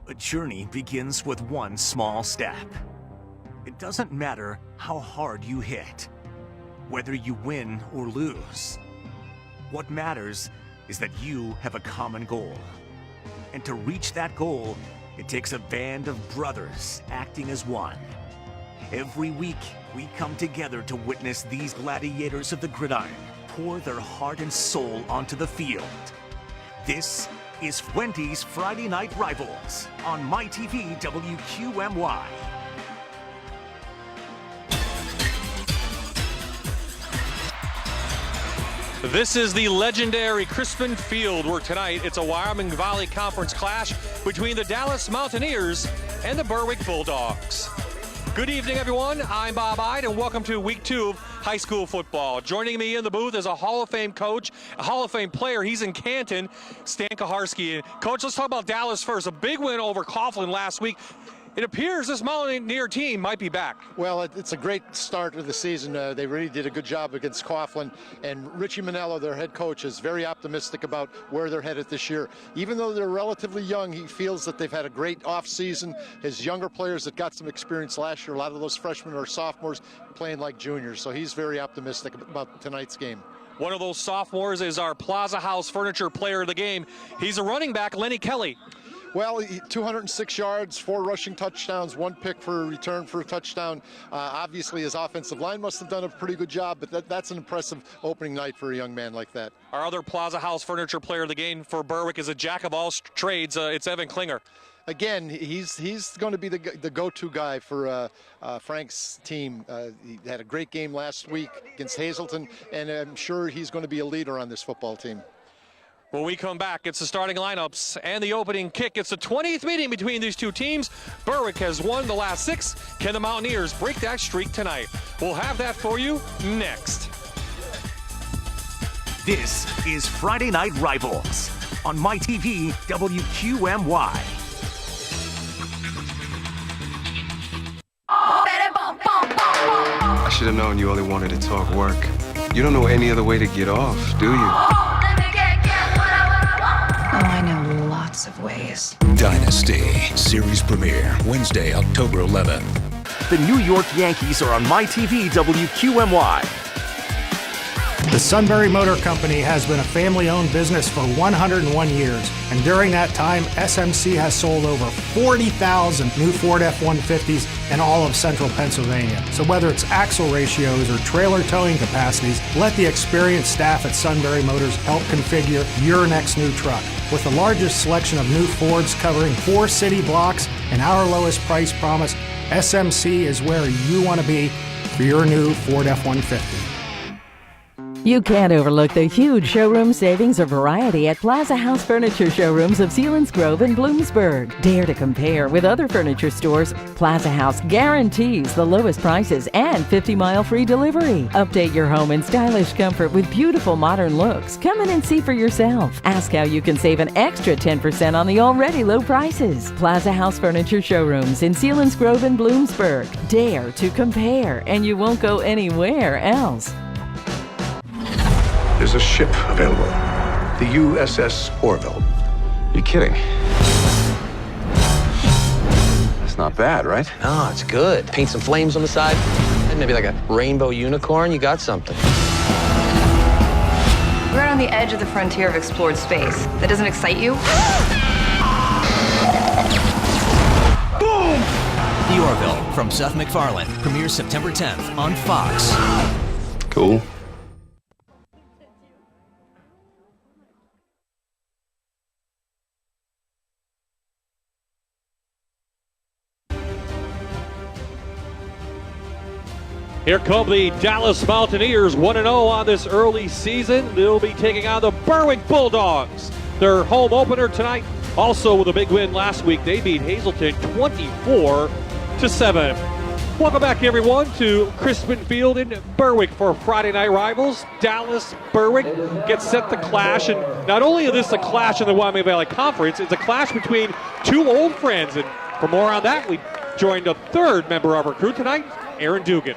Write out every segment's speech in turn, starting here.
A journey begins with one small step. It doesn't matter how hard you hit, whether you win or lose. What matters is that you have a common goal. And to reach that goal, it takes a band of brothers acting as one. Every week, we come together to witness these gladiators of the gridiron pour their heart and soul onto the field. This is Wendy's Friday Night Rivals on MyTV WQMY. This is the legendary Crispin Field, where tonight it's a Wyoming Valley Conference clash between the Dallas Mountaineers and the Berwick Bulldogs. Good evening, everyone. I'm Bob Ide, and welcome to Week 2 of high school football. Joining me in the booth is a Hall of Fame coach, a Hall of Fame player. He's in Canton, Stan Kaharski. Coach, let's talk about Dallas first. A big win over Coughlin last week. It appears this Mountaineer team might be back. Well, it's a great start of the season. They really did a good job against Coughlin, and Richie Manello, their head coach, is very optimistic about where they're headed this year. Even though they're relatively young, he feels that they've had a great offseason. His younger players that got some experience last year, a lot of those freshmen or sophomores playing like juniors, so he's very optimistic about tonight's game. One of those sophomores is our Plaza House Furniture player of the game. He's a running back, Lenny Kelly. Well, 206 yards, 4 rushing touchdowns, 1 pick for a return for a touchdown. Obviously, his offensive line must have done a pretty good job, but that's an impressive opening night for a young man like that. Our other Plaza House Furniture player of the game for Berwick is a jack of all trades. It's Evan Klinger. Again, he's going to be the go-to guy for Frank's team. He had a great game last week against Hazleton, and I'm sure he's going to be a leader on this football team. When we come back, it's the starting lineups and the opening kick. It's the 20th meeting between these two teams. Berwick has won the last 6. Can the Mountaineers break that streak tonight? We'll have that for you next. This is Friday Night Rivals on MyTV WQMY. I should have known you only wanted to talk work. You don't know any other way to get off, do you? Oh, I know lots of ways. Dynasty series premiere Wednesday, October 11th. The New York Yankees are on MyTV WQMY. The Sunbury Motor Company has been a family-owned business for 101 years, and during that time, SMC has sold over 40,000 new Ford F-150s in all of central Pennsylvania. So whether it's axle ratios or trailer towing capacities, let the experienced staff at Sunbury Motors help configure your next new truck. With the largest selection of new Fords covering 4 city blocks and our lowest price promise, SMC is where you want to be for your new Ford F-150. You can't overlook the huge showroom savings or variety at Plaza House Furniture Showrooms of Selinsgrove and Bloomsburg. Dare to compare with other furniture stores. Plaza House guarantees the lowest prices and 50-mile free delivery. Update your home in stylish comfort with beautiful modern looks. Come in and see for yourself. Ask how you can save an extra 10% on the already low prices. Plaza House Furniture Showrooms in Selinsgrove and Bloomsburg. Dare to compare, and you won't go anywhere else. There's a ship available, the USS Orville. You're kidding. That's not bad, right? No, it's good. Paint some flames on the side, and maybe like a rainbow unicorn, you got something. We're out on the edge of the frontier of explored space. That doesn't excite you? Boom! The Orville from Seth MacFarlane premieres September 10th on Fox. Cool. Here come the Dallas Mountaineers, 1-0 on this early season. They'll be taking on the Berwick Bulldogs. Their home opener tonight, also with a big win last week. They beat Hazleton 24-7. Welcome back, everyone, to Crispin Field in Berwick for Friday Night Rivals. Dallas, Berwick gets set to clash, and not only is this a clash in the Wyoming Valley Conference, it's a clash between two old friends. And for more on that, we joined a third member of our crew tonight, Aaron Dugan.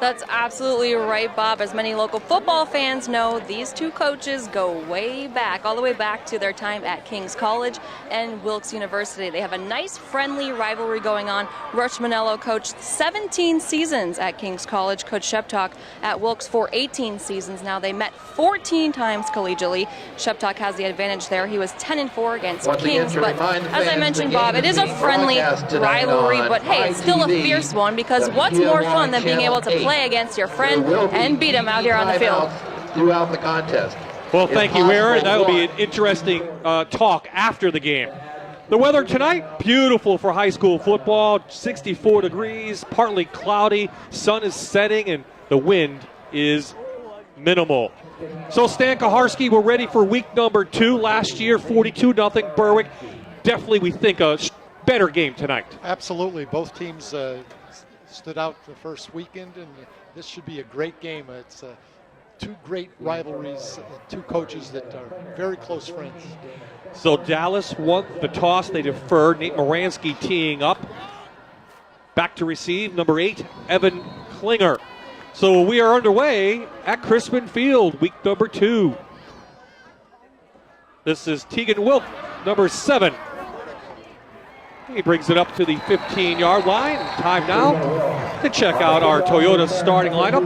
That's absolutely right, Bob. As many local football fans know, these two coaches go way back, all the way back to their time at King's College and Wilkes University. They have a nice, friendly rivalry going on. Rush Manello coached 17 seasons at King's College, Coach Sheptock at Wilkes for 18 seasons. Now they met 14 times collegially. Sheptock has the advantage there. He was 10-4 against Kings, but as I mentioned, Bob, it is a friendly rivalry, but hey, it's still a fierce one, because what's more fun than being able to play against your friend and beat him out here on the field throughout the contest. Well, thank you, Aaron. That will be an interesting talk after the game. The weather tonight, beautiful for high school football, 64 degrees, partly cloudy, sun is setting, and the wind is minimal. So Stan Kaharski, we're ready for week number 2. Last year, 42-0 Berwick. Definitely, we think, a better game tonight. Absolutely. Both teams stood out the first weekend, and this should be a great game. It's two great rivalries, two coaches that are very close friends. So Dallas won the toss. They deferred. Nate Moransky teeing up. Back to receive, number 8, Evan Klinger. So we are underway at Crispin Field, week number 2. This is Tegan Wilk, number 7. He brings it up to the 15-yard line. Time now to check out our Toyota starting lineup.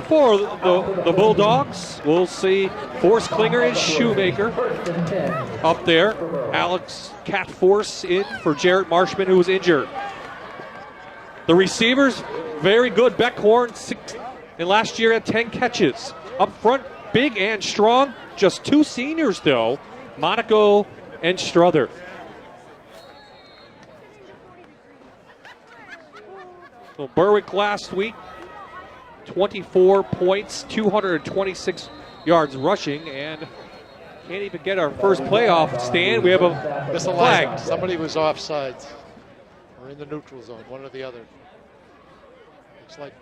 For the Bulldogs, we'll see Forrest Klinger and Shoemaker up there. Alex Cat Force in for Jarrett Marshman, who was injured. The receivers, very good. Beckhorn, 6, and last year had 10 catches. Up front, big and strong. Just 2 seniors, though, Monaco and Struther. So Berwick last week, 24 points, 226 yards rushing, and can't even get our first playoff stand. We have a flag. Somebody was offsides or in the neutral zone, one or the other. Looks like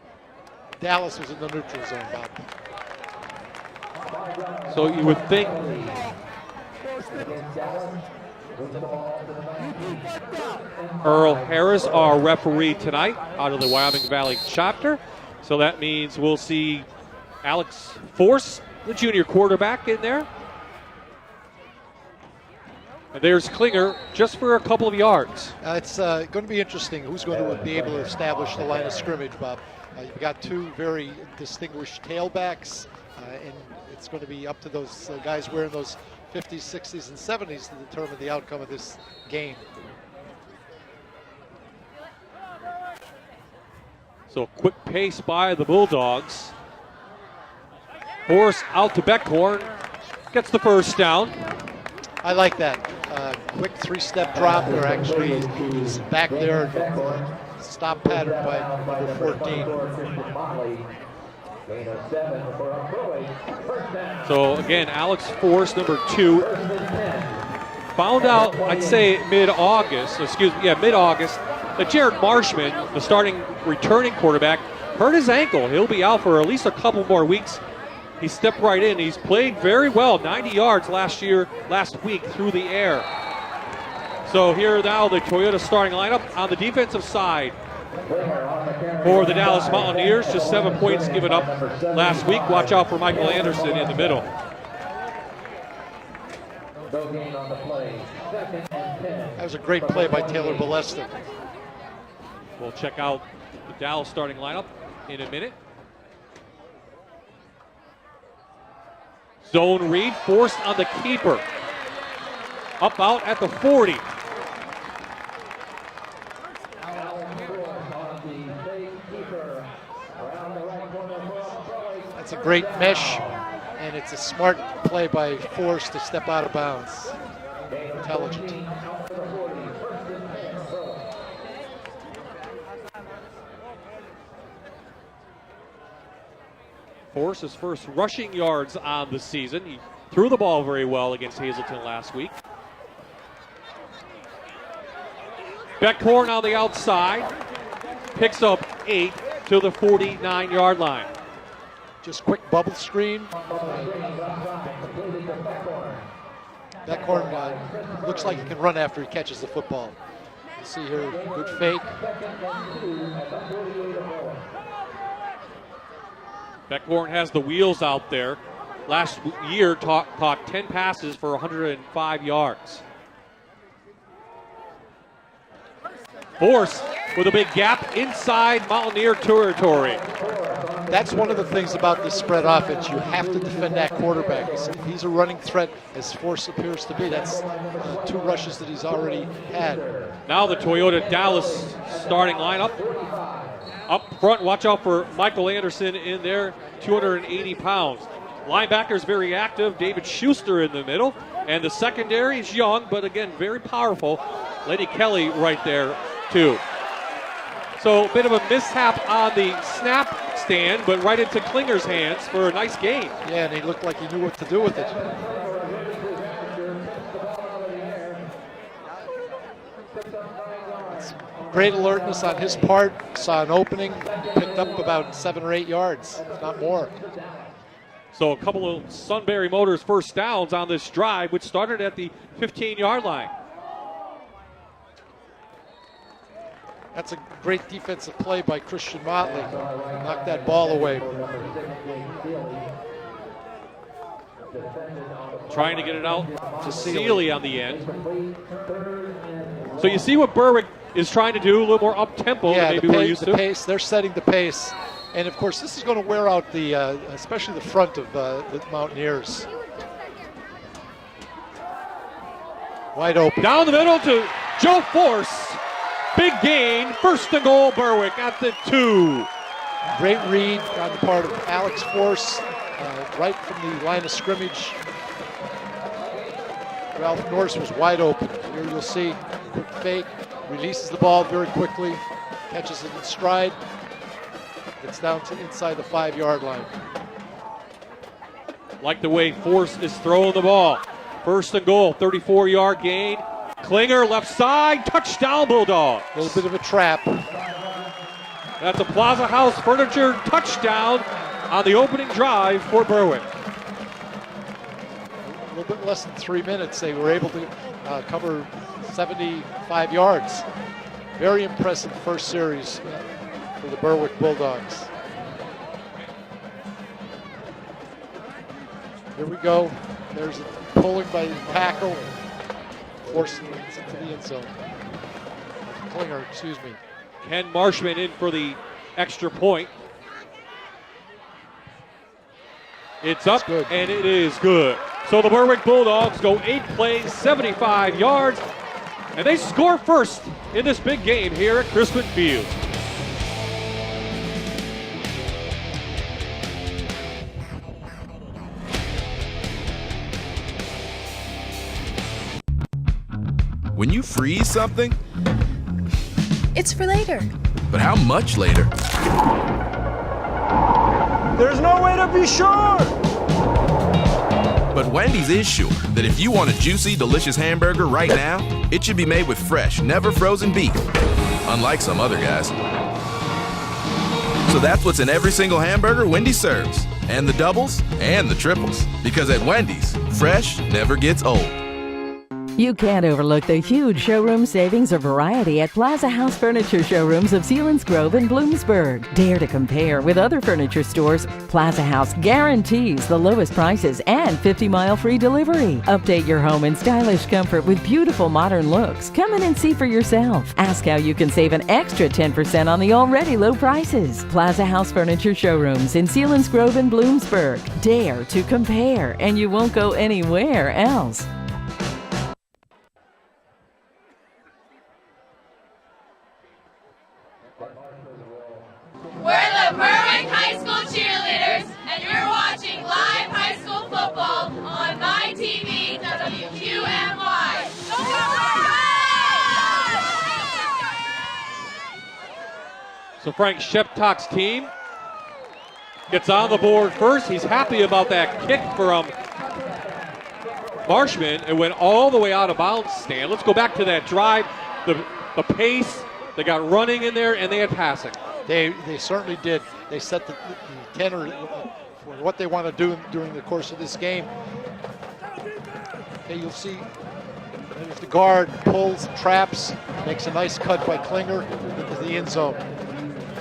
Dallas was in the neutral zone, Bob. So you would think Earl Harris, our referee tonight, out of the Wyoming Valley chapter. So that means we'll see Alex Force, the junior quarterback, in there. And there's Klinger just for a couple of yards. It's going to be interesting who's going to be able to establish the line of scrimmage, Bob. You've got 2 very distinguished tailbacks, and it's going to be up to those guys wearing those 50s, 60s, and 70s to determine the outcome of this game. So quick pace by the Bulldogs. Force out to Beckhorn. Gets the first down. I like that. Quick 3-step drop, or actually he's back there. Stop pattern by number 14. So again, Alex Force, number 2. Found out, I'd say mid-August, that Jared Marshman, the starting returning quarterback, hurt his ankle. He'll be out for at least a couple more weeks. He stepped right in. He's played very well, 90 yards last week through the air. So here now the Toyota starting lineup on the defensive side. For the Dallas Mountaineers, just 7 points given up last week. Watch out for Michael Anderson in the middle. That was a great play by Taylor Balestin. We'll check out the Dallas starting lineup in a minute. Zone read, forced on the keeper. Up out at the 40. That's a great mesh, and it's a smart play by Force to step out of bounds. Intelligent. Force's first rushing yards on the season. He threw the ball very well against Hazleton last week. Beckhorn on the outside. Picks up 8 to the 49-yard line. Just quick bubble screen. Beckhorn looks like he can run after he catches the football. You see here, good fake. Beckhorn has the wheels out there. Last year caught 10 passes for 105 yards. Force with a big gap inside Mountaineer territory. That's one of the things about this spread offense. You have to defend that quarterback. He's a running threat, as Force appears to be. That's 2 rushes that he's already had. Now the Toyota Dallas starting lineup. Up front, watch out for Michael Anderson in there, 280 pounds. Linebackers very active, David Schuster in the middle. And the secondary is young, but again, very powerful. Lady Kelly right there, too. So a bit of a mishap on the snap stand, but right into Klinger's hands for a nice gain. Yeah, and he looked like he knew what to do with it. Great alertness on his part. Saw an opening, picked up about 7 or 8 yards, if not more. So a couple of Sunbury Motors first downs on this drive, which started at the 15-yard line. That's a great defensive play by Christian Motley. Knocked that ball away. Trying to get it out to Sealy on the end. So you see what Berwick is trying to do, a little more up-tempo than maybe we're used to. Pace, they're setting the pace. And, of course, this is going to wear out the, especially the front of the Mountaineers. Wide open. Down the middle to Joe Force. Big gain, 1st and goal, Berwick at the 2. Great read on the part of Alex Force, right from the line of scrimmage. Ralph Norris was wide open. Here you'll see, quick fake, releases the ball very quickly, catches it in stride, gets down to inside the 5-yard line. Like the way Force is throwing the ball. 1st and goal, 34-yard gain. Klinger left side, touchdown Bulldogs. A little bit of a trap. That's a Plaza House Furniture touchdown on the opening drive for Berwick. A little bit less than 3 minutes, they were able to cover 75 yards. Very impressive first series for the Berwick Bulldogs. Here we go. There's a pulling by the tackle. Forcing it into the end zone. Klinger, excuse me. Ken Marshman in for the extra point. It's up, and it is good. So the Berwick Bulldogs go 8 plays, 75 yards, and they score first in this big game here at Crispin Field. When you freeze something, it's for later. But how much later? There's no way to be sure. But Wendy's is sure that if you want a juicy, delicious hamburger right now, it should be made with fresh, never frozen beef, unlike some other guys. So that's what's in every single hamburger Wendy's serves, and the doubles and the triples. Because at Wendy's, fresh never gets old. You can't overlook the huge showroom savings or variety at Plaza House Furniture Showrooms of Selinsgrove and Bloomsburg. Dare to compare with other furniture stores. Plaza House guarantees the lowest prices and 50-mile free delivery. Update your home in stylish comfort with beautiful modern looks. Come in and see for yourself. Ask how you can save an extra 10% on the already low prices. Plaza House Furniture Showrooms in Selinsgrove and Bloomsburg. Dare to compare, and you won't go anywhere else. We're the Berwick High School cheerleaders, and you're watching live high school football on My TV WQMY. So Frank Sheptock's team gets on the board first. He's happy about that kick from Marshman. It went all the way out of bounds, Stan. Let's go back to that drive, the pace. They got running in there, and they had passing. They certainly did. They set the tenor for what they want to do during the course of this game. Okay, you'll see if the guard pulls, traps, makes a nice cut by Klinger into the end zone.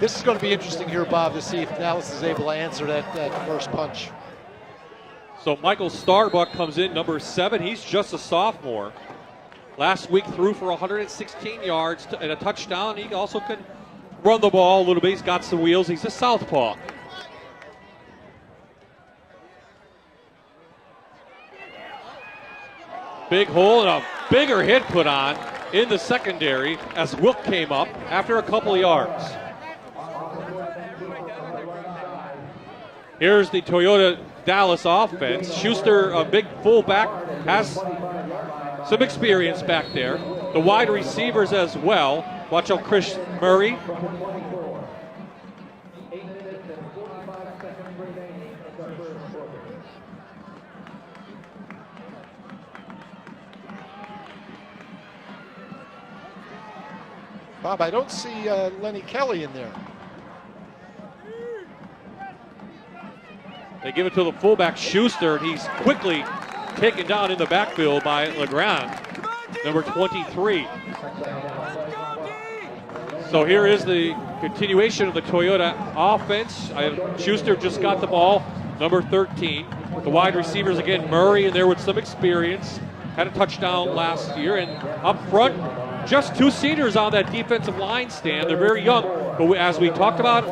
This is going to be interesting here, Bob, to see if Dallas is able to answer that first punch. So Michael Starbuck comes in, number 7. He's just a sophomore. Last week threw for 116 yards and a touchdown. He also can run the ball a little bit. He's got some wheels. He's a southpaw. Big hole and a bigger hit put on in the secondary as Wilk came up after a couple of yards. Here's the Toyota Dallas offense. Schuster, a big fullback, has some experience back there. The wide receivers as well. Watch out, Chris Murray. Bob, I don't see Lenny Kelly in there. They give it to the fullback, Schuster, and he's quickly taken down in the backfield by Legrand, number 23. So here is the continuation of the Toyota offense. Schuster just got the ball, number 13. The wide receivers again, Murray, and there with some experience. Had a touchdown last year, and up front, just 2 seniors on that defensive line stand. They're very young, but as we talked about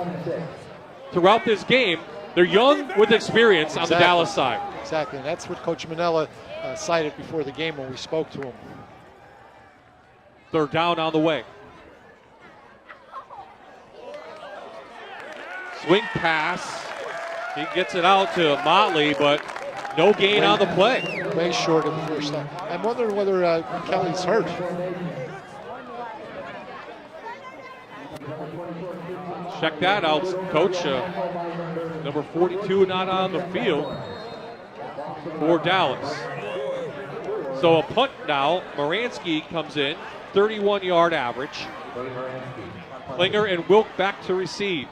throughout this game, they're young with experience on the Dallas side. Exactly, and that's what Coach Manella cited before the game when we spoke to him. 3rd down on the way. Swing pass. He gets it out to Motley, but no gain on the play. Way short of the first time. I'm wondering whether Kelly's hurt. Check that out, Coach. Number 42 not on the field for Dallas. So a punt now. Moransky comes in, 31-yard average. Klinger and Wilk back to receive.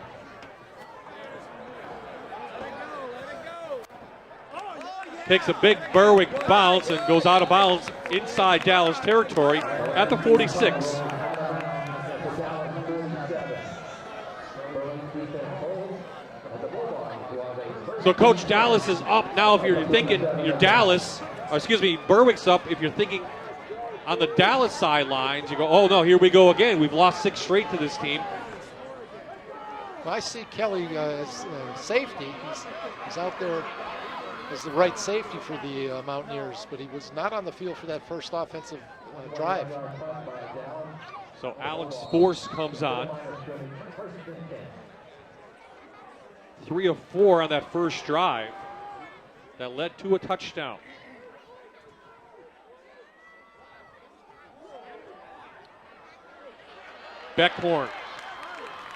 Takes a big Berwick bounce and goes out of bounds inside Dallas territory at the 46. So Coach, Dallas is up now. If you're thinking Berwick's up. If you're thinking on the Dallas sidelines, you go, oh no, here we go again. We've lost 6 straight to this team. Well, I see Kelly as safety. He's out there as the right safety for the Mountaineers, but he was not on the field for that first offensive drive. So Alex Force comes on. 3 of 4 on that first drive that led to a touchdown. Beckhorn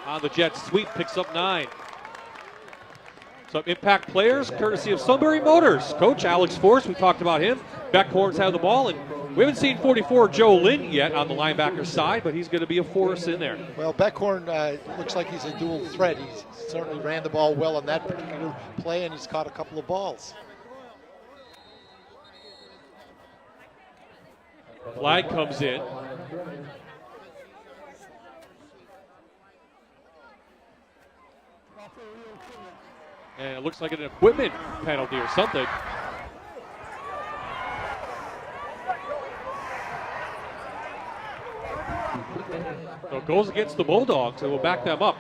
on the jet sweep picks up 9. Some impact players courtesy of Sunbury Motors. Coach Alex Force, we talked about him. Beckhorn's had the ball, and we haven't seen 44 Joe Lynn yet on the linebacker side, but he's going to be a force in there. Well, Beckhorn looks like he's a dual threat. He certainly ran the ball well on that particular play, and he's caught a couple of balls. Flag comes in. And it looks like an equipment penalty or something. So it goes against the Bulldogs, and we'll back them up.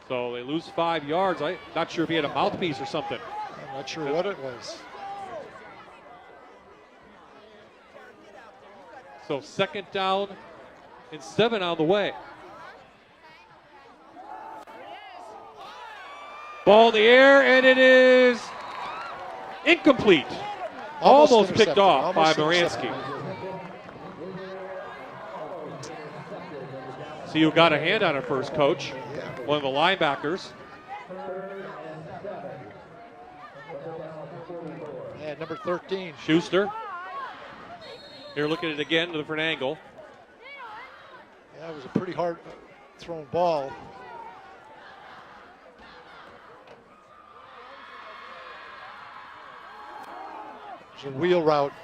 So they lose 5 yards. I'm not sure if he had a mouthpiece or something. I'm not sure what it was. So 2nd down and 7 on the way. Ball in the air, and it is incomplete. Almost picked off by Moransky. See who got a hand on it first, Coach. One of the linebackers. Yeah, number 13. Schuster. Here, look at it again, a different angle. Yeah, it was a pretty hard thrown ball. There's a wheel route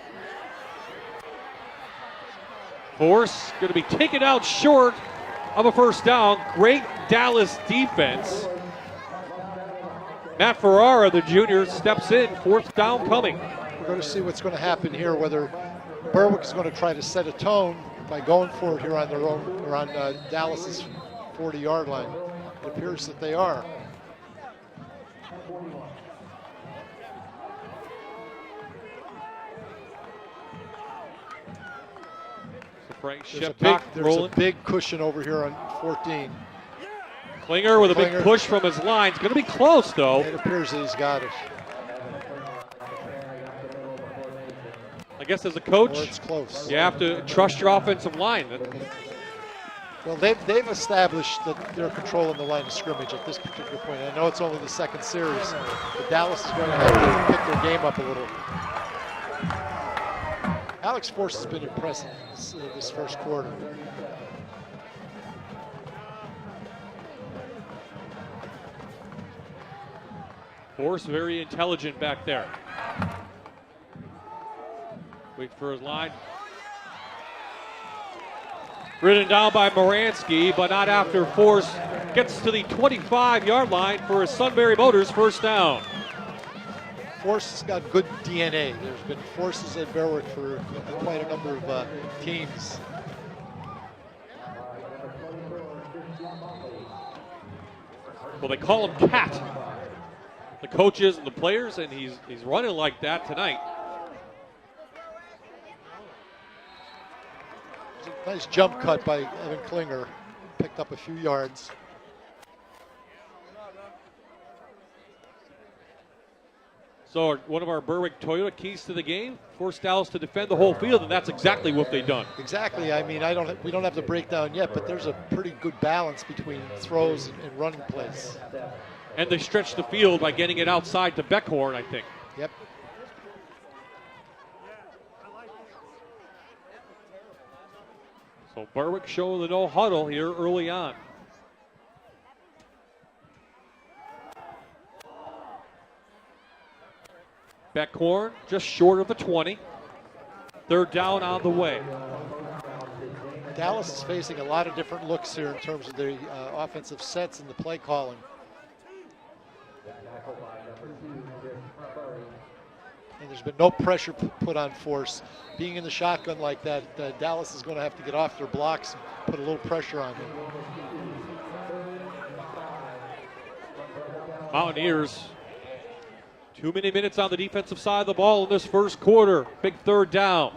Force going to be taken out short of a first down. Great Dallas defense. Matt Ferrara, the junior, steps in. Fourth down coming. We're going to see what's going to happen here, whether Berwick is going to try to set a tone by going for it here on their own, or on Dallas's 40-yard line. It appears that they are. Frank There's a big cushion over here on 14. Klinger with a big push from his line. It's going to be close, though. It appears that he's got it. I guess as a coach, it's close. You have to trust your offensive line. Well, they've established that they're controlling the line of scrimmage at this particular point. I know it's only the second series, but Dallas is going to have to pick their game up a little. Alex Force has been impressive this first quarter. Force very intelligent back there. Wait for his line. Ridden down by Moransky, but not after Force gets to the 25-yard line for his Sunbury Motors first down. Force has got good DNA. There's been Forces at Berwick for quite a number of teams. Well, they call him Cat. The coaches and the players, and he's running like that tonight. It's a nice jump cut by Evan Klinger. Picked up a few yards. So one of our Berwick Toyota keys to the game, force Dallas to defend the whole field, and that's exactly what they've done. Exactly. I mean, we don't have the breakdown yet, but there's a pretty good balance between throws and running plays. And they stretch the field by getting it outside to Beckhorn, I think. Yep. So Berwick showing the no huddle here early on. Beckhorn just short of the 20. Third down on the way. Dallas is facing a lot of different looks here in terms of the offensive sets and the play calling. And there's been no pressure put on Force. Being in the shotgun like that, Dallas is going to have to get off their blocks and put a little pressure on them. Mountaineers, too many minutes on the defensive side of the ball in this first quarter. Big third down.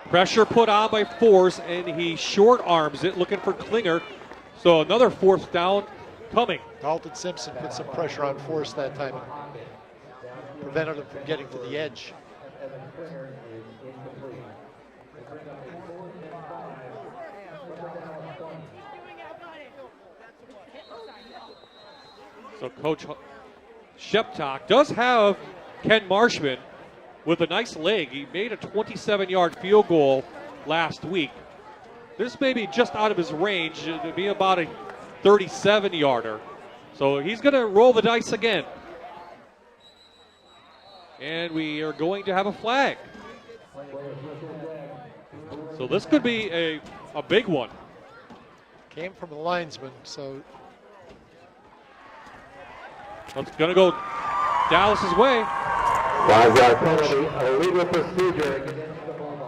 Pressure put on by Force, and he short arms it, looking for Klinger. So another fourth down coming. Dalton Simpson put some pressure on Force that time. Prevented him from getting to the edge. So Coach Sheptock does have Ken Marshman with a nice leg. He made a 27-yard field goal last week. This may be just out of his range. It'll be about a 37-yarder. So he's going to roll the dice again. And we are going to have a flag. So this could be a big one. Came from the linesman, so it's going to go Dallas's way. 5-yard penalty, illegal procedure.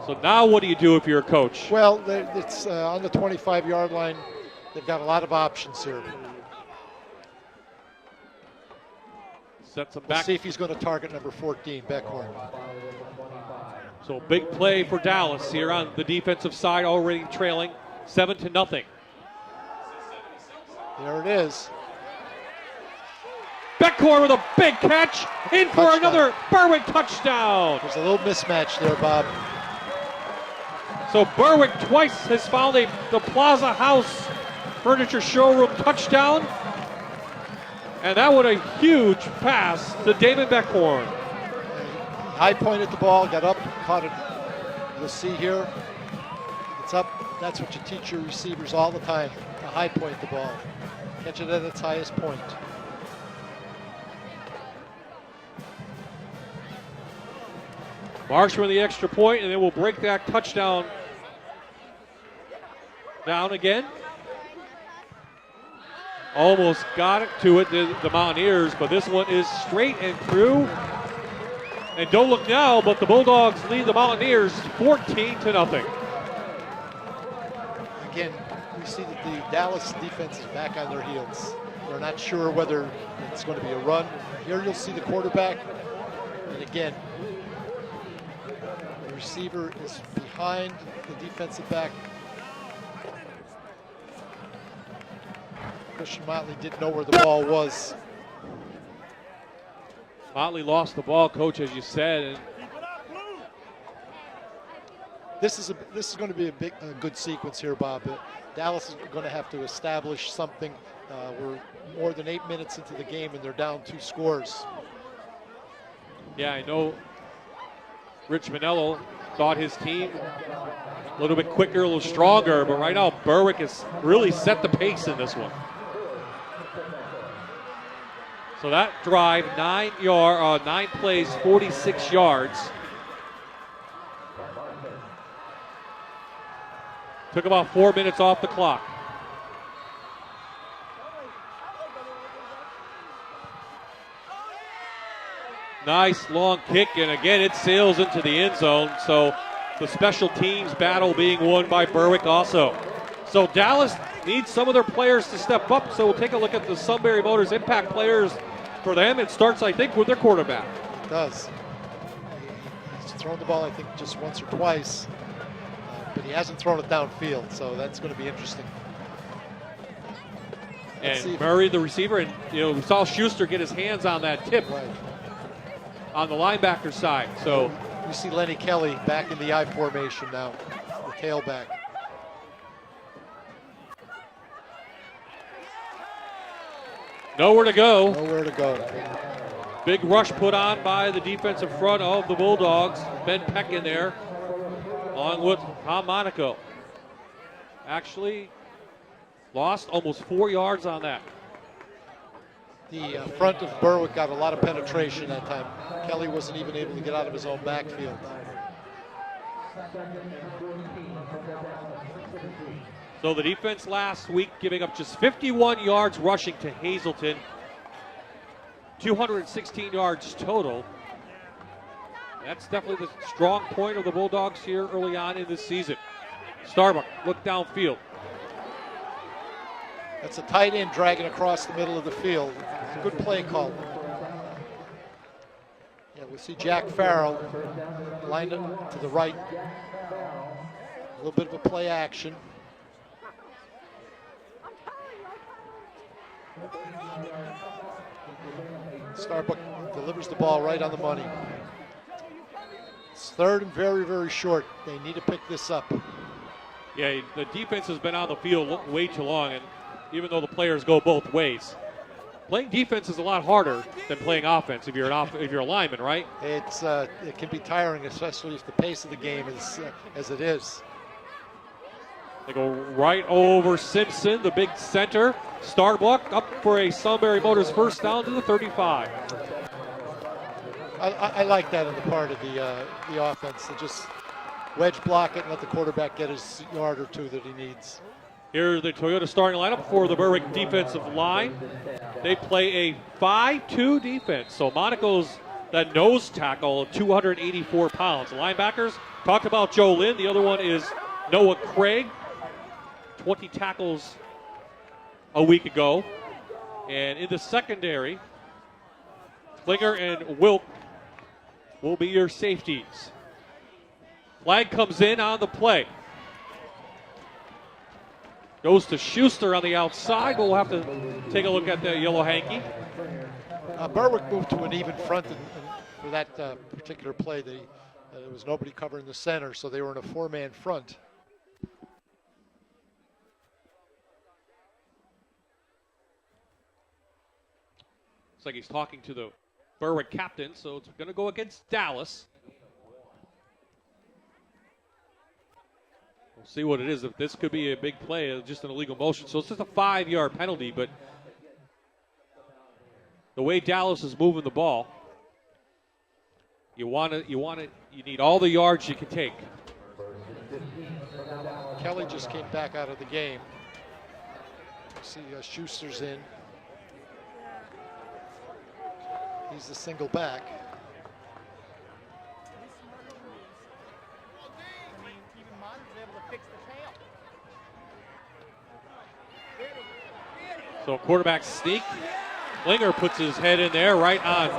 So now what do you do if you're a coach? Well, it's on the 25-yard line. They've got a lot of options here. Sets him We'll back. see if he's going to target number 14, Beckhorn. So big play for Dallas here on the defensive side, already trailing 7-0. There it is. Beckhorn with a big catch, in for Touchdown. another Berwick touchdown. There's a little mismatch there, Bob. So Berwick twice has found the Plaza House Furniture Showroom touchdown. And that was a huge pass to Damon Beckhorn. High pointed the ball, got up, caught it. You'll see here, it's up. That's what you teach your receivers all the time, to high point the ball. Catch it at its highest point. Marshman the extra point, and then we'll break that touchdown down again. Almost got it to it, the Mountaineers, but this one is straight and through. And don't look now, but the Bulldogs lead the Mountaineers 14-0. Again, we see that the Dallas defense is back on their heels. They're not sure whether it's going to be a run. Here you'll see the quarterback, and again, the receiver is behind the defensive back. Christian Motley didn't know where the ball was. Motley lost the ball, Coach, as you said. And this is going to be a good sequence here, Bob. Dallas is going to have to establish something. We're more than 8 minutes into the game, and they're down 2 scores. Yeah, I know Rich Manello thought his team a little bit quicker, a little stronger, but right now Berwick has really set the pace in this one. So that drive, 9 plays, 46 yards. Took about 4 minutes off the clock. Nice long kick, and again it sails into the end zone. So the special teams battle being won by Berwick also. So Dallas needs some of their players to step up. So we'll take a look at the Sunbury Motors impact players for them. It starts, I think, with their quarterback. It does. He's thrown the ball, I think, just once or twice, but he hasn't thrown it downfield, so that's going to be interesting. And Murray, the receiver, and we saw Schuster get his hands on that tip on the linebacker side. So we see Lenny Kelly back in the I formation now, the tailback. Nowhere to go. Nowhere to go. Big rush put on by the defensive front of the Bulldogs. Ben Peck in there, along with Tom Monaco. Actually, lost almost 4 yards on that. The front of Berwick got a lot of penetration that time. Kelly wasn't even able to get out of his own backfield. So the defense last week giving up just 51 yards rushing to Hazleton. 216 yards total. That's definitely the strong point of the Bulldogs here early on in this season. Starbuck, look downfield. That's a tight end dragging across the middle of the field. Good play call. Yeah, we see Jack Farrell lined up to the right. A little bit of a play action. Starbuck delivers the ball right on the money. It's third and very, very short. They need to pick this up. Yeah, the defense has been on the field way too long, and even though the players go both ways, playing defense is a lot harder than playing offense if you're a lineman, right? It can be tiring, especially if the pace of the game is as it is. They go right over Simpson, the big center. Starbuck up for a Sunbury Motors first down to the 35. I like that on the part of the offense. They just wedge block it and let the quarterback get his yard or two that he needs. Here's the Toyota starting lineup for the Berwick defensive line. They play a 5-2 defense. So Monaco's that nose tackle of 284 pounds. Linebackers, talked about Joe Lynn. The other one is Noah Craig. 20 tackles a week ago. And in the secondary, Klinger and Wilk will be your safeties. Flag comes in on the play. Goes to Schuster on the outside. We'll have to take a look at the yellow hanky. Berwick moved to an even front for that particular play. There was nobody covering the center, so they were in a 4-man front. Looks like he's talking to the Berwick captain, so it's going to go against Dallas. We'll see what it is. If this could be a big play, just an illegal motion. So it's just a 5-yard penalty, but the way Dallas is moving the ball, You need all the yards you can take. Kelly just came back out of the game. See Schuster's in. He's the single back. So quarterback sneak. Klinger puts his head in there right on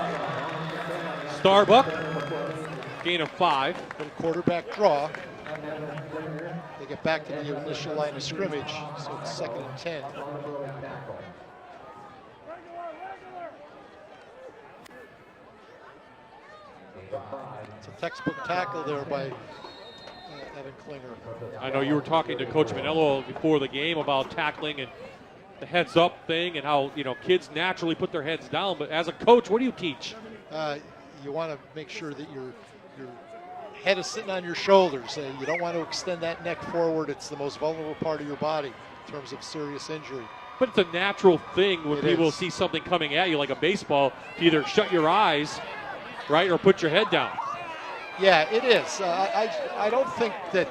Starbuck. Gain of 5. Little quarterback draw. They get back to the initial line of scrimmage, so it's 2nd and 10. It's a textbook tackle there by Evan Klinger. I know you were talking to Coach Manello before the game about tackling and the heads up thing and how, kids naturally put their heads down. But as a coach, what do you teach? You want to make sure that your head is sitting on your shoulders. You don't want to extend that neck forward. It's the most vulnerable part of your body in terms of serious injury. But it's a natural thing when people see something coming at you like a baseball to either shut your eyes, right, or put your head down. Yeah, it is. I don't think that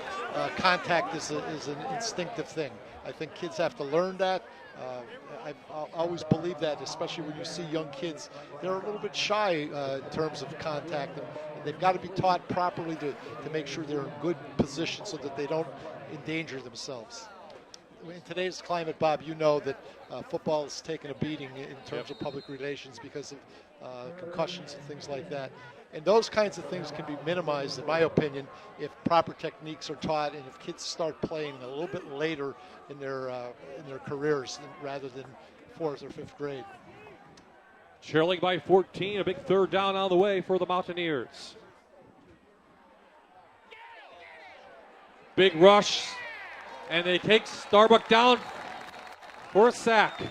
contact is an instinctive thing. I think kids have to learn that. I've always believed that, especially when you see young kids. They're a little bit shy in terms of contact, and they've got to be taught properly to make sure they're in good position so that they don't endanger themselves. In today's climate, Bob, you know that football is taking a beating in terms of public relations because of concussions and things like that. And those kinds of things can be minimized, in my opinion, if proper techniques are taught and if kids start playing a little bit later in their careers rather than 4th or 5th grade. Trailing by 14, a big 3rd down on the way for the Mountaineers. Big rush, and they take Starbuck down for a sack.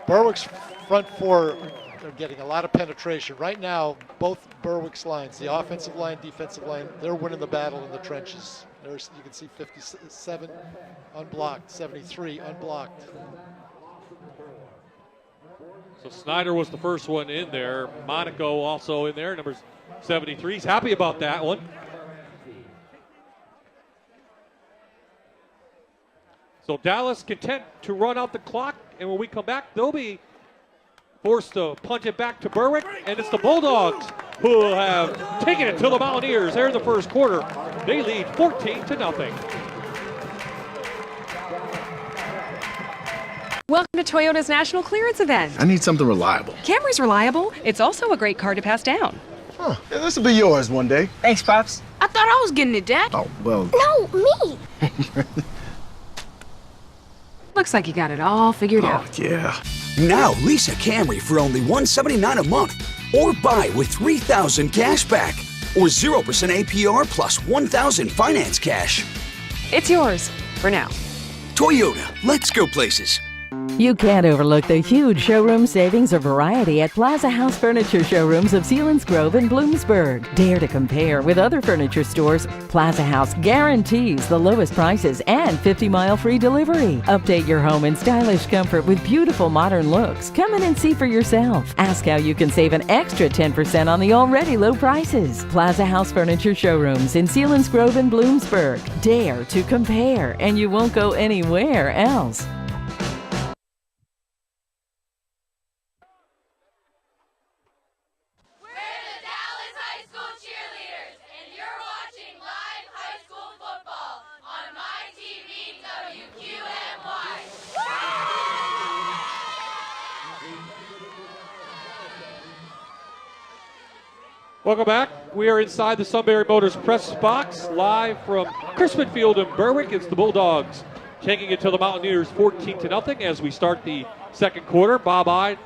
Berwick's front 4 are getting a lot of penetration. Right now, both Berwick's lines, the offensive line, defensive line, they're winning the battle in the trenches. There's, you can see 57 unblocked, 73 unblocked. So Snyder was the first one in there. Monaco also in there, number 73. He's happy about that one. So Dallas content to run out the clock, and when we come back, they'll be forced to punt it back to Berwick, and it's the Bulldogs who have taken it to the Mountaineers. There in the first quarter, they lead 14-0. Welcome to Toyota's National Clearance Event. I need something reliable. Camry's reliable. It's also a great car to pass down. Huh. Yeah, this will be yours one day. Thanks, Pops. I thought I was getting it, Dad. Oh, well. No, me. Looks like you got it all figured out. Oh, yeah. Now lease a Camry for only $179 a month, or buy with $3,000 cash back, or 0% APR plus $1,000 finance cash. It's yours for now. Toyota, let's go places. You can't overlook the huge showroom savings or variety at Plaza House Furniture Showrooms of Sealands Grove and Bloomsburg. Dare to compare with other furniture stores. Plaza House guarantees the lowest prices and 50-mile free delivery. Update your home in stylish comfort with beautiful modern looks. Come in and see for yourself. Ask how you can save an extra 10% on the already low prices. Plaza House Furniture Showrooms in Sealands Grove and Bloomsburg. Dare to compare, and you won't go anywhere else. Welcome back. We are inside the Sunbury Motors press box, live from Crispin Field in Berwick. It's the Bulldogs taking it to the Mountaineers 14-0 as we start the second quarter. Bob Ide,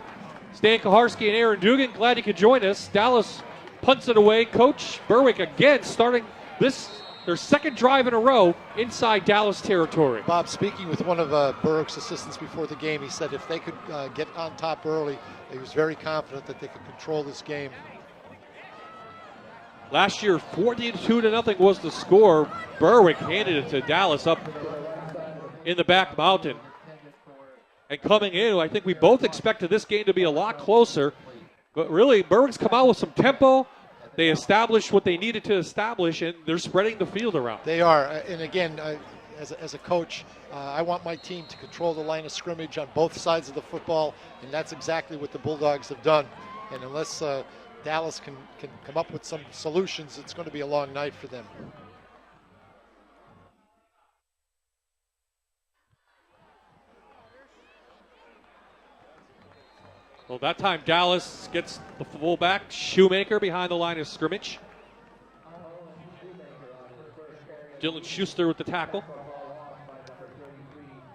Stan Kaharski, and Aaron Dugan, glad you could join us. Dallas punts it away. Coach Berwick again starting their second drive in a row inside Dallas territory. Bob, speaking with one of Berwick's assistants before the game, he said if they could get on top early, he was very confident that they could control this game. Last year, 42-0 was the score. Berwick handed it to Dallas up in the back mountain. And coming in, I think we both expected this game to be a lot closer. But really, Berwick's come out with some tempo, They established what they needed to establish, and they're spreading the field around. They are. And again, as a coach, I want my team to control the line of scrimmage on both sides of the football, and that's exactly what the Bulldogs have done. And unless Dallas can come up with some solutions, it's going to be a long night for them. Well, that time Dallas gets the fullback, Shoemaker, behind the line of scrimmage. Dylan Schuster with the tackle.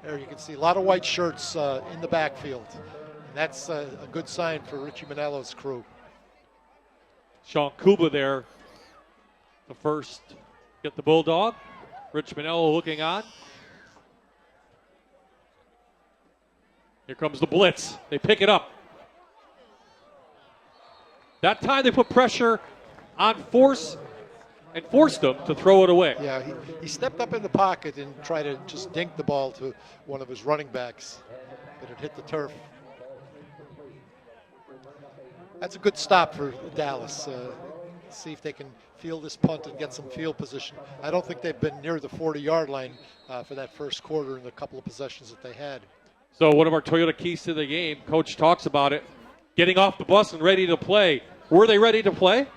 There you can see a lot of white shirts in the backfield. And that's a good sign for Richie Manello's crew. Sean Kuba there, the first, get the Bulldog. Rich Manello looking on. Here comes the blitz. They pick it up. That time they put pressure on Force and forced him to throw it away. Yeah, he stepped up in the pocket and tried to just dink the ball to one of his running backs, but it hit the turf. That's a good stop for Dallas. See if they can field this punt and get some field position. I don't think they've been near the 40-yard line for that first quarter in the couple of possessions that they had. So one of our Toyota keys to the game, Coach talks about it, getting off the bus and ready to play. Were they ready to play?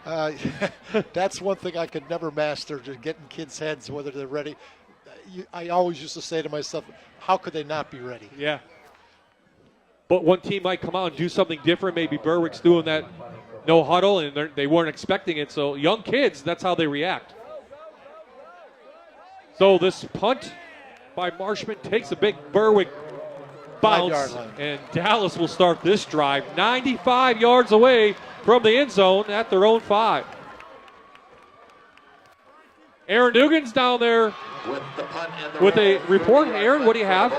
That's one thing I could never master, to get in kids' heads whether they're ready. I always used to say to myself, how could they not be ready? Yeah. But one team might come out and do something different. Maybe Berwick's doing that no huddle, and they weren't expecting it. So young kids, that's how they react. So this punt by Marshman takes a big Berwick bounce, and Dallas will start this drive 95 yards away from the end zone at their own 5. Aaron Dugan's down there with a report. Aaron, what do you have?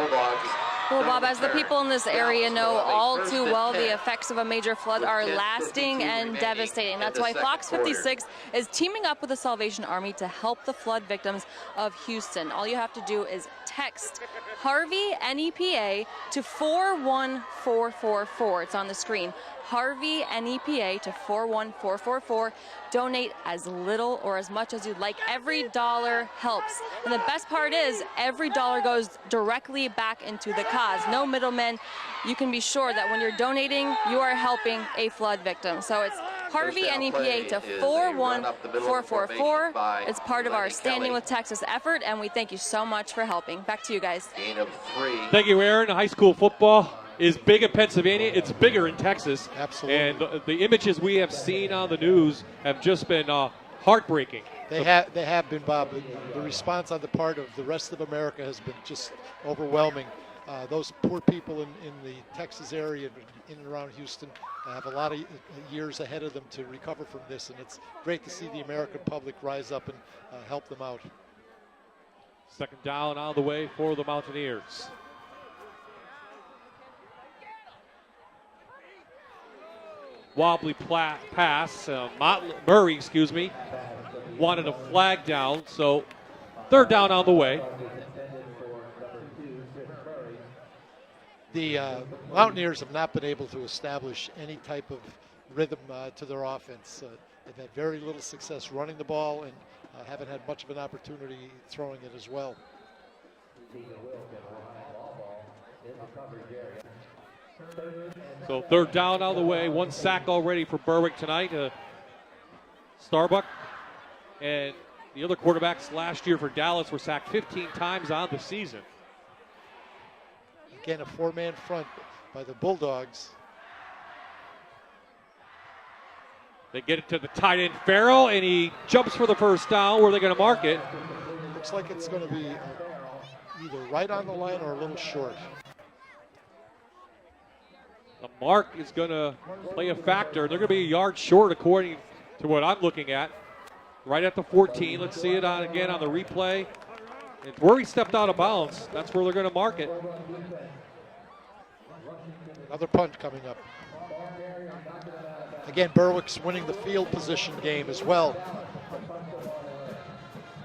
Well, Bob, as the people in this area know all too well, the effects of a major flood are lasting and devastating. That's why Fox 56 is teaming up with the Salvation Army to help the flood victims of Houston. All you have to do is text Harvey NEPA to 41444. It's on the screen. Harvey NEPA to 41444. Donate as little or as much as you'd like. Every dollar helps. And the best part is every dollar goes directly back into the cause. No middlemen. You can be sure that when you're donating, you are helping a flood victim. So it's Harvey NEPA to 41444. It's part of our Standing with Texas effort, and we thank you so much for helping. Back to you guys. Thank you, Aaron. High school football is big in Pennsylvania. It's bigger in Texas. Absolutely. And the images we have seen on the news have just been heartbreaking. They have been, Bob. The response on the part of the rest of America has been just overwhelming. Those poor people in the Texas area, in and around Houston, have a lot of years ahead of them to recover from this, and it's great to see the American public rise up and help them out. Second down on the way for the Mountaineers. Wobbly pass. Murray, wanted a flag down, so third down on the way. The Mountaineers have not been able to establish any type of rhythm to their offense. They've had very little success running the ball and haven't had much of an opportunity throwing it as well. So third down on the way. 1 sack already for Berwick tonight. Starbuck and the other quarterbacks last year for Dallas were sacked 15 times on the season. Again, a 4-man front by the Bulldogs. They get it to the tight end Farrell, and he jumps for the first down. Where are they going to mark it? Looks like it's going to be either right on the line or a little short. The mark is going to play a factor. They're going to be a yard short according to what I'm looking at. Right at the 14. Let's see it again on the replay. It's where he stepped out of bounds. That's where they're going to mark it. Another punt coming up. Again, Berwick's winning the field position game as well.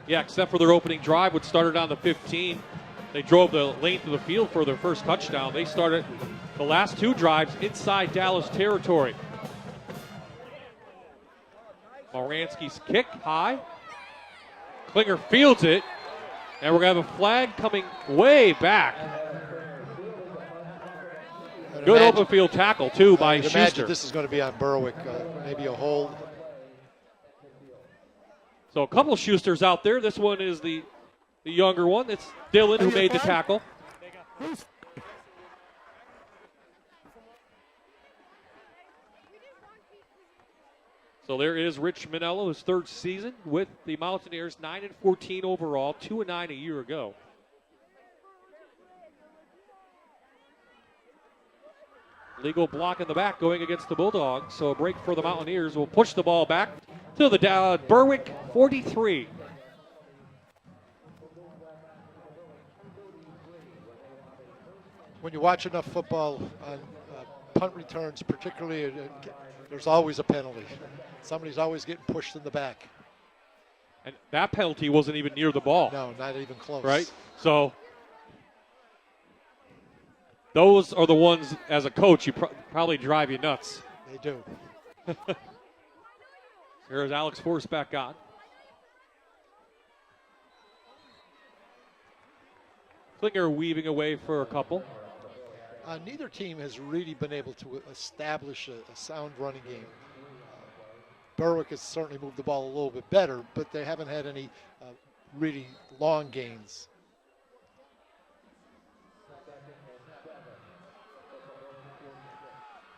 Yeah, except for their opening drive, which started on the 15. They drove the length of the field for their first touchdown. They started the last 2 drives inside Dallas territory. Moransky's kick high. Klinger fields it. And we're going to have a flag coming way back. Good open field tackle, too, by Schuster. Imagine this is going to be on Berwick. Maybe a hold. So a couple of Schusters out there. This one is the younger one. It's Dylan who made the tackle. So there is Rich Minello, his third season with the Mountaineers, 9-14 overall, 2-9 a year ago. Legal block in the back going against the Bulldogs. So a break for the Mountaineers will push the ball back to the Berwick 43. When you watch enough football on punt returns, particularly, there's always a penalty. Somebody's always getting pushed in the back. And that penalty wasn't even near the ball. No, not even close. Right? So those are the ones, as a coach, you probably drive you nuts. They do. Here's Alex Force back on. Klinger weaving away for a couple. Neither team has really been able to establish a sound running game. Berwick has certainly moved the ball a little bit better, but they haven't had any really long gains.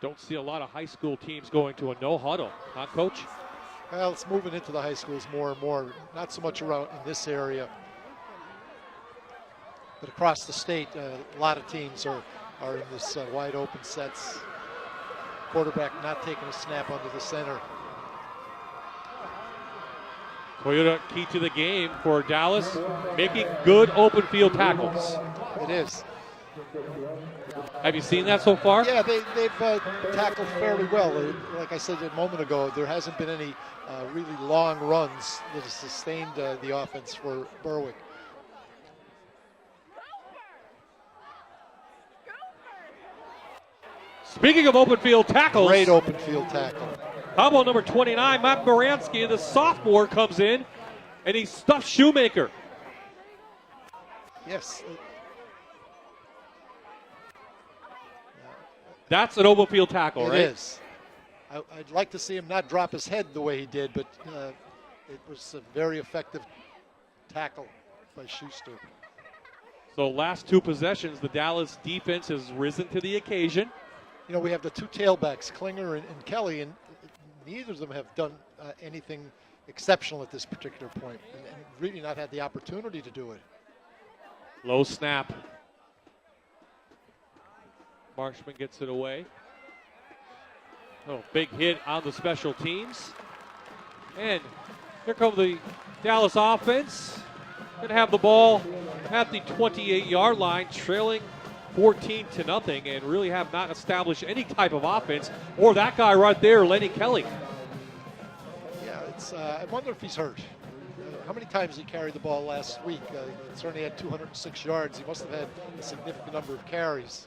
Don't see a lot of high school teams going to a no huddle, huh, Coach? Well, it's moving into the high schools more and more. Not so much around in this area, but across the state, a lot of teams are in this wide open sets. Quarterback not taking a snap under the center. Toyota key to the game for Dallas, making good open field tackles. It is. Have you seen that so far? Yeah, they've tackled fairly well. Like I said a moment ago, there hasn't been any really long runs that have sustained the offense for Berwick. Speaking of open field tackles. Great open field tackle. How about number 29, Matt Moransky, the sophomore, comes in, and he stuffs Shoemaker. Yes. That's an open field tackle, right? It is. I'd like to see him not drop his head the way he did, but it was a very effective tackle by Schuster. So last two possessions, the Dallas defense has risen to the occasion. You know, we have the two tailbacks, Klinger and Kelly, and neither of them have done anything exceptional at this particular point, and really not had the opportunity to do it. Low snap. Marshman gets it away. Oh, big hit on the special teams. And here comes the Dallas offense. Going to have the ball at the 28-yard line, trailing 14-0, and really have not established any type of offense. Or that guy right there, Lenny Kelly. Yeah, it's. I wonder if he's hurt. How many times he carried the ball last week? He certainly had 206 yards. He must have had a significant number of carries.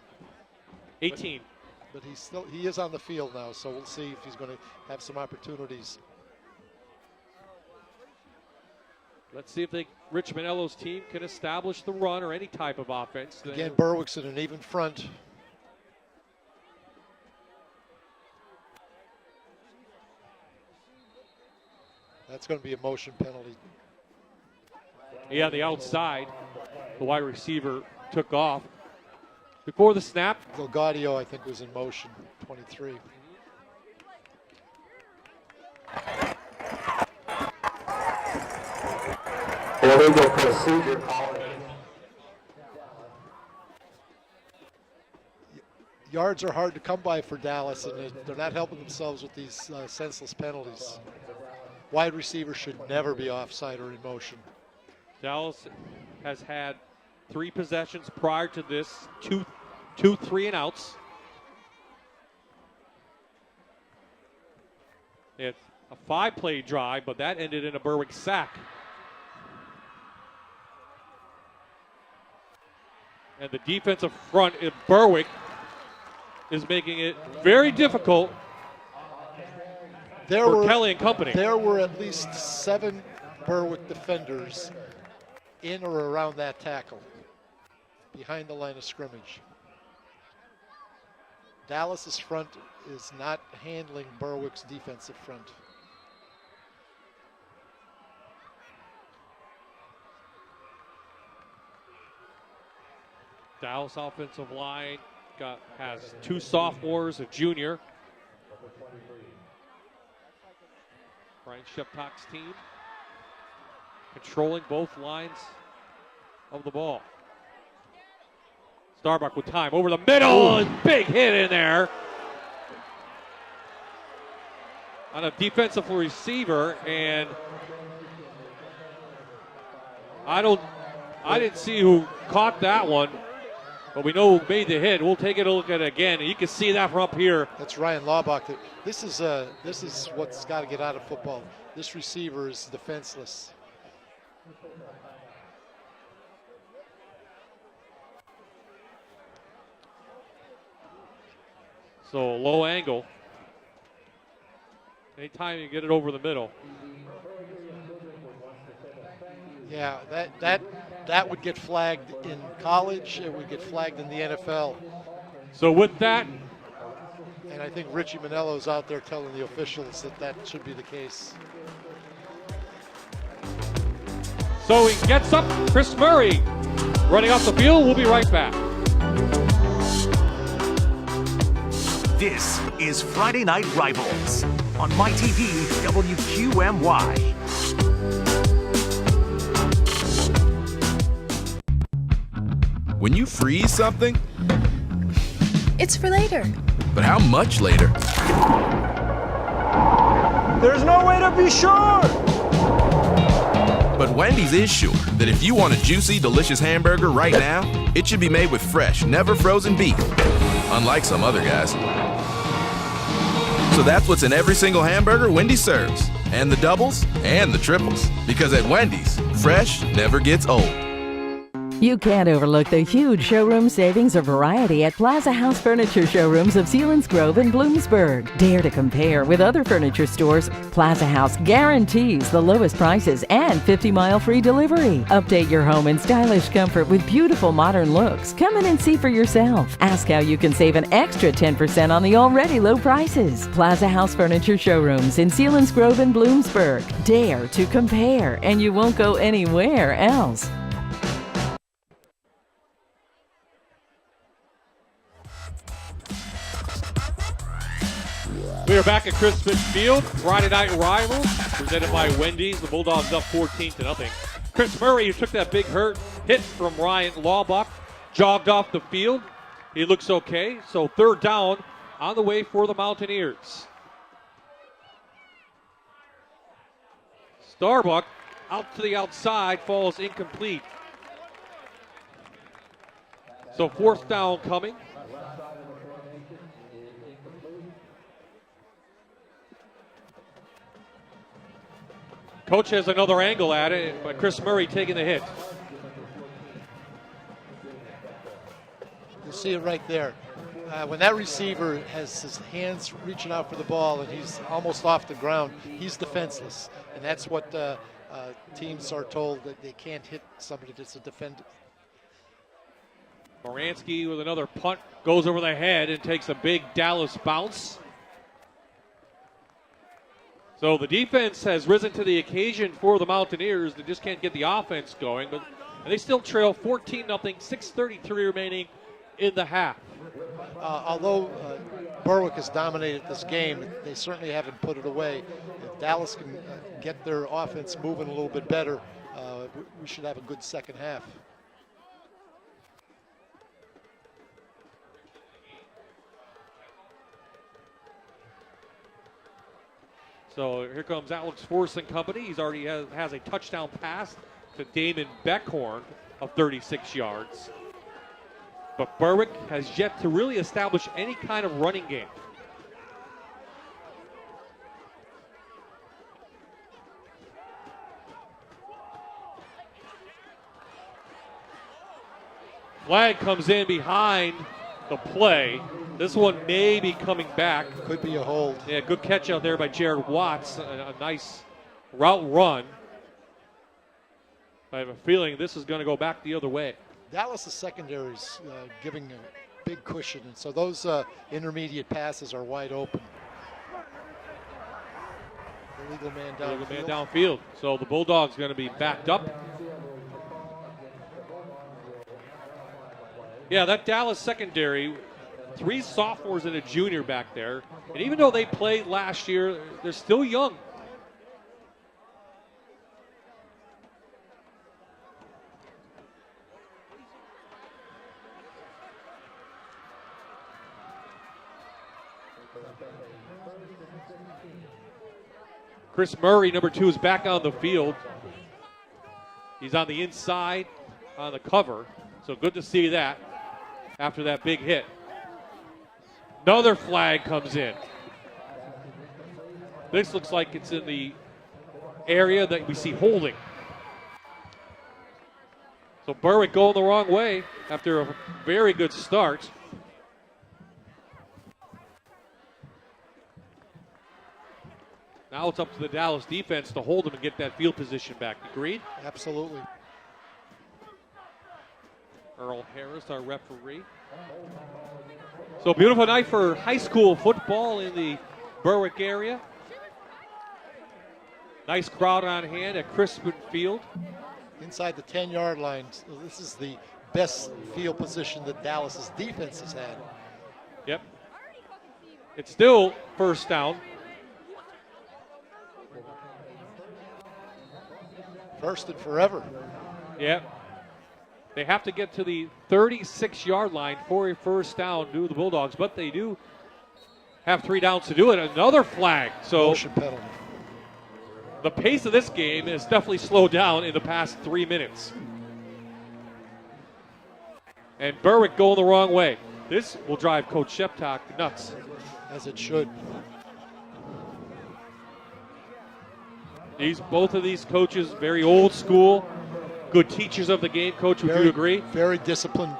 18. But he is on the field now, so we'll see if he's going to have some opportunities. Let's see if Rich Minello's team can establish the run or any type of offense. Again, Berwick's in an even front. That's going to be a motion penalty. Yeah, the outside. The wide receiver took off. Before the snap. Delgadio, I think, was in motion, 23. Illegal procedure. Yards are hard to come by for Dallas, and they're not helping themselves with these senseless penalties. Wide receivers should never be offside or in motion. Dallas has had 3 possessions prior to this, two 3-and-outs. They had a 5-play drive, but that ended in a Berwick sack. And the defensive front in Berwick is making it very difficult Kelly and company. There were at least 7 Berwick defenders in or around that tackle, behind the line of scrimmage. Dallas's front is not handling Berwick's defensive front. Dallas offensive line has 2 sophomores, a junior. Brian Sheptock's team controlling both lines of the ball. Starbuck with time over the middle, and big hit in there on a defensive receiver, and I didn't see who caught that one, but we know who made the hit. We'll take a look at it again, and you can see that from up here. That's Ryan Laubach. This is what's got to get out of football. This receiver is defenseless. So low angle. Anytime you get it over the middle. Yeah, that would get flagged in college. It would get flagged in the NFL. So with that, and I think Richie Manello's out there telling the officials that should be the case. So he gets up. Chris Murray running off the field. We'll be right back. This is Friday Night Rivals on MyTV WQMY. When you freeze something, It's for later. but how much later? There's no way to be sure. But Wendy's is sure that if you want a juicy, delicious hamburger right now, it should be made with fresh, never frozen beef, unlike some other guys. So that's what's in every single hamburger Wendy's serves, and the doubles and the triples. Because at Wendy's, fresh never gets old. You can't overlook the huge showroom savings or variety at Plaza House Furniture Showrooms of Sealands Grove and Bloomsburg. Dare to compare with other furniture stores. Plaza House guarantees the lowest prices and 50-mile free delivery. Update your home in stylish comfort with beautiful modern looks. Come in and see for yourself. Ask how you can save an extra 10% on the already low prices. Plaza House Furniture Showrooms in Sealands Grove and Bloomsburg. Dare to compare, and you won't go anywhere else. We are back at Crispin Field, Friday Night Rivals, presented by Wendy's. The Bulldogs up 14-0. Chris Murray, who took that big hit from Ryan Laubach, jogged off the field. He looks okay, so 3rd down on the way for the Mountaineers. Starbuck out to the outside, falls incomplete. So 4th down coming. Coach has another angle at it, but Chris Murray taking the hit. You see it right there. When that receiver has his hands reaching out for the ball and he's almost off the ground, he's defenseless. And that's what teams are told, that they can't hit somebody that's a defender. Moransky with another punt, goes over the head and takes a big Dallas bounce. So the defense has risen to the occasion for the Mountaineers. They just can't get the offense going, but they still trail 14-0, 6:33 remaining in the half. Although Berwick has dominated this game, they certainly haven't put it away. If Dallas can get their offense moving a little bit better, we should have a good second half. So here comes Alex Force and company. He's already has a touchdown pass to Damon Beckhorn of 36 yards. But Berwick has yet to really establish any kind of running game. Flag comes in behind the play. This one may be coming back. Could be a hold. Yeah, good catch out there by Jared Watts. A nice route run. I have a feeling this is going to go back the other way. Dallas' secondary is giving a big cushion, and so those intermediate passes are wide open. Illegal man downfield. Illegal man downfield. So the Bulldogs going to be backed up. Yeah, that Dallas secondary, 3 sophomores and a junior back there. And even though they played last year, they're still young. Chris Murray, number 2, is back on the field. He's on the inside on the cover, so good to see that after that big hit. Another flag comes in. This looks like it's in the area that we see holding. So Berwick going the wrong way after a very good start. Now it's up to the Dallas defense to hold them and get that field position back. Agreed? Absolutely. Earl Harris, our referee. So beautiful night for high school football in the Berwick area. Nice crowd on hand at Crispin Field. Inside the 10-yard line. So this is the best field position that Dallas's defense has had. Yep. It's still first down. First and forever. Yep. They have to get to the 36-yard line for a first down, do the Bulldogs, but they do have 3 downs to do it. Another flag. So motion penalty. The pace of this game is definitely slowed down in the past 3 minutes. And Berwick going the wrong way. This will drive Coach Sheptock nuts. As it should. Both of these coaches, very old school, good teachers of the game. Coach, would you agree? Very disciplined.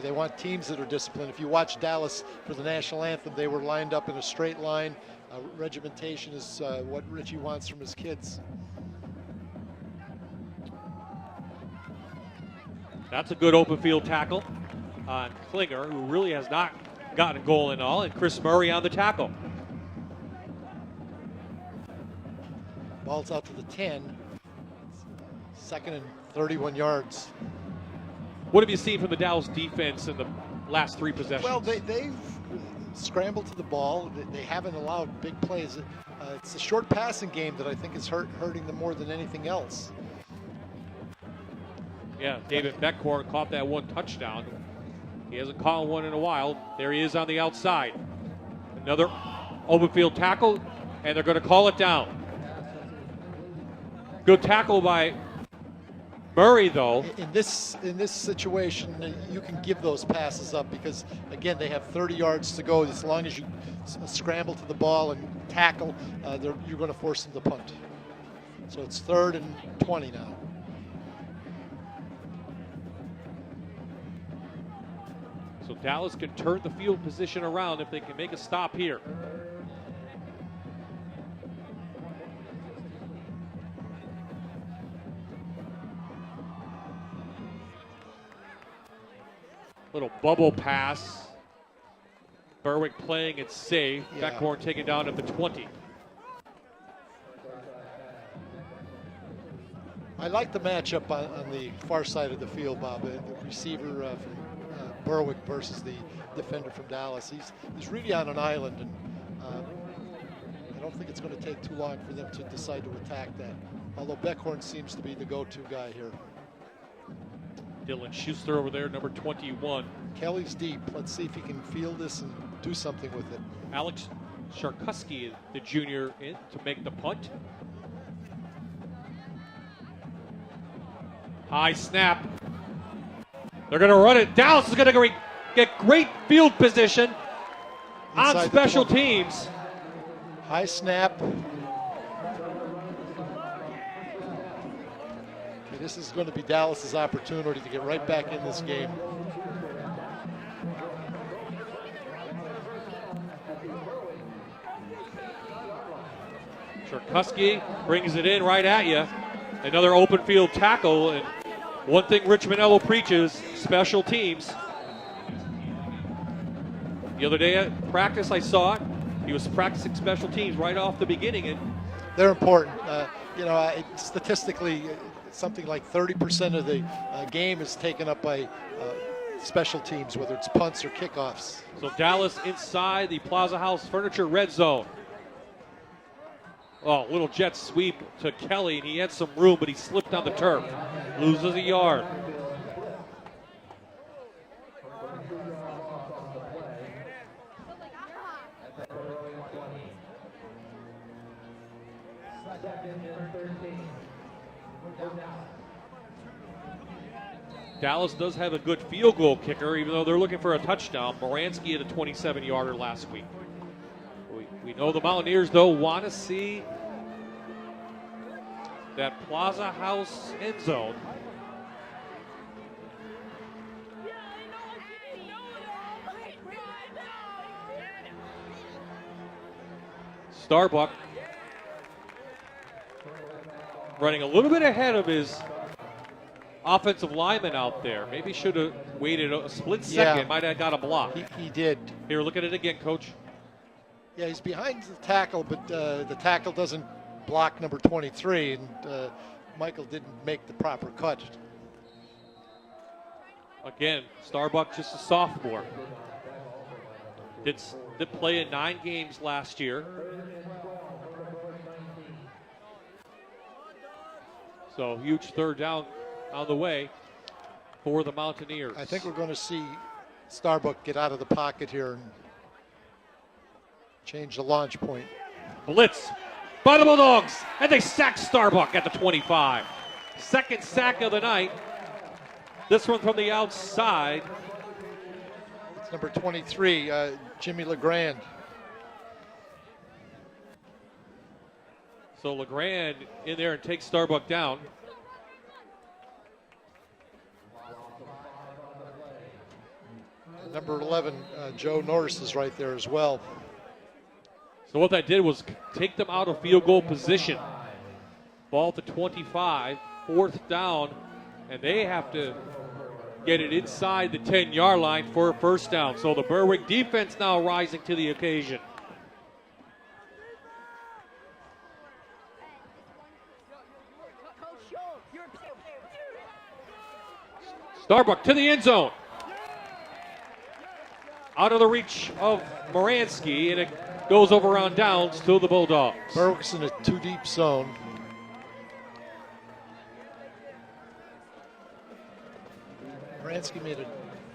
They want teams that are disciplined. If you watch Dallas for the national anthem, they were lined up in a straight line. Regimentation is what Richie wants from his kids. That's a good open field tackle on Klinger, who really has not gotten a goal in all, and Chris Murray on the tackle. Ball's out to the 10. Second and 31 yards. What have you seen from the Dallas defense in the last 3 possessions? Well, they've scrambled to the ball. They haven't allowed big plays. It's a short passing game that I think is hurting them more than anything else. Yeah, David Beckhorn caught that 1 touchdown. He hasn't caught one in a while. There he is on the outside. Another open field tackle, and they're going to call it down. Good tackle by Murray, though. In this situation, you can give those passes up because, again, they have 30 yards to go. As long as you scramble to the ball and tackle, you're going to force them to punt. So it's 3rd and 20 now. So Dallas can turn the field position around if they can make a stop here. Little bubble pass. Berwick playing it safe. Yeah. Beckhorn taken down at the 20. I like the matchup on the far side of the field, Bob. The receiver from Berwick versus the defender from Dallas. He's really on an island, and I don't think it's going to take too long for them to decide to attack that. Although Beckhorn seems to be the go-to guy here. Dylan Schuster over there, number 21. Kelly's deep. Let's see if he can field this and do something with it. Alex Sharkuski, the junior, in to make the punt. High snap. They're going to run it. Dallas is going to get great field position on special teams. High snap. Okay, this is going to be Dallas's opportunity to get right back in this game. Cherkusky brings it in right at you. Another open field tackle. And one thing Rich Manello preaches, special teams. The other day at practice, I saw it. He was practicing special teams right off the beginning. And they're important. Statistically, something like 30% of the game is taken up by special teams, whether it's punts or kickoffs. So Dallas inside the Plaza House Furniture red zone. Oh, little jet sweep to Kelly, and he had some room, but he slipped on the turf. Loses a yard. Dallas does have a good field goal kicker, even though they're looking for a touchdown. Moransky had a 27-yarder last week. We know the Mountaineers, though, want to see that Plaza House end zone. Starbuck running a little bit ahead of his offensive lineman out there. Maybe should have waited a split second. Yeah. Might have got a block. He did. Here, look at it again, Coach. Yeah, he's behind the tackle, but the tackle doesn't block number 23, and Michael didn't make the proper cut. Again, Starbuck just a sophomore. Did play in 9 games last year. So huge third down on the way for the Mountaineers. I think we're going to see Starbuck get out of the pocket here and change the launch point. Blitz by the Bulldogs, and they sack Starbuck at the 25. Second sack of the night. This one from the outside. It's number 23, Jimmy LeGrand. So LeGrand in there and takes Starbuck down. Number 11, Joe Norris is right there as well. So what that did was take them out of field goal position. Ball to 25, 4th down, and they have to get it inside the 10-yard line for a first down. So the Berwick defense now rising to the occasion. Starbuck to the end zone. Out of the reach of Moransky, and it goes over on downs to the Bulldogs. Berwick's in a too-deep zone. Moransky made a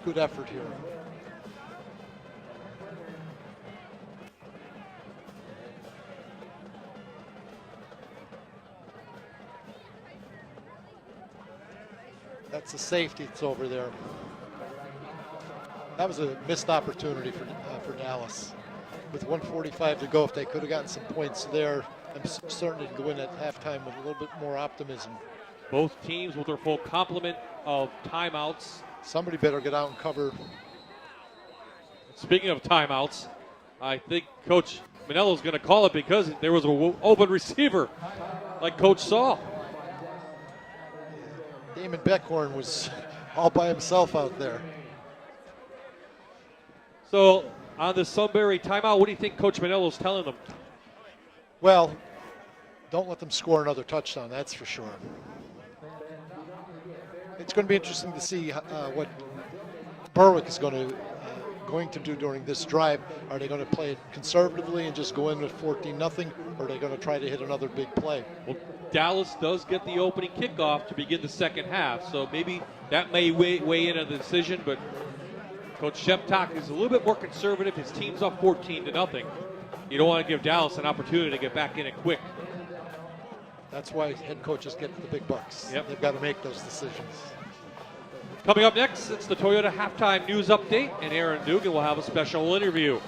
good effort here. That's the safety that's over there. That was a missed opportunity for Dallas. With 1:45 to go, if they could have gotten some points there, I'm certain they'd go in at halftime with a little bit more optimism. Both teams with their full complement of timeouts. Somebody better get out and cover. Speaking of timeouts, I think Coach Manello's going to call it because there was an open receiver, like Coach saw. Damon Beckhorn was all by himself out there. So on the Sunbury timeout, what do you think Coach Manello's telling them? Well, don't let them score another touchdown, that's for sure. It's going to be interesting to see what Berwick is going to do during this drive. Are they going to play it conservatively and just go in with 14-0, or are they going to try to hit another big play? Well, Dallas does get the opening kickoff to begin the second half, so maybe that may weigh in on the decision, but Coach Sheptak is a little bit more conservative. His team's up 14-0. You don't want to give Dallas an opportunity to get back in it quick. That's why head coaches get the big bucks. Yep. They've got to make those decisions. Coming up next, it's the Toyota Halftime News Update, and Aaron Dugan will have a special interview.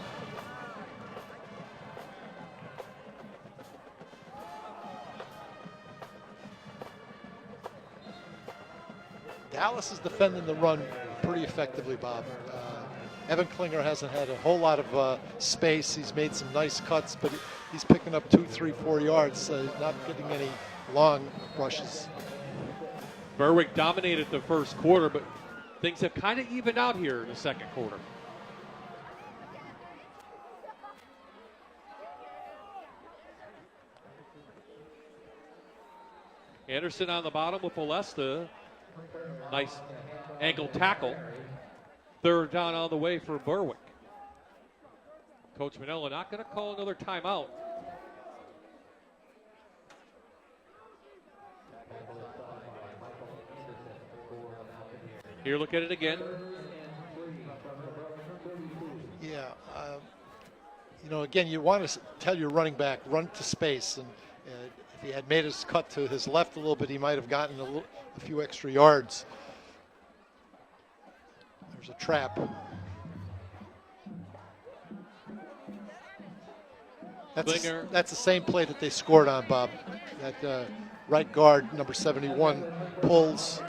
Dallas is defending the run pretty effectively, Bob. Evan Klinger hasn't had a whole lot of space. He's made some nice cuts, but he's picking up 2, 3, 4 yards. Not getting any long rushes. Berwick dominated the first quarter, but things have kind of evened out here in the second quarter. Anderson on the bottom with Molesta. Nice ankle tackle. Third down on the way for Berwick. Coach Manella not going to call another timeout. Here, look at it again. Yeah, again, you want to tell your running back, run to space. And if he had made his cut to his left a little bit, he might have gotten a few extra yards. There's a trap. That's the same play that they scored on, Bob. That right guard, number 71, pulls.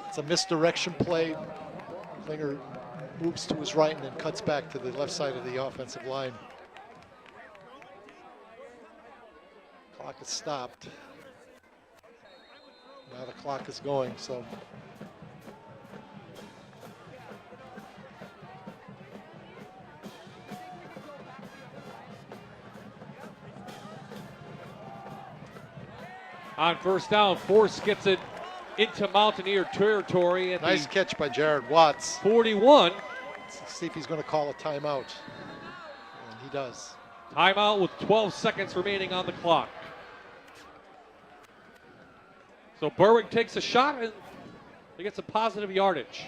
It's a misdirection play. Klinger moves to his right and then cuts back to the left side of the offensive line. Clock is stopped. Now the clock is going, so. On first down, Force gets it into Mountaineer territory. At nice catch by Jared Watts. 41. Let's see if he's going to call a timeout. And he does. Timeout with 12 seconds remaining on the clock. So Berwick takes a shot and they get some positive yardage.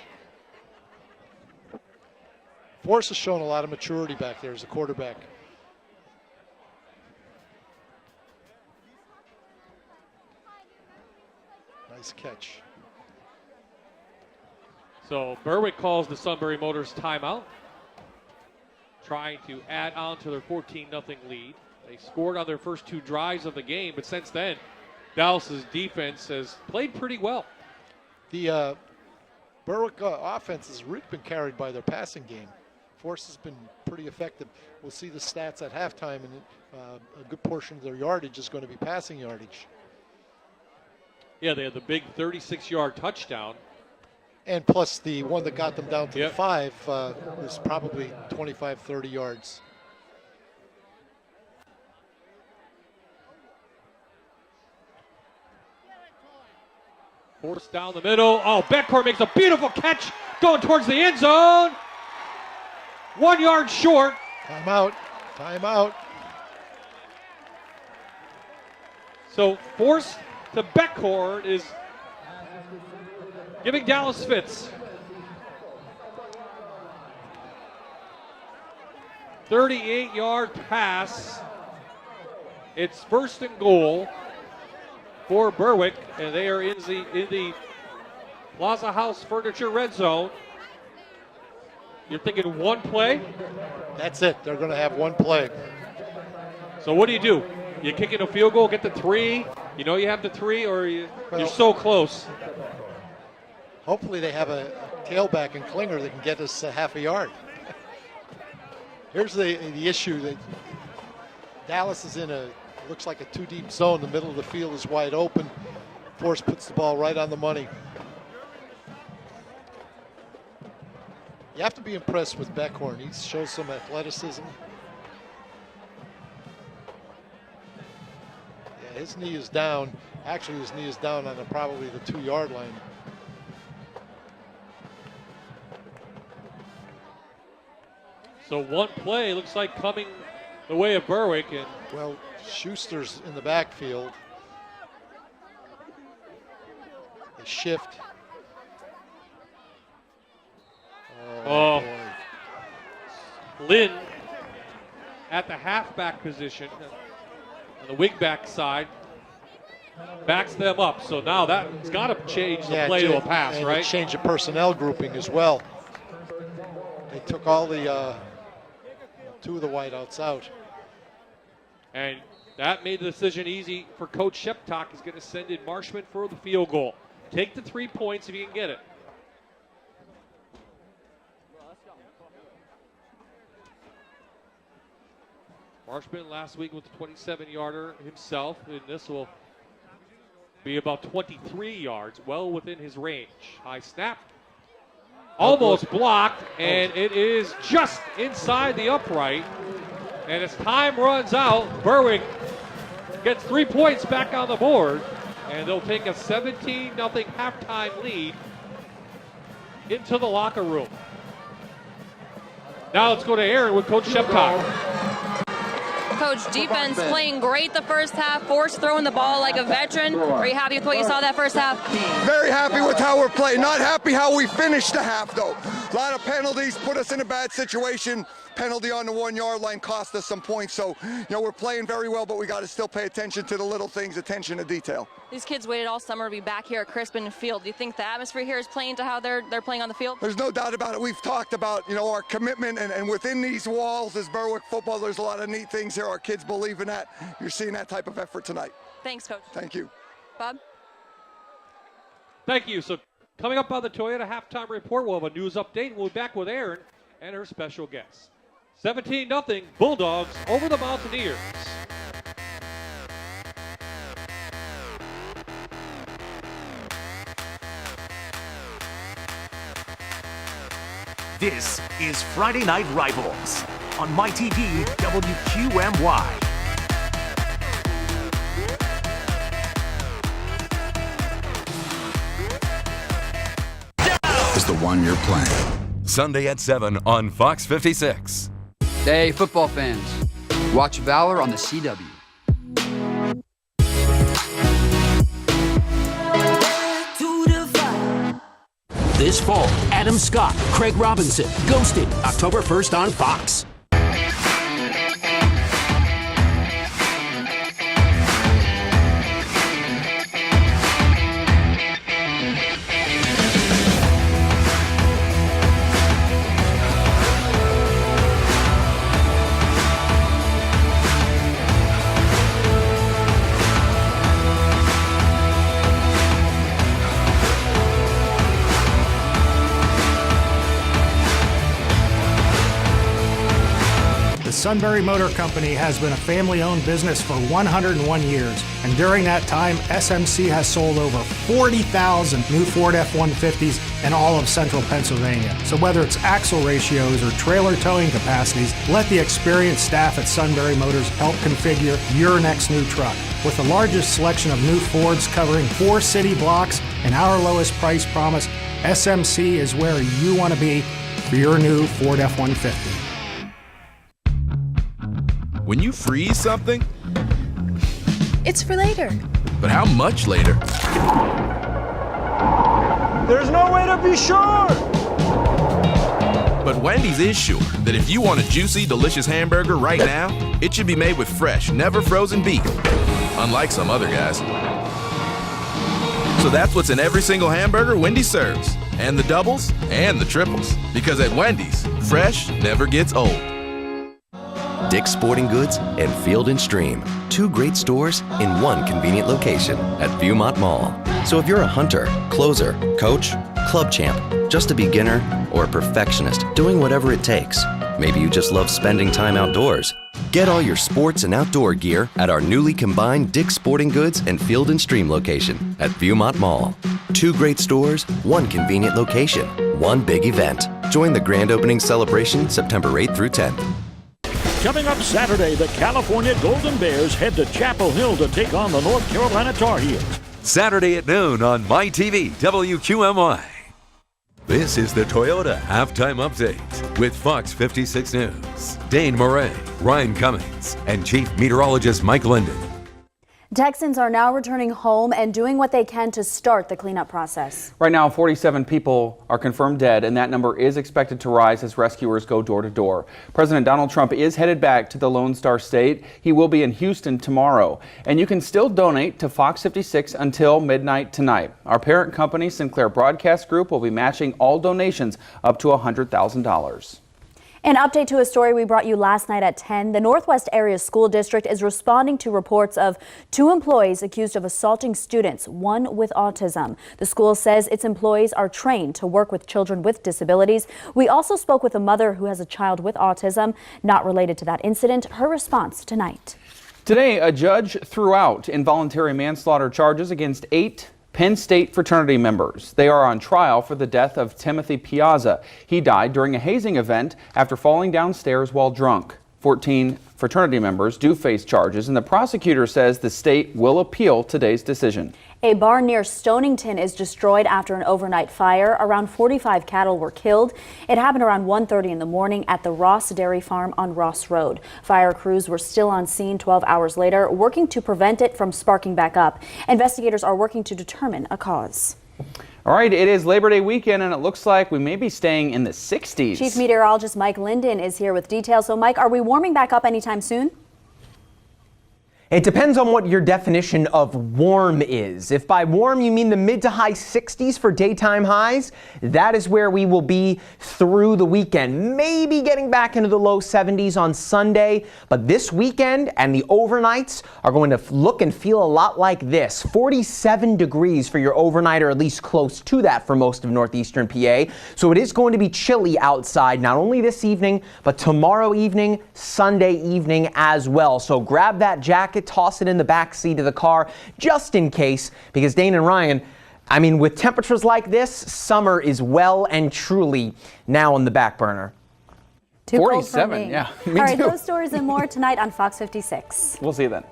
Force has shown a lot of maturity back there as a quarterback. Nice catch. So Berwick calls the Sunbury Motors timeout, trying to add on to their 14-0 lead. They scored on their first 2 drives of the game, but since then, Dallas's defense has played pretty well. The Berwick offense has really been carried by their passing game. Force has been pretty effective. We'll see the stats at halftime, and a good portion of their yardage is going to be passing yardage. Yeah, they had the big 36-yard touchdown. And plus the one that got them down to the 5 was probably 25, 30 yards. Force down the middle. Oh, Beckcourt makes a beautiful catch going towards the end zone. 1 yard short. Timeout. Timeout. So Force to Beckcourt is giving Dallas fits. 38-yard pass. It's first and goal for Berwick, and they are in the Plaza House Furniture red zone. You're thinking one play? That's it. They're going to have one play. So what do? You kick in a field goal, get the 3. You know you have the 3, or you're so close. Hopefully they have a tailback in Klinger that can get us half a yard. Here's the issue that Dallas is in looks like a 2-deep zone. The middle of the field is wide open. Force puts the ball right on the money. You have to be impressed with Beckhorn. He shows some athleticism. Yeah, his knee is down. Actually, his knee is down on probably the 2-yard line. So one play looks like coming the way of Berwick. And well, Schuster's in the backfield. They shift. Oh, Lynn at the halfback position on the wingback side backs them up. So now that's got to change the play to a pass, and right? Change the personnel grouping as well. They took all the 2 of the wideouts out. And that made the decision easy for Coach Sheptock. He's going to send in Marshman for the field goal. Take the 3 points if you can get it. Marshman last week with a 27-yarder himself, and this will be about 23 yards, well within his range. High snap, almost blocked, and it is just inside the upright. And as time runs out, Berwick gets 3 points back on the board, and they'll take a 17-0 halftime lead into the locker room. Now let's go to Aaron with Coach Shepcock. Coach, defense playing great the first half, Force throwing the ball like a veteran. Are you happy with what you saw that first half? Very happy with how we're playing. Not happy how we finished the half, though. A lot of penalties put us in a bad situation. Penalty on the 1 yard line cost us some points. So, we're playing very well, but we got to still pay attention to the little things, attention to detail. These kids waited all summer to be back here at Crispin Field. Do you think the atmosphere here is playing to how they're playing on the field? There's no doubt about it. We've talked about, our commitment, and within these walls as Berwick football, there's a lot of neat things here. Our kids believe in that. You're seeing that type of effort tonight. Thanks, Coach. Thank you. Bob? Thank you. So coming up on the Toyota Halftime Report, we'll have a news update. We'll be back with Erin and her special guest. 17-0 Bulldogs over the Mountaineers. This is Friday Night Rivals on MyTV WQMY. Is the one you're playing. Sunday at 7 on Fox 56. Hey, football fans. Watch Valor on the CW. This fall, Adam Scott, Craig Robinson, Ghosted, October 1st on Fox. Sunbury Motor Company has been a family-owned business for 101 years, and during that time, SMC has sold over 40,000 new Ford F-150s in all of central Pennsylvania. So whether it's axle ratios or trailer towing capacities, let the experienced staff at Sunbury Motors help configure your next new truck. With the largest selection of new Fords covering 4 city blocks and our lowest price promise, SMC is where you want to be for your new Ford F-150. When you freeze something, it's for later. But how much later? There's no way to be sure. But Wendy's is sure that if you want a juicy, delicious hamburger right now, it should be made with fresh, never frozen beef, unlike some other guys. So that's what's in every single hamburger Wendy's serves, and the doubles and the triples. Because at Wendy's, fresh never gets old. Dick's Sporting Goods and Field & Stream. 2 great stores in one convenient location at Viewmont Mall. So if you're a hunter, closer, coach, club champ, just a beginner, or a perfectionist doing whatever it takes, maybe you just love spending time outdoors, get all your sports and outdoor gear at our newly combined Dick's Sporting Goods and Field & Stream location at Viewmont Mall. 2 great stores, one convenient location, one big event. Join the grand opening celebration September 8th through 10th. Coming up Saturday, the California Golden Bears head to Chapel Hill to take on the North Carolina Tar Heels. Saturday at noon on MyTV WQMY. This is the Toyota Halftime Update with Fox 56 News. Dane Moray, Ryan Cummings, and Chief Meteorologist Mike Linden. Texans are now returning home and doing what they can to start the cleanup process. Right now, 47 people are confirmed dead, and that number is expected to rise as rescuers go door to door. President Donald Trump is headed back to the Lone Star State. He will be in Houston tomorrow, and you can still donate to Fox 56 until midnight tonight. Our parent company, Sinclair Broadcast Group, will be matching all donations up to $100,000. An update to a story we brought you last night at 10. The Northwest Area School District is responding to reports of 2 employees accused of assaulting students, one with autism. The school says its employees are trained to work with children with disabilities. We also spoke with a mother who has a child with autism. Not related to that incident, her response tonight. Today, a judge threw out involuntary manslaughter charges against 8 Penn State fraternity members. They are on trial for the death of Timothy Piazza. He died during a hazing event after falling downstairs while drunk. 14 fraternity members do face charges, and the prosecutor says the state will appeal today's decision. A barn near Stonington is destroyed after an overnight fire. Around 45 cattle were killed. It happened around 1:30 in the morning at the Ross Dairy Farm on Ross Road. Fire crews were still on scene 12 hours later, working to prevent it from sparking back up. Investigators are working to determine a cause. All right, it is Labor Day weekend, and it looks like we may be staying in the 60s. Chief Meteorologist Mike Linden is here with details. So, Mike, are we warming back up anytime soon? It depends on what your definition of warm is. If by warm you mean the mid to high 60s for daytime highs, that is where we will be through the weekend. Maybe getting back into the low 70s on Sunday, but this weekend and the overnights are going to look and feel a lot like this. 47 degrees for your overnight, or at least close to that for most of northeastern PA. So it is going to be chilly outside, not only this evening, but tomorrow evening, Sunday evening as well. So grab that jacket, toss it in the back seat of the car just in case, because Dane and Ryan, I mean, with temperatures like this, summer is well and truly now on the back burner. 47, yeah. All right, those stories and more tonight on Fox 56. We'll see you then.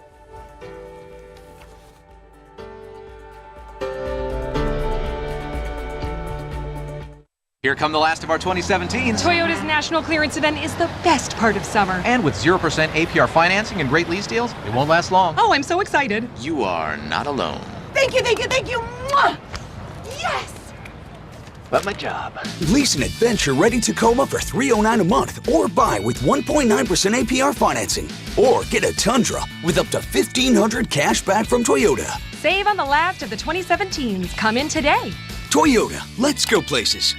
Here come the last of our 2017s. Toyota's national clearance event is the best part of summer. And with 0% APR financing and great lease deals, it won't last long. Oh, I'm so excited. You are not alone. Thank you, thank you, thank you. Mwah! Yes! But my job. Lease an adventure ready Tacoma for $309 a month, or buy with 1.9% APR financing. Or get a Tundra with up to $1,500 cash back from Toyota. Save on the last of the 2017s. Come in today. Toyota, let's go places.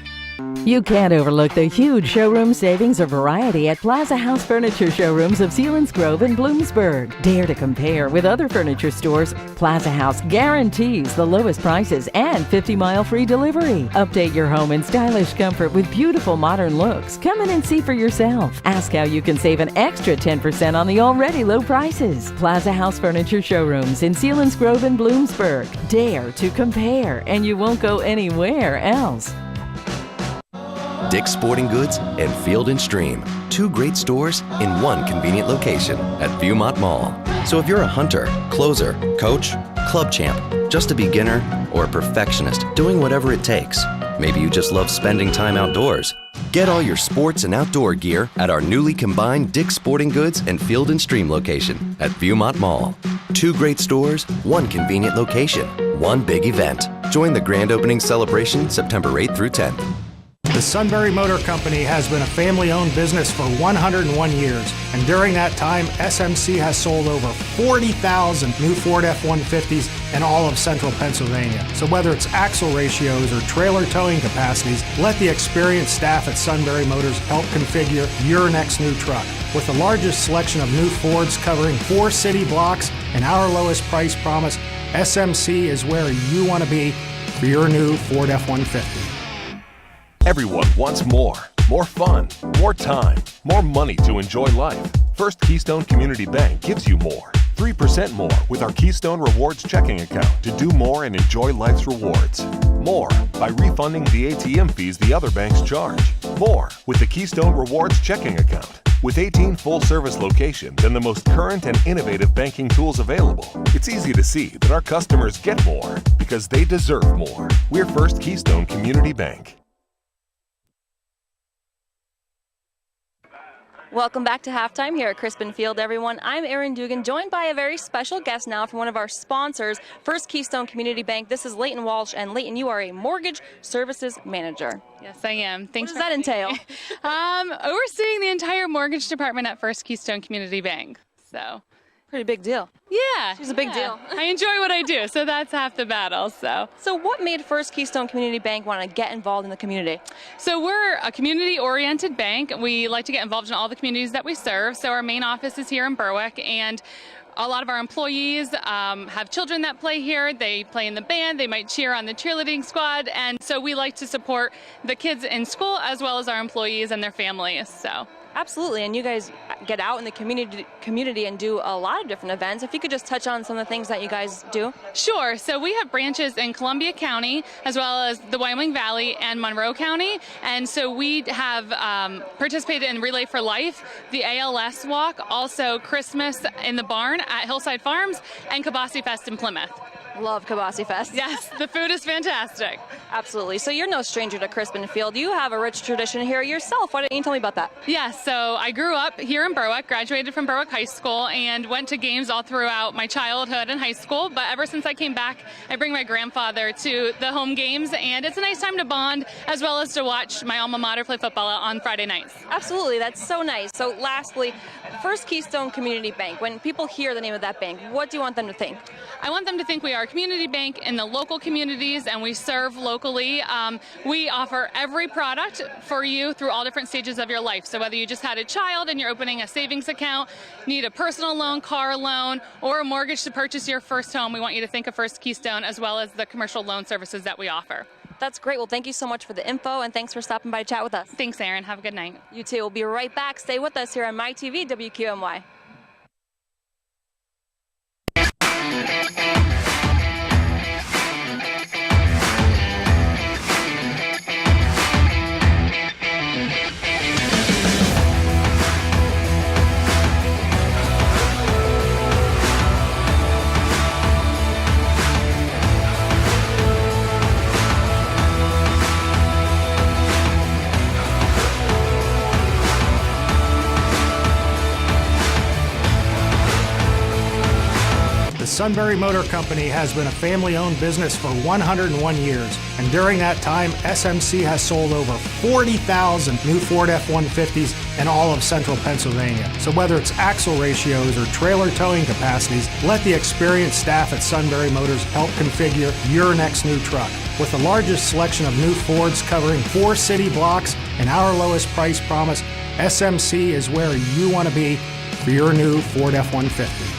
You can't overlook the huge showroom savings or variety at Plaza House Furniture Showrooms of Sealands Grove and Bloomsburg. Dare to compare with other furniture stores. Plaza House guarantees the lowest prices and 50-mile free delivery. Update your home in stylish comfort with beautiful modern looks. Come in and see for yourself. Ask how you can save an extra 10% on the already low prices. Plaza House Furniture Showrooms in Sealands Grove and Bloomsburg. Dare to compare, and you won't go anywhere else. Dick's Sporting Goods and Field & Stream. 2 great stores in one convenient location at Viewmont Mall. So if you're a hunter, closer, coach, club champ, just a beginner, or a perfectionist doing whatever it takes, maybe you just love spending time outdoors, get all your sports and outdoor gear at our newly combined Dick's Sporting Goods and Field & Stream location at Viewmont Mall. 2 great stores, one convenient location, one big event. Join the grand opening celebration September 8th through 10th. The Sunbury Motor Company has been a family-owned business for 101 years, and during that time, SMC has sold over 40,000 new Ford F-150s in all of central Pennsylvania. So whether it's axle ratios or trailer towing capacities, let the experienced staff at Sunbury Motors help configure your next new truck. With the largest selection of new Fords covering 4 city blocks and our lowest price promise, SMC is where you want to be for your new Ford F-150. Everyone wants more. More fun, more time, more money to enjoy life. First Keystone Community Bank gives you more. 3% more with our Keystone Rewards checking account to do more and enjoy life's rewards. More by refunding the ATM fees the other banks charge. More with the Keystone Rewards checking account. With 18 full-service locations and the most current and innovative banking tools available, it's easy to see that our customers get more because they deserve more. We're First Keystone Community Bank. Welcome back to halftime here at Crispin Field, everyone. I'm Erin Dugan, joined by a very special guest now from one of our sponsors, First Keystone Community Bank. This is Leighton Walsh, and Leighton, you are a mortgage services manager. Yes, I am. Thanks. What does that entail? Overseeing the entire mortgage department at First Keystone Community Bank. So Pretty big deal. Yeah. She's a big deal. I enjoy what I do, so that's half the battle. So what made First Keystone Community Bank want to get involved in the community? So we're a community-oriented bank. We like to get involved in all the communities that we serve. So our main office is here in Berwick, and a lot of our employees have children that play here. They play in the band. They might cheer on the cheerleading squad. And so we like to support the kids in school as well as our employees and their families. So. Absolutely, and you guys get out in the community and do a lot of different events. If you could just touch on some of the things that you guys do. Sure. So we have branches in Columbia County as well as the Wyoming Valley and Monroe County. And so we have participated in Relay for Life, the ALS Walk, also Christmas in the Barn at Hillside Farms, and Kabasi Fest in Plymouth. Love Kabasi Fest. Yes, the food is fantastic. Absolutely. So you're no stranger to Crispin Field. You have a rich tradition here yourself. Why don't you tell me about that? Yes, so I grew up here in Berwick, graduated from Berwick High School, and went to games all throughout my childhood and high school. But ever since I came back, I bring my grandfather to the home games, and it's a nice time to bond as well as to watch my alma mater play football on Friday nights. Absolutely. That's so nice. So lastly, First Keystone Community Bank. When people hear the name of that bank, what do you want them to think? I want them to think we are a community bank in the local communities, and we serve locally. We offer every product for you through all different stages of your life. So whether you just had a child and you're opening a savings account, need a personal loan, car loan, or a mortgage to purchase your first home, we want you to think of First Keystone as well as the commercial loan services that we offer. That's great. Well, thank you so much for the info, and thanks for stopping by to chat with us. Thanks, Aaron. Have a good night. You too. We'll be right back. Stay with us here on MyTV WQMY. The Sunbury Motor Company has been a family-owned business for 101 years, and during that time, SMC has sold over 40,000 new Ford F-150s in all of central Pennsylvania. So whether it's axle ratios or trailer towing capacities, let the experienced staff at Sunbury Motors help configure your next new truck. With the largest selection of new Fords covering 4 city blocks and our lowest price promise, SMC is where you want to be for your new Ford F-150.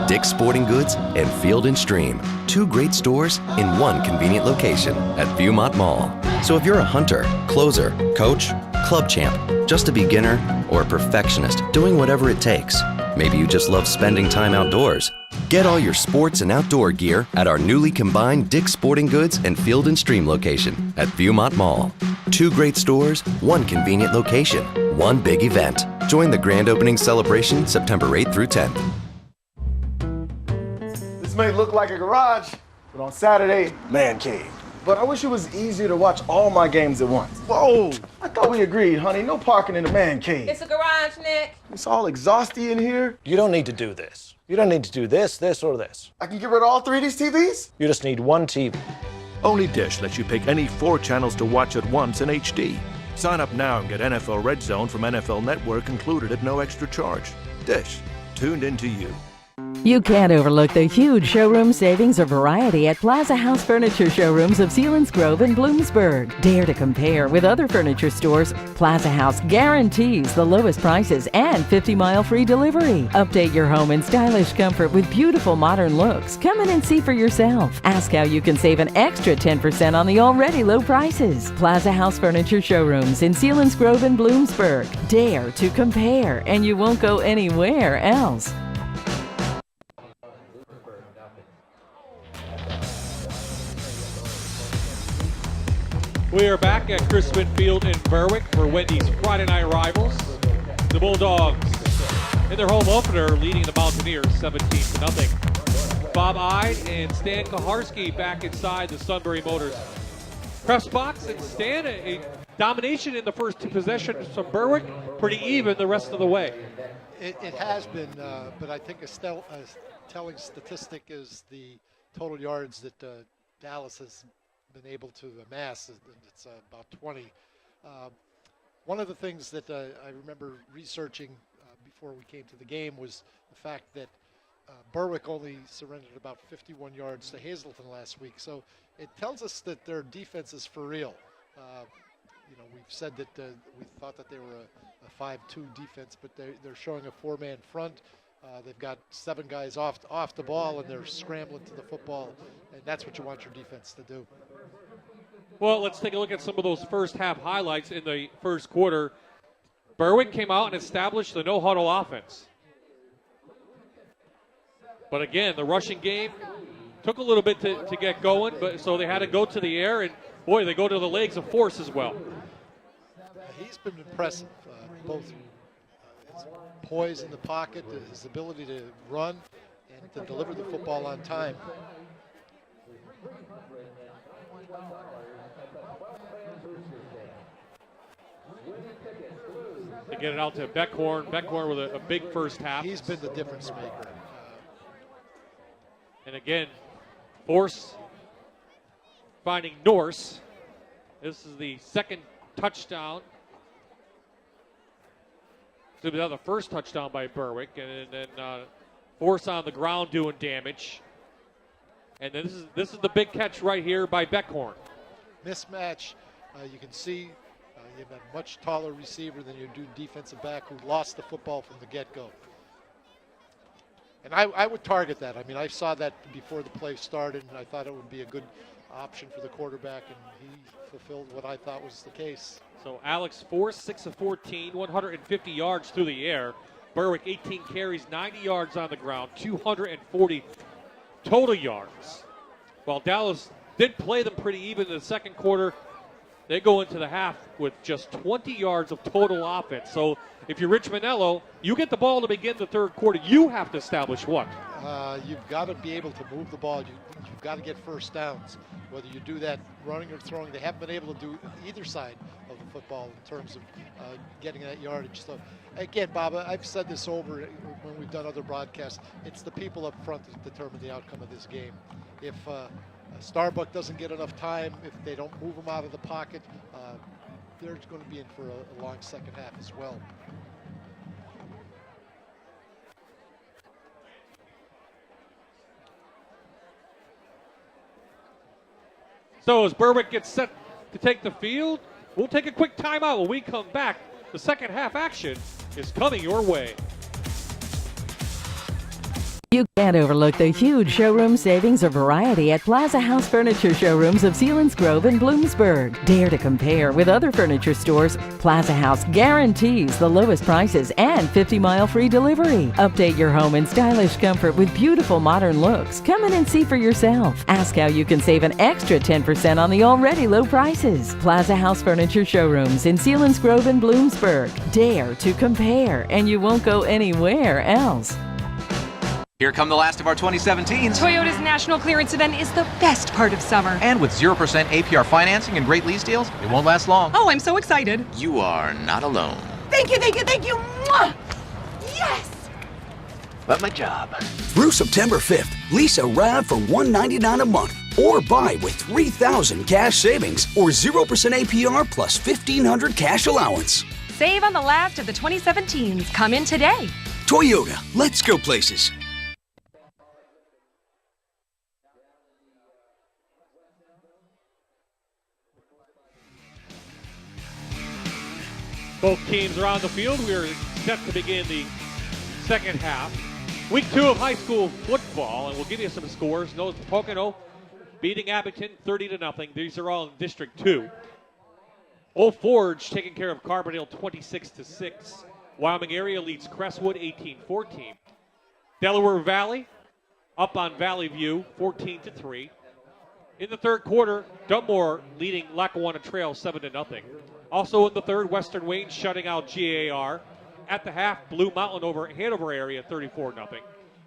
Dick's Sporting Goods and Field & Stream. 2 great stores in one convenient location at Viewmont Mall. So if you're a hunter, closer, coach, club champ, just a beginner, or a perfectionist doing whatever it takes, maybe you just love spending time outdoors, get all your sports and outdoor gear at our newly combined Dick's Sporting Goods and Field & Stream location at Viewmont Mall. 2 great stores, 1 convenient location, 1 big event. Join the grand opening celebration September 8th through 10th. This may look like a garage, but on Saturday, man cave. But I wish it was easier to watch all my games at once. Whoa! I thought we agreed, honey. No parking in the man cave. It's a garage, Nick. It's all exhausty in here. You don't need to do this. You don't need to do this, this, or this. I can get rid of all 3 of these TVs? You just need 1 TV. Only Dish lets you pick any 4 channels to watch at once in HD. Sign up now and get NFL Red Zone from NFL Network included at no extra charge. Dish, tuned into you. You can't overlook the huge showroom savings or variety at Plaza House Furniture Showrooms of Selinsgrove and Bloomsburg. Dare to compare with other furniture stores. Plaza House guarantees the lowest prices and 50-mile free delivery. Update your home in stylish comfort with beautiful modern looks. Come in and see for yourself. Ask how you can save an extra 10% on the already low prices. Plaza House Furniture Showrooms in Selinsgrove and Bloomsburg. Dare to compare, and you won't go anywhere else. We are back at Crispin Field in Berwick for Wendy's Friday night rivals. The Bulldogs in their home opener leading the Mountaineers 17-0. Bob Ide and Stan Kaharski back inside the Sunbury Motors press box. And Stan, a domination in the first 2 possessions from Berwick, pretty even the rest of the way. It has been, but I think a telling statistic is the total yards that Dallas has been able to amass. It's about 20. One of the things that I remember researching before we came to the game was the fact that Berwick only surrendered about 51 yards to Hazleton last week. So it tells us that their defense is for real. You know, we've said that we thought that they were a 5-2 defense, but they're showing a 4-man front. They've got 7 guys off the ball, and they're scrambling to the football, and that's what you want your defense to do. Well, let's take a look at some of those first half highlights in the first quarter. Berwick came out and established the no-huddle offense. But again, the rushing game took a little bit to get going, but so they had to go to the air, and boy, they go to the legs of force as well. He's been impressive, both his poise in the pocket, his ability to run, and to deliver the football on time. They get it out to Beckhorn. Beckhorn with a big first half. He's been the difference maker. And again, Force finding Norse. This is the second touchdown. This will be the first touchdown by Berwick. And then Force on the ground doing damage. And then this is the big catch right here by Beckhorn. Mismatch. You can see you have a much taller receiver than you do defensive back who lost the football from the get-go. And I would target that. I mean, I saw that before the play started, and I thought it would be a good option for the quarterback, and he fulfilled what I thought was the case. So Alex Force, 6 of 14, 150 yards through the air. Berwick, 18 carries, 90 yards on the ground, 240 total yards. While Dallas did play them pretty even in the second quarter, they go into the half with just 20 yards of total offense. So if you're Rich Manello, you get the ball to begin the third quarter. You have to establish what? You've got to be able to move the ball. You've got to get first downs. Whether you do that running or throwing, they haven't been able to do either side of the football in terms of getting that yardage. So, again, Bob, I've said this over when we've done other broadcasts. It's the people up front that determine the outcome of this game. If Starbuck doesn't get enough time, if they don't move him out of the pocket, they're going to be in for a long second half as well. So as Berwick gets set to take the field, we'll take a quick timeout. When we come back, the second half action is coming your way. You can't overlook the huge showroom savings or variety at Plaza House Furniture Showrooms of Sealands Grove and Bloomsburg. Dare to compare with other furniture stores. Plaza House guarantees the lowest prices and 50-mile free delivery. Update your home in stylish comfort with beautiful modern looks. Come in and see for yourself. Ask how you can save an extra 10% on the already low prices. Plaza House Furniture Showrooms in Sealands Grove and Bloomsburg. Dare to compare, and you won't go anywhere else. Here come the last of our 2017s. Toyota's national clearance event is the best part of summer. And with 0% APR financing and great lease deals, it won't last long. Oh, I'm so excited. You are not alone. Thank you, thank you, thank you. Mwah! Yes! But my job. Through September 5th, lease a RAV for $199 a month or buy with $3,000 cash savings or 0% APR plus $1,500 cash allowance. Save on the last of the 2017s. Come in today. Toyota, let's go places. Both teams are on the field. We are set to begin the second half. Week 2 of high school football, and we'll give you some scores. North Pocono beating Abington 30-0. These are all in District 2. Old Forge taking care of Carbondale 26-6. Wyoming area leads Crestwood 18-14. Delaware Valley up on Valley View 14-3. In the third quarter, Dunmore leading Lackawanna Trail 7-0. Also in the third, Western Wayne shutting out GAR. At the half, Blue Mountain over Hanover area 34-0.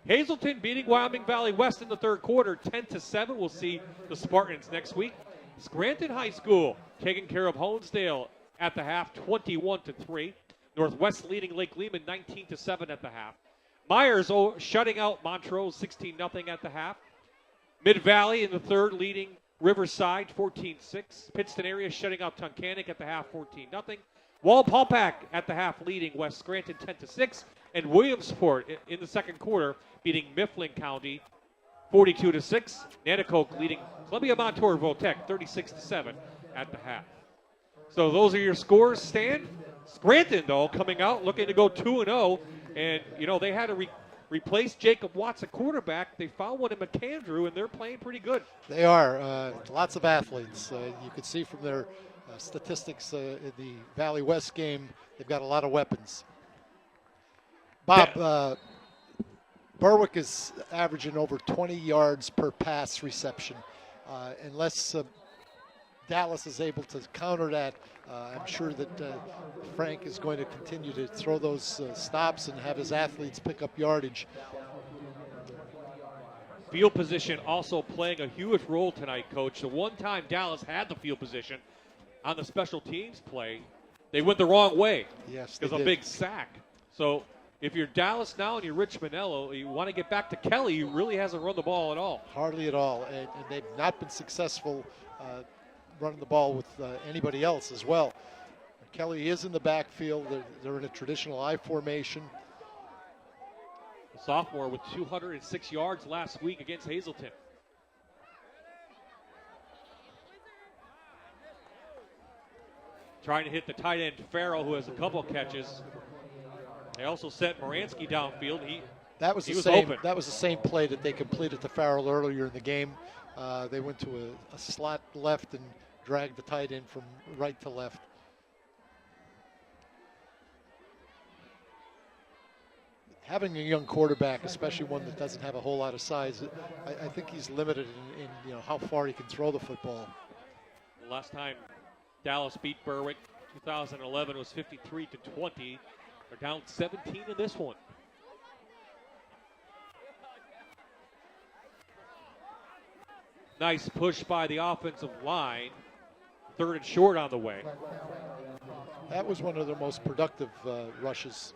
Hazleton beating Wyoming Valley West in the third quarter 10-7. We'll see the Spartans next week. Scranton High School taking care of Honesdale at the half 21-3. Northwest leading Lake Lehman 19-7 at the half. Myers shutting out Montrose 16-0 at the half. Mid-Valley in the third leading Riverside 14-6. Pittston area shutting out Tunkhannock at the half 14-0. Walpolpack at the half leading West Scranton 10-6, and Williamsport in the second quarter beating Mifflin County 42-6. Nanticoke leading Columbia Montour Voltech 36-7 at the half. So those are your scores, Stan. Scranton, though, coming out looking to go 2-0, and they had to replace Jacob Watts at quarterback. They found one in McAndrew, and they're playing pretty good. They are. Lots of athletes. You could see from their statistics in the Valley West game, they've got a lot of weapons. Bob, Berwick is averaging over 20 yards per pass reception. Unless Dallas is able to counter that, I'm sure that Frank is going to continue to throw those stops and have his athletes pick up yardage. Field position also playing a huge role tonight, Coach. The one time Dallas had the field position on the special teams play, they went the wrong way. Yes, because a big sack. So if you're Dallas now and you're Rich Manello, you want to get back to Kelly, who really hasn't run the ball at all. Hardly at all, and they've not been successful running the ball with anybody else as well. Kelly is in the backfield. They're in a traditional I formation. A sophomore with 206 yards last week against Hazleton. Trying to hit the tight end Farrell, who has a couple catches. They also sent Moransky downfield. He was open. That was the same play that they completed to Farrell earlier in the game. They went to a slot left and dragged the tight end from right to left. Having a young quarterback, especially one that doesn't have a whole lot of size, I think he's limited in how far he can throw the football. The last time Dallas beat Berwick, 2011, was 53-20. They're down 17 in this one. Nice push by the offensive line. 3rd and short on the way. That was one of their most productive rushes.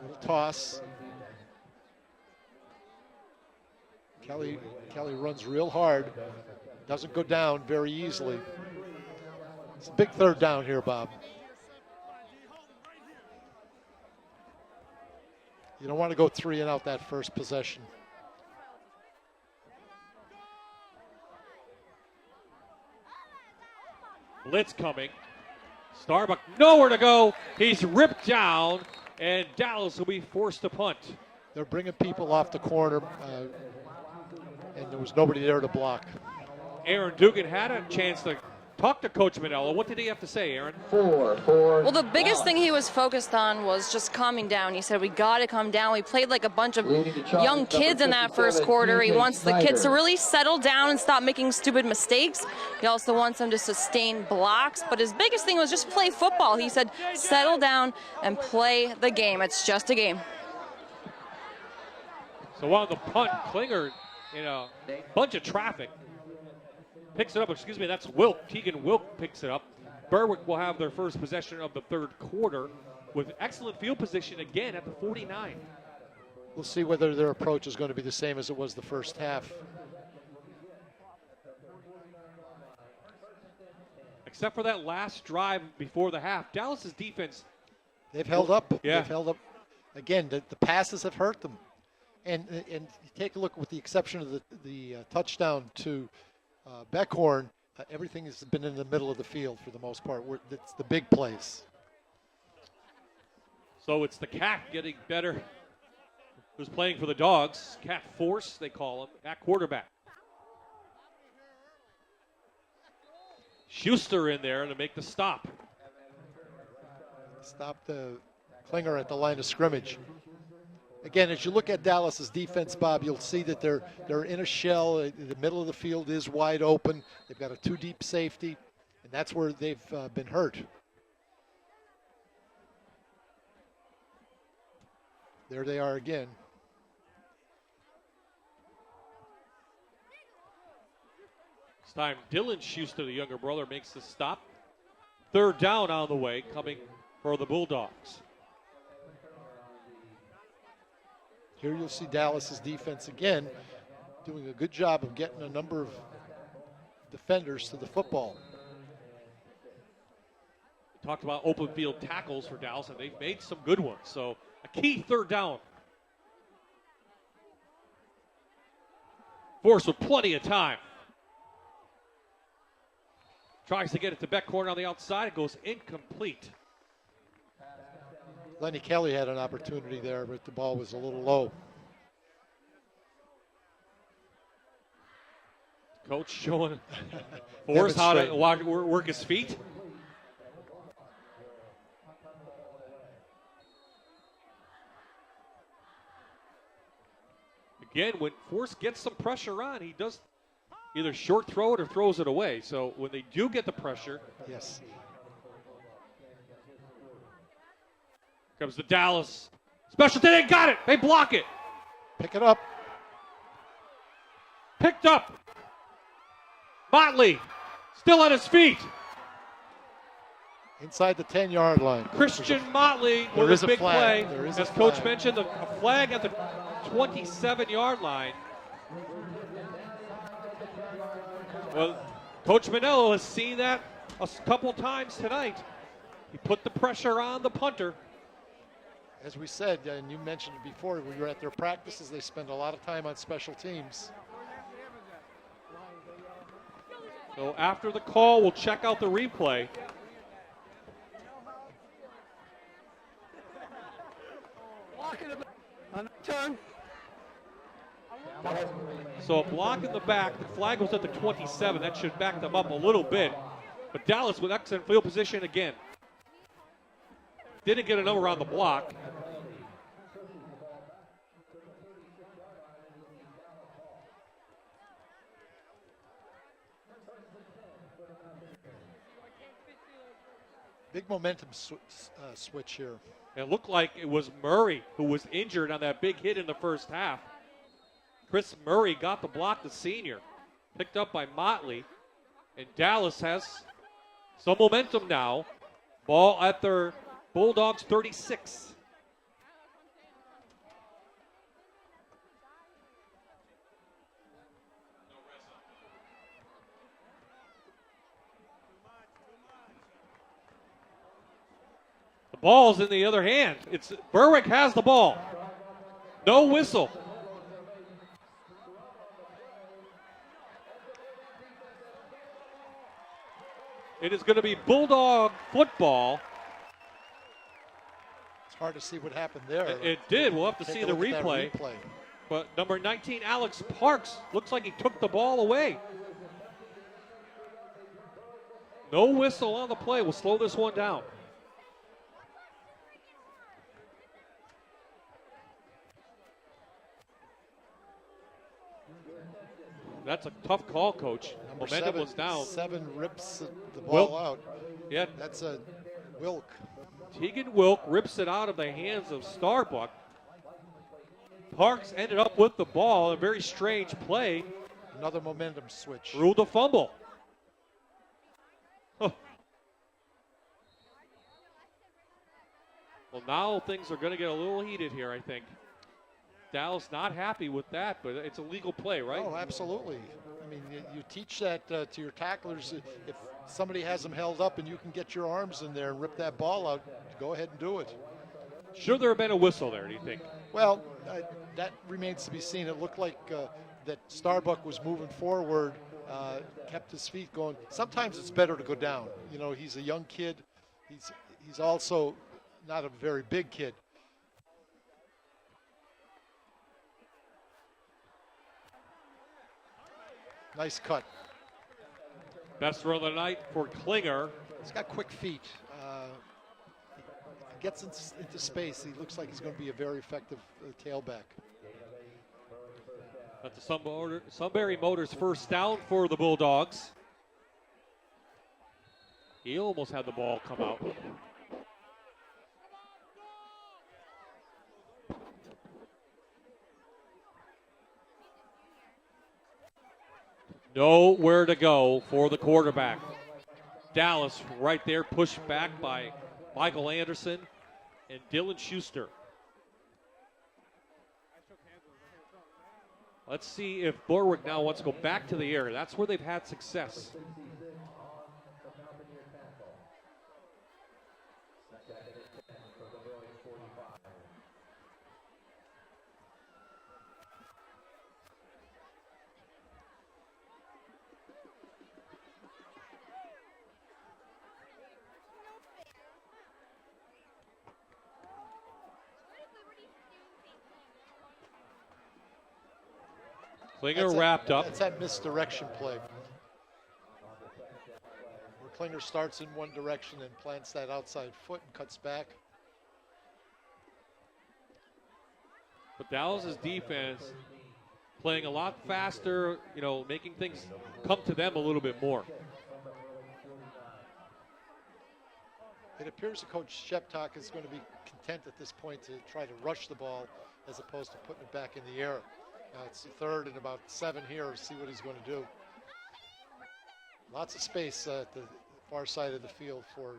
Little toss. Kelly runs real hard. Doesn't go down very easily. It's a big 3rd down here, Bob. You don't want to go 3 and out that first possession. Blitz coming. Starbuck nowhere to go. He's ripped down, and Dallas will be forced to punt. They're bringing people off the corner, and there was nobody there to block. Aaron Dugan had a chance to talk to Coach Manello. What did he have to say, Aaron? Well, the biggest thing he was focused on was just calming down. He said, we got to calm down. We played like a bunch of young kids in that first quarter. He wants the kids to really settle down and stop making stupid mistakes. He also wants them to sustain blocks. But his biggest thing was just play football. He said, settle down and play the game. It's just a game. So on the punt, Klinger in a bunch of traffic. Picks it up, that's Wilk. Keegan Wilk picks it up. Berwick will have their first possession of the 3rd quarter with excellent field position again at the 49. We'll see whether their approach is going to be the same as it was the first half. Except for that last drive before the half, Dallas's defense. They've held up. Yeah. They've held up. Again, the passes have hurt them. And take a look, with the exception of the touchdown to Beckhorn, everything has been in the middle of the field for the most part. It's the big plays. So it's the Cat getting better, who's playing for the Dogs. Cat Force, they call him, at quarterback. Schuster in there to make the stop. Stop the Klinger at the line of scrimmage. Again, as you look at Dallas's defense, Bob, you'll see that they're in a shell. The middle of the field is wide open. They've got a 2-deep safety, and that's where they've been hurt. There they are again. This time, Dylan Schuster, the younger brother, makes the stop. 3rd down on the way, coming for the Bulldogs. Here you'll see Dallas's defense again doing a good job of getting a number of defenders to the football. We talked about open field tackles for Dallas, and they've made some good ones. So a key third down. Force with plenty of time. Tries to get it to Beck corner on the outside. It goes incomplete. Lenny Kelly had an opportunity there, but the ball was a little low. Coach showing Forrest how to work his feet. Again, when Forrest gets some pressure on, he does either short throw it or throws it away. So when they do get the pressure. Yes. Comes the Dallas. Special team, they got it. They block it. Pick it up. Picked up. Motley still on his feet. Inside the 10-yard line. Christian Motley with a big play. As Coach mentioned, a flag at the 27-yard line. Well, Coach Manello has seen that a couple times tonight. He put the pressure on the punter. As we said, and you mentioned it before, we were at their practices, they spend a lot of time on special teams. So after the call, we'll check out the replay. So a block in the back. The flag was at the 27. That should back them up a little bit. But Dallas with excellent field position again. Didn't get a number on the block. Big momentum switch here. It looked like it was Murray who was injured on that big hit in the first half. Chris Murray got the block, the senior. Picked up by Motley. And Dallas has some momentum now. Ball at their Bulldogs 36. The ball's in the other hand. It's Berwick has the ball. No whistle. It is going to be Bulldog football. It's hard to see what happened there. It did. We'll have to see the replay. replay. But number 19, Alex Parks, looks like he took the ball away. No whistle on the play. We'll slow this one down. That's a tough call, Coach. Momentum was down. 7 rips the ball out. Yeah. That's a Wilk. Tegan Wilk rips it out of the hands of Starbuck. Parks ended up with the ball. A very strange play. Another momentum switch. Ruled a fumble. Huh. Well, now things are going to get a little heated here, I think. Dallas not happy with that, but it's a legal play, right? Oh, absolutely. I mean, you teach that to your tacklers. If somebody has them held up and you can get your arms in there and rip that ball out, go ahead and do it. Should there have been a whistle there, do you think? Well, that remains to be seen. It looked like that Starbuck was moving forward, kept his feet going. Sometimes it's better to go down. You know, he's a young kid. He's also not a very big kid. Nice cut. Best run of the night for Klinger. He's got quick feet. He gets into space. He looks like he's going to be a very effective tailback. That's the Sunbury Motors first down for the Bulldogs. He almost had the ball come out. Nowhere to go for the quarterback. Dallas right there, pushed back by Michael Anderson and Dylan Schuster. Let's see if Berwick now wants to go back to the air. That's where they've had success. Klinger wrapped up. That's that misdirection play. Where Klinger starts in one direction and plants that outside foot and cuts back. But Dallas's defense playing a lot faster, you know, making things come to them a little bit more. It appears that Coach Sheptock is going to be content at this point to try to rush the ball as opposed to putting it back in the air. Now it's the third and about 7 here. See what he's going to do. Lots of space at the far side of the field for.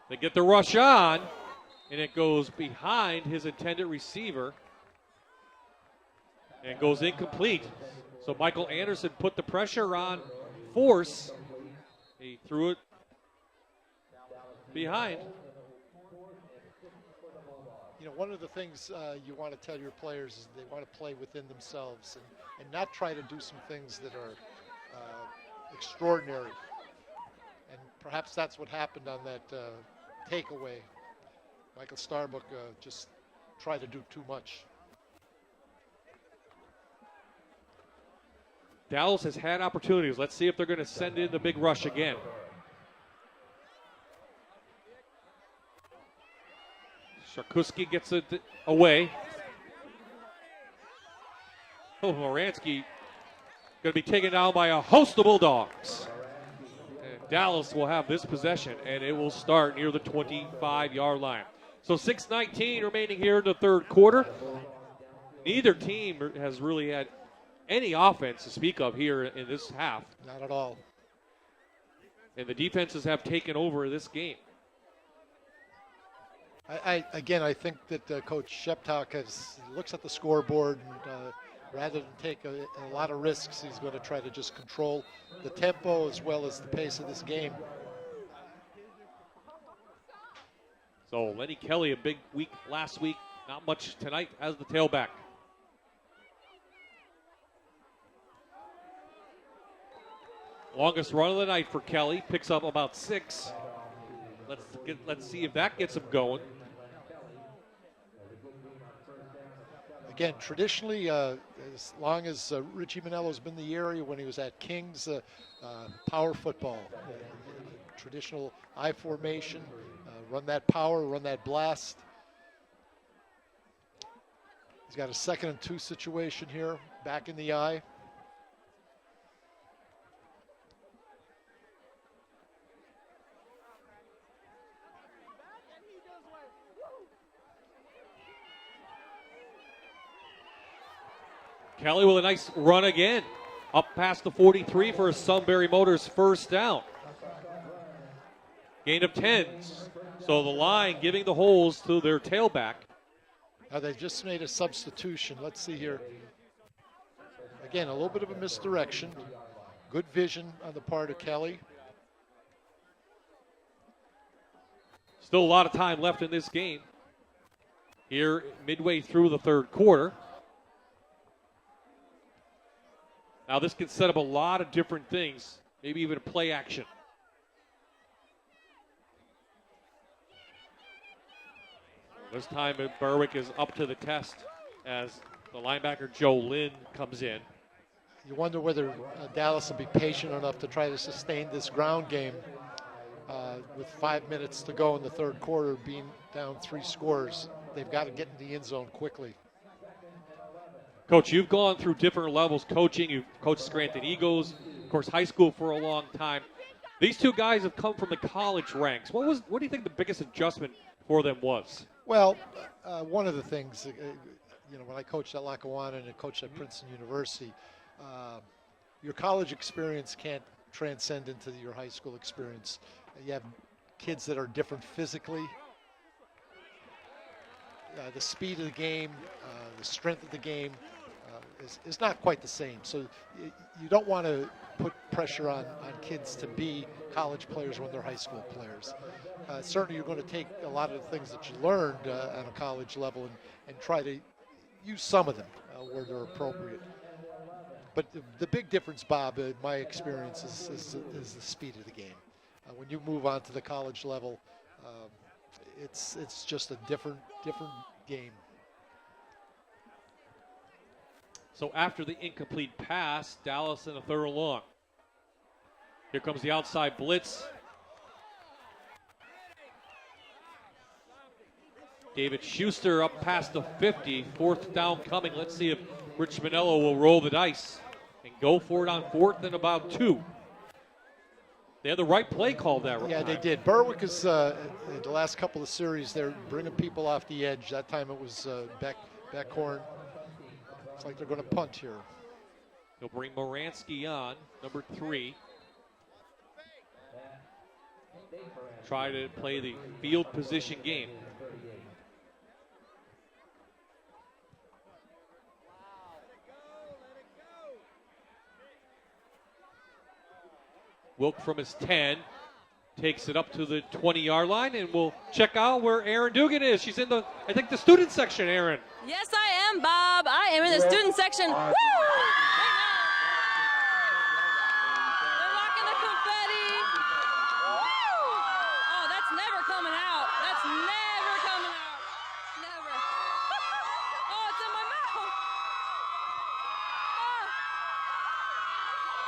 They get the rush on, and it goes behind his intended receiver and goes incomplete. So Michael Anderson put the pressure on Force. He threw it behind. You know, one of the things you want to tell your players is they want to play within themselves and not try to do some things that are extraordinary. And perhaps that's what happened on that takeaway. Michael Starbuck just tried to do too much. Dallas has had opportunities. Let's see if they're going to send in the big rush again. Sharkuski gets it away. Oh, Moransky going to be taken down by a host of Bulldogs. And Dallas will have this possession, and it will start near the 25-yard line. So 6:19 remaining here in the third quarter. Neither team has really had any offense to speak of here in this half. Not at all. And the defenses have taken over this game. I think that Coach Sheptock looks at the scoreboard and rather than take a lot of risks, he's going to try to just control the tempo as well as the pace of this game. So Lenny Kelly, a big week last week, not much tonight as the tailback. Longest run of the night for Kelly, picks up about 6. Let's see if that gets him going. Again, traditionally, as long as Richie Manello's been in the area when he was at Kings, power football, traditional I formation, run that power, run that blast. He's got a 2nd and 2 situation here, back in the eye. Kelly with a nice run again. Up past the 43 for a Sunbury Motors first down. Gain of 10. So the line giving the holes to their tailback. Now they just made a substitution. Let's see here. Again, a little bit of a misdirection. Good vision on the part of Kelly. Still a lot of time left in this game. Here midway through the third quarter. Now this can set up a lot of different things, maybe even a play action. This time Berwick is up to the test as the linebacker Joe Lynn comes in. You wonder whether Dallas will be patient enough to try to sustain this ground game with 5 minutes to go in the third quarter, being down 3 scores. They've got to get in the end zone quickly. Coach, you've gone through different levels coaching. You've coached Scranton Eagles, of course, high school for a long time. These two guys have come from the college ranks. What do you think the biggest adjustment for them was? Well, one of the things, you know, when I coached at Lackawanna and coached at Princeton University, your college experience can't transcend into your high school experience. You have kids that are different physically. the speed of the game, the strength of the game is not quite the same. So you don't want to put pressure on kids to be college players when they're high school players. Certainly you're going to take a lot of the things that you learned on a college level and try to use some of them where they're appropriate. But the big difference, Bob, in my experience, is the speed of the game. When you move on to the college level, it's just a different game. So after the incomplete pass, Dallas in a 3rd and long. Here comes the outside blitz. David Schuster up past the 50. 4th down coming. Let's see if Rich Manello will roll the dice and go for it on 4th and about 2. They had the right play called that. Yeah, they did. Berwick is the last couple of series. They're bringing people off the edge. That time it was Backhorn. It's like they're going to punt here. They'll bring Moransky on, number 3. Try to play the field position game. Wilk from his 10 takes it up to the 20-yard line, and we'll check out where Aaron Dugan is. She's in the, I think, the student section, Aaron. Yes, I am, Bob. I am in the student section. Woo! They're rocking the confetti. Woo! Oh, that's never coming out. That's never coming out. Never. Oh, it's in my mouth. Oh.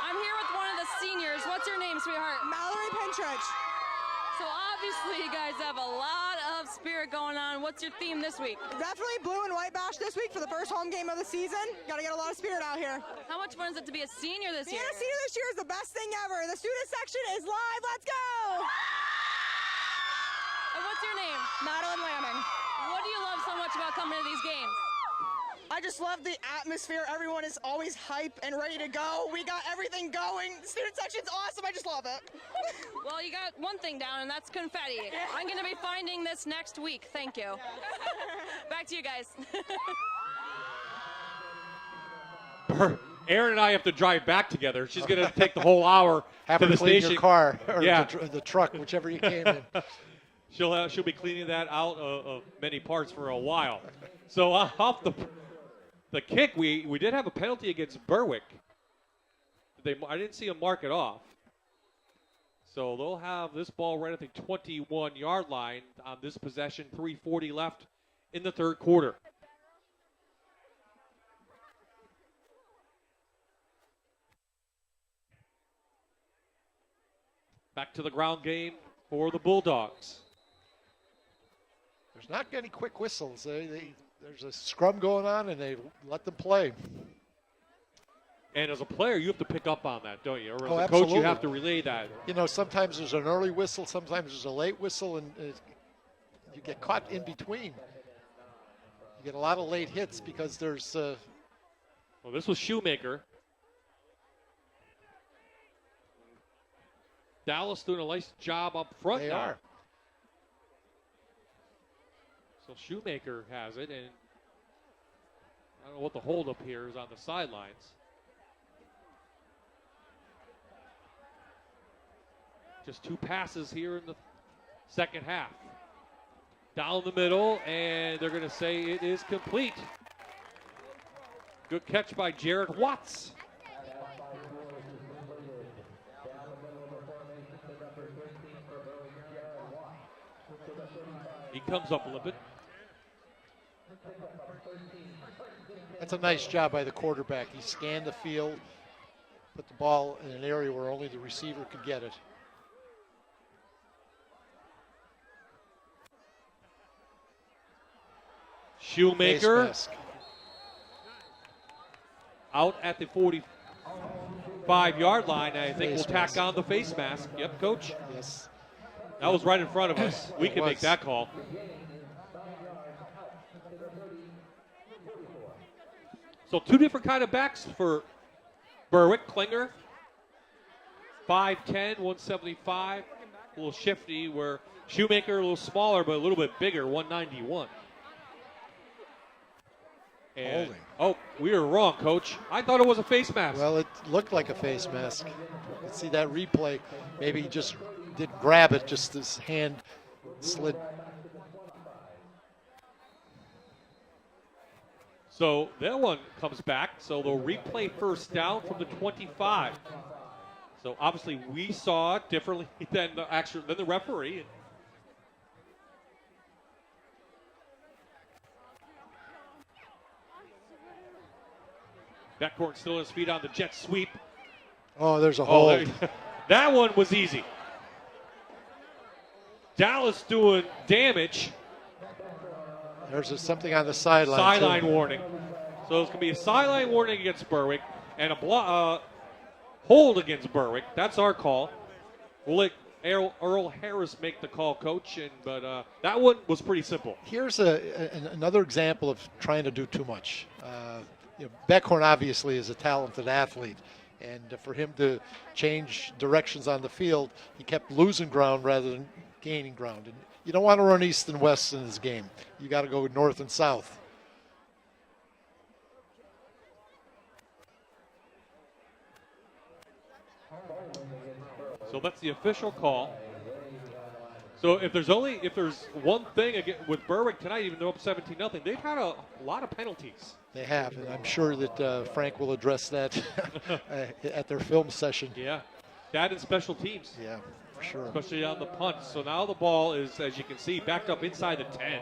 I'm here with one of the seniors. What's your name, sweetheart? Mallory Pentrich. So obviously you guys have a lot of spirit going on. What's your theme this week? Definitely blue and white bash this week for the first home game of the season. Got to get a lot of spirit out here. How much fun is it to be a senior this year? Being a senior this year is the best thing ever. The student section is live. Let's go! And what's your name? Madeline Lamming. What do you love so much about coming to these games? I just love the atmosphere. Everyone is always hype and ready to go. We got everything going. The student section's awesome. I just love it. Well, you got one thing down, and that's confetti. I'm going to be finding this next week. Thank you. Back to you guys. Aaron and I have to drive back together. She's going to take the whole hour to the clean station. your car or yeah. the truck, whichever you came in. She'll be cleaning that out of many parts for a while. So off the kick, we did have a penalty against Berwick. I didn't see him mark it off. So they'll have this ball right at the 21-yard line on this possession. 3:40 left in the 3rd quarter. Back to the ground game for the Bulldogs. There's not any quick whistles. There's a scrum going on, and they let them play. And as a player, you have to pick up on that, don't you? Or as a absolutely. coach, you have to relay that. You know, sometimes there's an early whistle, sometimes there's a late whistle, and you get caught in between. You get a lot of late hits because there's... Well, this was Shoemaker. Dallas doing a nice job up front They now. are. So Shoemaker has it, and I don't know what the holdup here is on the sidelines. Just 2 passes here in the second half. Down the middle, and they're going to say it is complete. Good catch by Jared Watts. He comes up limping. That's a nice job by the quarterback. He scanned the field, put the ball in an area where only the receiver could get it. Shoemaker Face mask. out at the 45-yard line. I think we'll tack on the face mask. Yep, Coach. Yes. That was right in front of us. We can make that call. So 2 different kind of backs for Berwick. Klinger, 5'10", 175. A little shifty, where Shoemaker a little smaller but a little bit bigger, 191. And, Holding. oh, we were wrong, Coach. I thought it was a face mask. Well, it looked like a face mask. You can see that replay. Maybe he just didn't grab it, just his hand slid. So that one comes back. So they'll replay first down from the 25. So obviously we saw it differently than the referee. Backcourt still on his feet on the jet sweep. Oh, there's a hold. That one was easy. Dallas doing damage. There's something on the sideline. Sideline warning. So it's going to be a sideline warning against Berwick and a hold against Berwick. That's our call. We'll let Earl Harris make the call, Coach. But that one was pretty simple. Here's another example of trying to do too much. Beckhorn obviously is a talented athlete. And for him to change directions on the field, he kept losing ground rather than gaining ground. And you don't want to run east and west in this game. You got to go north and south. So that's the official call. So if there's one thing with Berwick tonight, even though up 17-0, they've had a lot of penalties. They have, and I'm sure that Frank will address that at their film session. Yeah, that and special teams. Yeah, for sure. Especially on the punt. So now the ball is, as you can see, backed up inside the 10.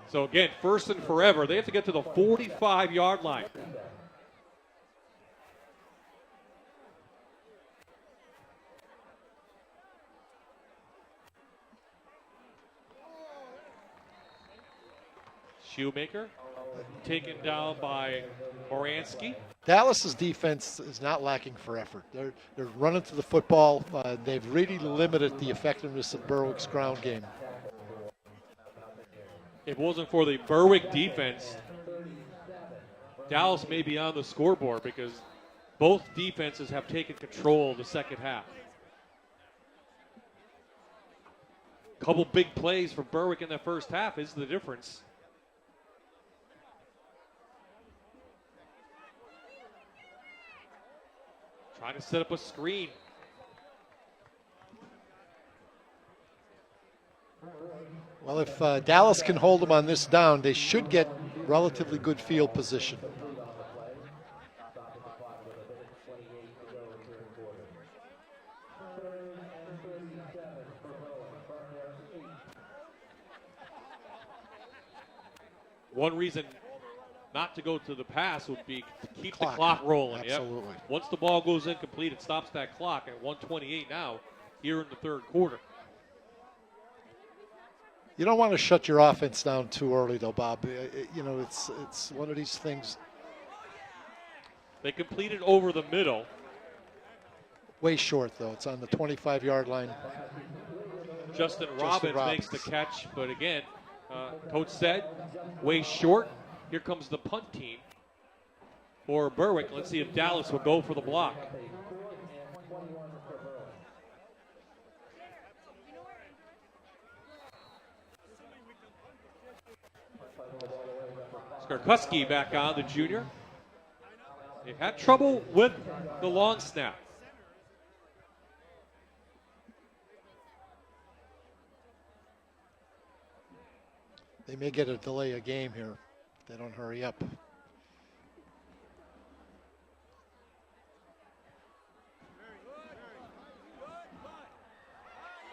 So again, first and forever, they have to get to the 45-yard line. Shoemaker taken down by Moransky. Dallas's defense is not lacking for effort. They're running to the football. They've really limited the effectiveness of Berwick's ground game. If it wasn't for the Berwick defense, Dallas may be on the scoreboard because both defenses have taken control of the second half. Couple big plays for Berwick in the first half is the difference. Trying to set up a screen. Well, if Dallas can hold them on this down, they should get relatively good field position. One reason not to go to the pass would be to keep the clock rolling. Absolutely. Yep. Once the ball goes incomplete, it stops that clock at 1:28 now here in the third quarter. You don't want to shut your offense down too early, though, Bob. It's one of these things. They completed over the middle. Way short, though. It's on the 25-yard line. Justin Robbins makes the catch, but again, Coach said, way short. Here comes the punt team for Berwick. Let's see if Dallas will go for the block. Skarkuski back on, the junior. They've had trouble with the long snap. They may get a delay of game here if they don't hurry up.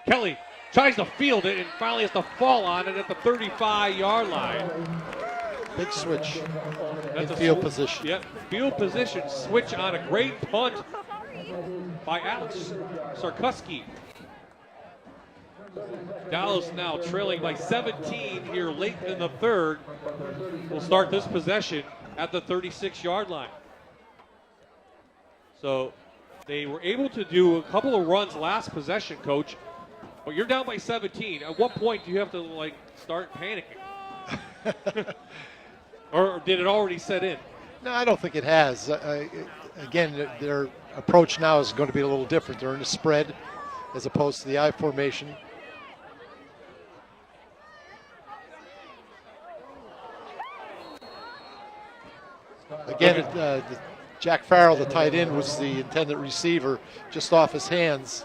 Kelly tries to field it and finally has to fall on it at the 35-yard line. Big switch That's in field position. Yep, field position switch on a great punt by Alex Sarkuski. Dallas now trailing by 17 here late in the third. Will start this possession at the 36-yard line. So they were able to do a couple of runs last possession, Coach. But you're down by 17. At what point do you have to start panicking? Or did it already set in? No, I don't think it has. Again, their approach now is going to be a little different. They're in a spread as opposed to the I formation. Again, Jack Farrell, the tight end, was the intended receiver, just off his hands.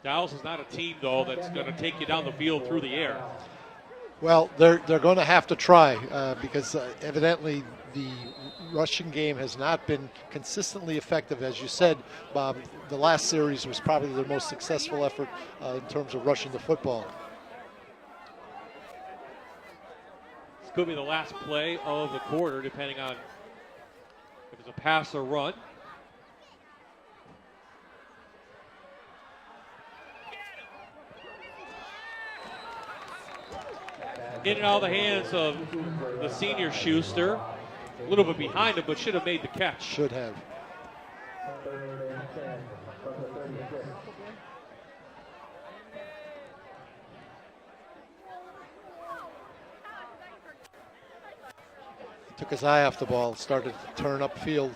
Dallas is not a team, though, that's going to take you down the field through the air. Well, they're going to have to try because evidently the rushing game has not been consistently effective. As you said, Bob, the last series was probably their most successful effort in terms of rushing the football. This could be the last play of the quarter, depending on if it's a pass or run. In and out of the hands of the senior Schuster. A little bit behind him, but should have made the catch. Should have. Took his eye off the ball, started to turn upfield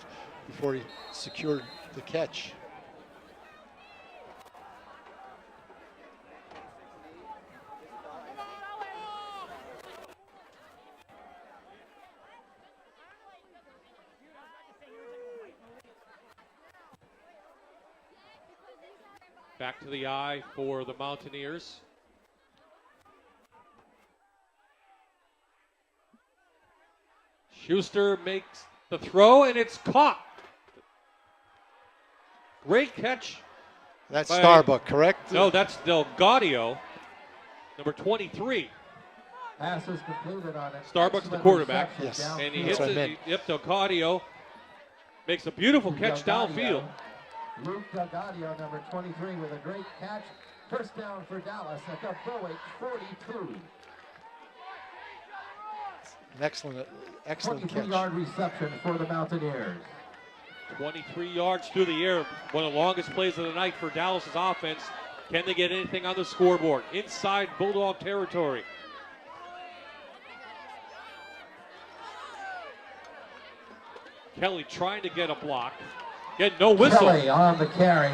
before he secured the catch. Back to the eye for the Mountaineers. Schuster makes the throw, and it's caught. Great catch. That's Starbuck, correct? No, that's Delgadio, number 23. Pass is completed on it. Starbuck's the quarterback. Yes. And he hits it. Yep, Delgadio makes a beautiful catch downfield. Luke Delgadio, number 23, with a great catch. First down for Dallas at the Berwick 42. An excellent catch. 23-yard reception for the Mountaineers. 23 yards through the air. One of the longest plays of the night for Dallas's offense. Can they get anything on the scoreboard? Inside Bulldog territory. Kelly trying to get a block. Get no whistle. Kelly on the carry.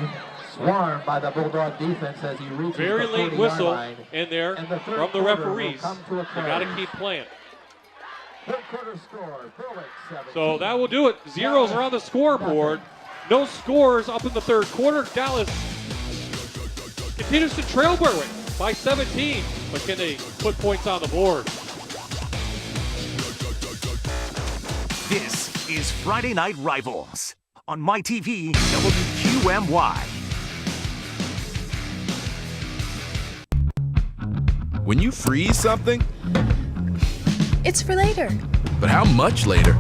Swarmed by the Bulldog defense as he reaches very the late 40-yard whistle line. in there And the from the referees. They got to keep playing. Third quarter score, Berwick 17. So that will do it. Zeros are on the scoreboard. No scores up in the third quarter. Dallas continues to trail Berwick by 17. But can they put points on the board? This is Friday Night Rivals on MyTV WQMY. When you freeze something, It's for later. but how much later?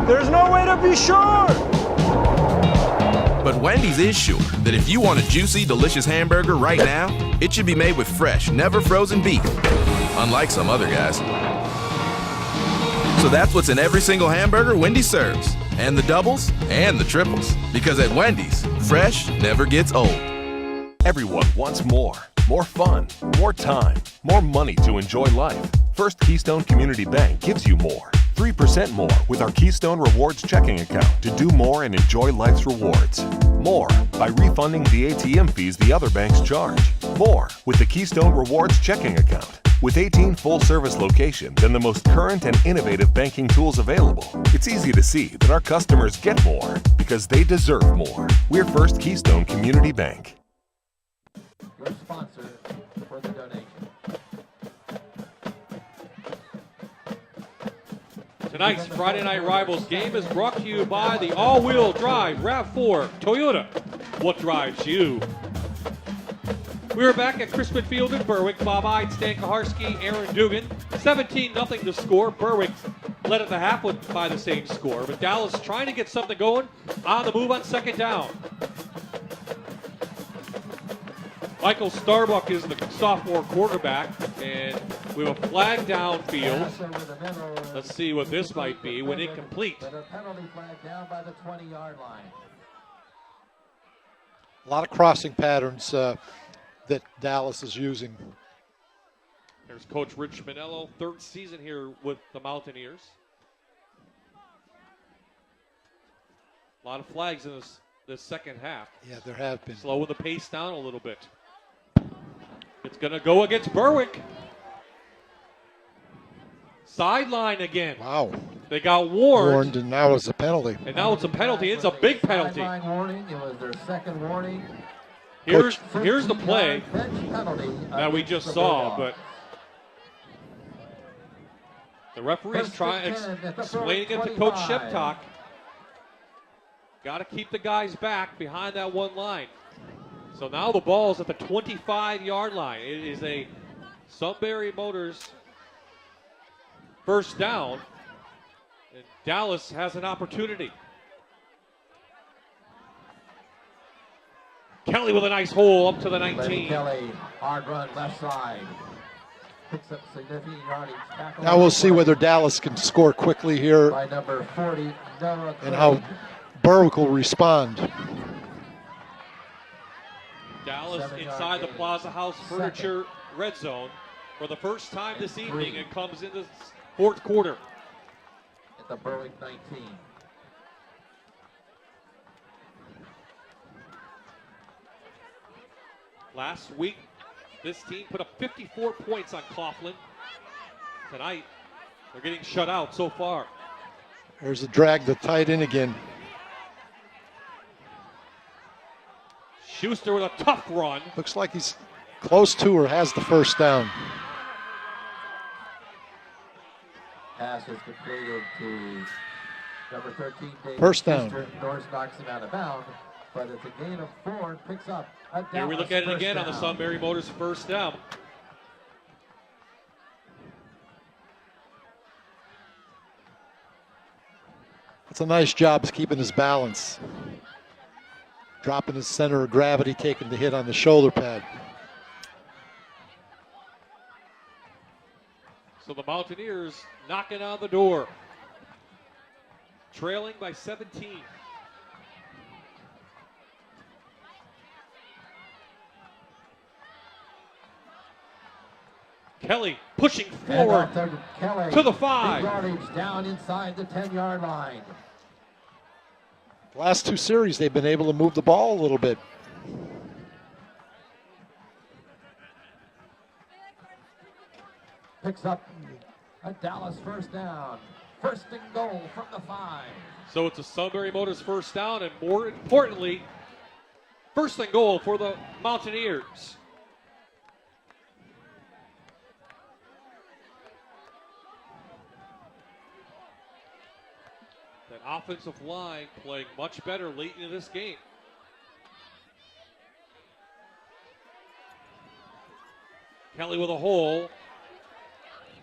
There's no way to be sure. But Wendy's is sure that if you want a juicy, delicious hamburger right now, it should be made with fresh, never frozen beef, unlike some other guys. So that's what's in every single hamburger Wendy's serves, and the doubles and the triples. Because at Wendy's, fresh never gets old. Everyone wants more. More fun, more time, more money to enjoy life. First Keystone Community Bank gives you more. 3% more with our Keystone Rewards checking account to do more and enjoy life's rewards. More by refunding the ATM fees the other banks charge. More with the Keystone Rewards checking account. With 18 full-service locations and the most current and innovative banking tools available, it's easy to see that our customers get more because they deserve more. We're First Keystone Community Bank. Your sponsor for the donation. Tonight's Friday Night Rivals game is brought to you by the all-wheel drive RAV4 Toyota. What drives you? We are back at Crispin Field in Berwick. Bob Ide, Stan Kaharski, Aaron Dugan. 17-0 to score. Berwick led at the half by the same score. But Dallas trying to get something going on the move on second down. Michael Starbuck is the sophomore quarterback, and we have a flag downfield. Let's see what this might be when incomplete. But a penalty flag down by the 20-yard line. A lot of crossing patterns that Dallas is using. There's Coach Rich Manello, third season here with the Mountaineers. A lot of flags in this second half. Yeah, there have been. Slowing the pace down a little bit. It's going to go against Berwick. Sideline again. Wow. They got warned. And now it's a penalty. And now it's a penalty. It's a big penalty. Sideline warning. It was their second warning. Here's the play Bench penalty that we just saw, but the referee's explaining it to Coach Sheptock. Got to keep the guys back behind that one line. So now the ball's at the 25-yard line. It is a Sunbury Motors first down, and Dallas has an opportunity. Kelly with a nice hole up to the 19. Kelly, hard run left side. Picks up significant yardage. Now we'll see whether Dallas can score quickly here By number 40, Noah and how Berwick will respond. Dallas inside the Plaza House Furniture red zone for the first time this evening. It comes in the fourth quarter. At the Berwick 19. Last week, this team put up 54 points on Coughlin. Tonight, they're getting shut out so far. There's a drag the tight end again. Schuster with a tough run. Looks like he's close to or has the first down. Pass is completed to number 13, Dave First down. Schuster. Norris knocks him out of bounds, but it's a gain of 4 and picks up a Dallas. Here we look at it again down. on the Sunbury Motors first down. It's a nice job keeping his balance. Dropping his center of gravity, taking the hit on the shoulder pad. So the Mountaineers knocking on the door. Trailing by 17. Kelly pushing forward Kelly, to the 5. big yardage down inside the 10-yard line. The last 2 series, they've been able to move the ball a little bit. Picks up a Dallas first down. First and goal from the 5. So it's a Sunbury Motors first down, and more importantly, first and goal for the Mountaineers. That offensive line playing much better late into this game. Kelly with a hole.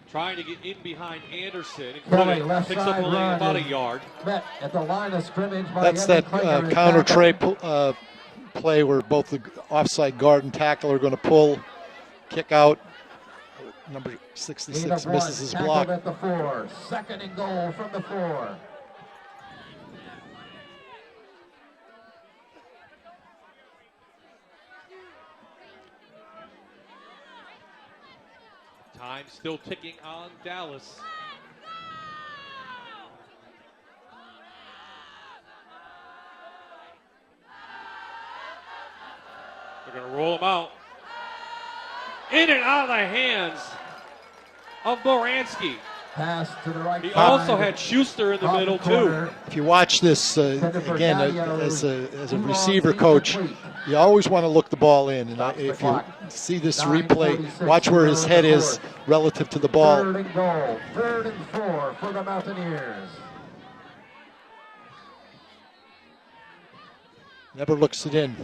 Trying to get in behind Anderson. Kelly, left picks up side only run about a is yard. Met at the line of scrimmage by That's Evan that Klinger, his counter tackle. tray play where both the offside guard and tackle are going to pull, kick out. Number 66 misses his block. At the 4. Second and goal from the 4. Time still ticking on Dallas. They're going to roll him out. In and out of the hands of Moransky. Pass to the right He side. also had Schuster in the middle, too. If you watch this, again, as a receiver coach, you always want to look the ball in. And if you see this replay, watch where his head is relative to the ball. Third and goal. 3rd and 4 for the Mountaineers. Never looks it in.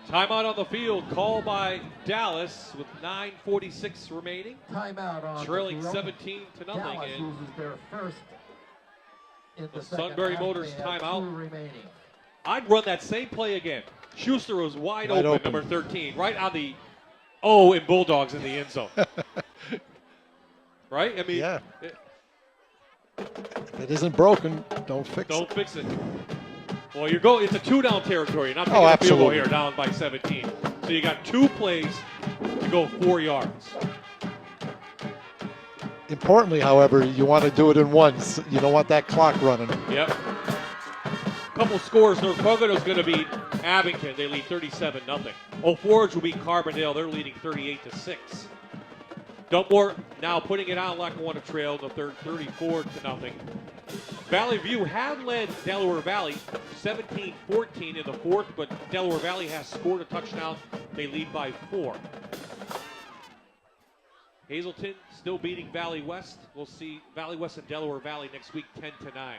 Timeout on the field called by Dallas with 9:46 remaining. Timeout on trailing the field. 17 to nothing. Dallas And uses their first in the second Sunbury half. Motors They have 2 timeout. remaining. I'd run that same play again. Schuster was wide Wide open, open. number 13, right on the in Bulldogs in the end zone. Right? I mean, Yeah. If it isn't broken, don't fix it. Don't fix it. Well, it's a 2-down territory. You're not taking a field goal absolutely. here, down by 17. So you got 2 plays to go 4 yards. Importantly, however, you want to do it in one. You don't want that clock running. Yep. Couple scores. North Pocono's going to beat Abington. They lead 37-0. Old Forge will beat Carbondale. They're leading 38-6. Dumpmore now putting it on Lackawanna Trail in the third, 34-0. Valley View had led Delaware Valley 17-14 in the fourth, but Delaware Valley has scored a touchdown. They lead by 4. Hazelton still beating Valley West. We'll see Valley West and Delaware Valley next week, 10-9.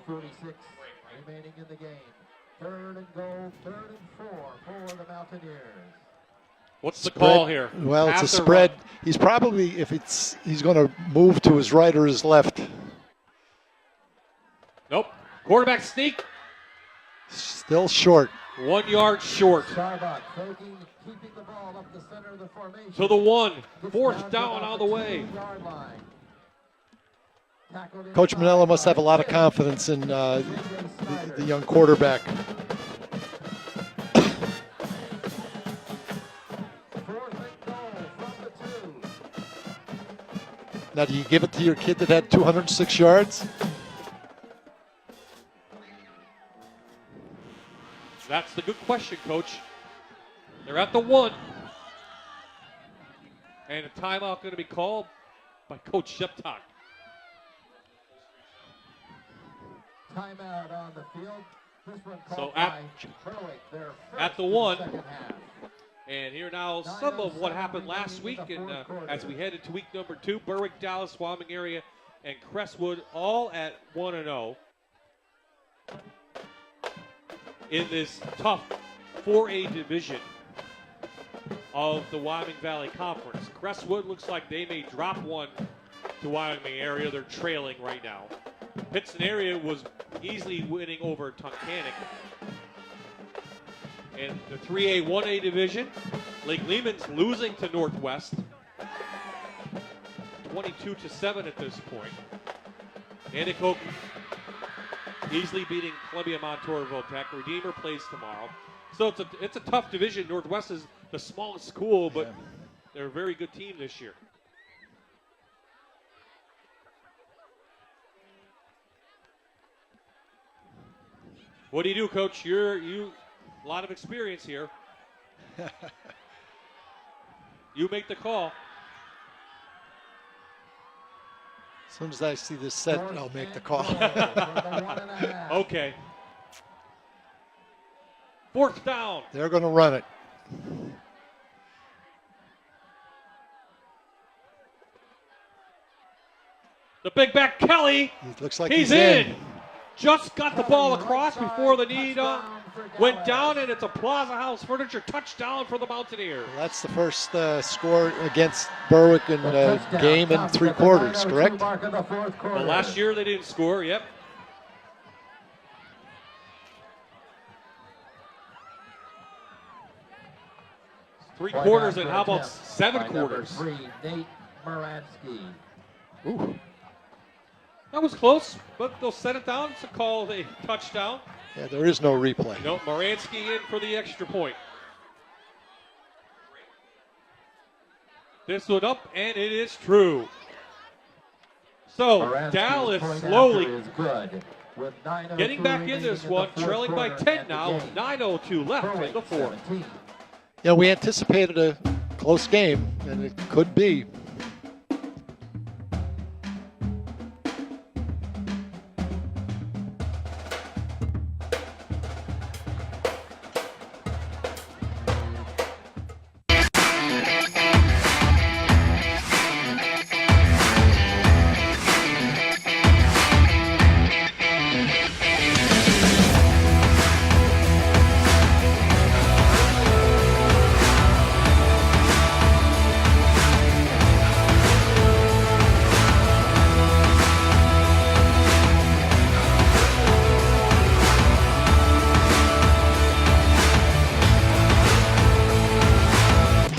9:46 remaining in the game. 3rd and goal, 3rd and 4 for the Mountaineers. What's the call here? Well, Pass it's a or spread. run? He's probably, he's going to move to his right or his left. Nope. Quarterback sneak. Still short. 1 yard short. Starbuck faking, keeping the ball up the center of the formation. To the 1. 4th down on the way. Coach Manella must have a lot of confidence in the young quarterback. Now, do you give it to your kid that had 206 yards? That's the good question, Coach. They're at the 1. And a timeout going to be called by Coach Sheptock. Timeout on the field. This one So called at, by Berwick, their at the first 1. in the second half. And here now some of what happened last week, and as we head into week number 2, Berwick, Dallas, Wyoming area, and Crestwood all at 1-0 in this tough 4A division of the Wyoming Valley Conference. Crestwood looks like they may drop one to Wyoming area. They're trailing right now. Pittston area was easily winning over Tunkhannock. In the 3A, 1A division, Lake Lehman's losing to Northwest. 22-7 at this point. Nanticoke easily beating Columbia Montour Voltech. Redeemer plays tomorrow. So it's a tough division. Northwest is the smallest school, but they're a very good team this year. What do you do, Coach? You a lot of experience here. You make the call. As soon as I see this set, I'll make the call. Okay. 4th down. They're going to run it. The big back Kelly. It looks like he's in. Just got the ball across before the knee went down, and it's a Plaza House Furniture touchdown for the Mountaineers. Well, that's the first score against Berwick in a game in 3 quarters, correct? Well, last year they didn't score, yep. Three quarters, and how about 7 quarters? 3, Nate Moransky. Ooh. That was close, but they'll set it down. It's a call, a touchdown. Yeah, there is no replay. No, Moransky in for the extra point. This one up, and it is true. So Moransky Dallas point slowly after is good. With 9:02 getting back in remaining this the one, fourth trailing by quarter 10 in the now, game. 9:02 left in the fourth. 17. Yeah, we anticipated a close game, and it could be.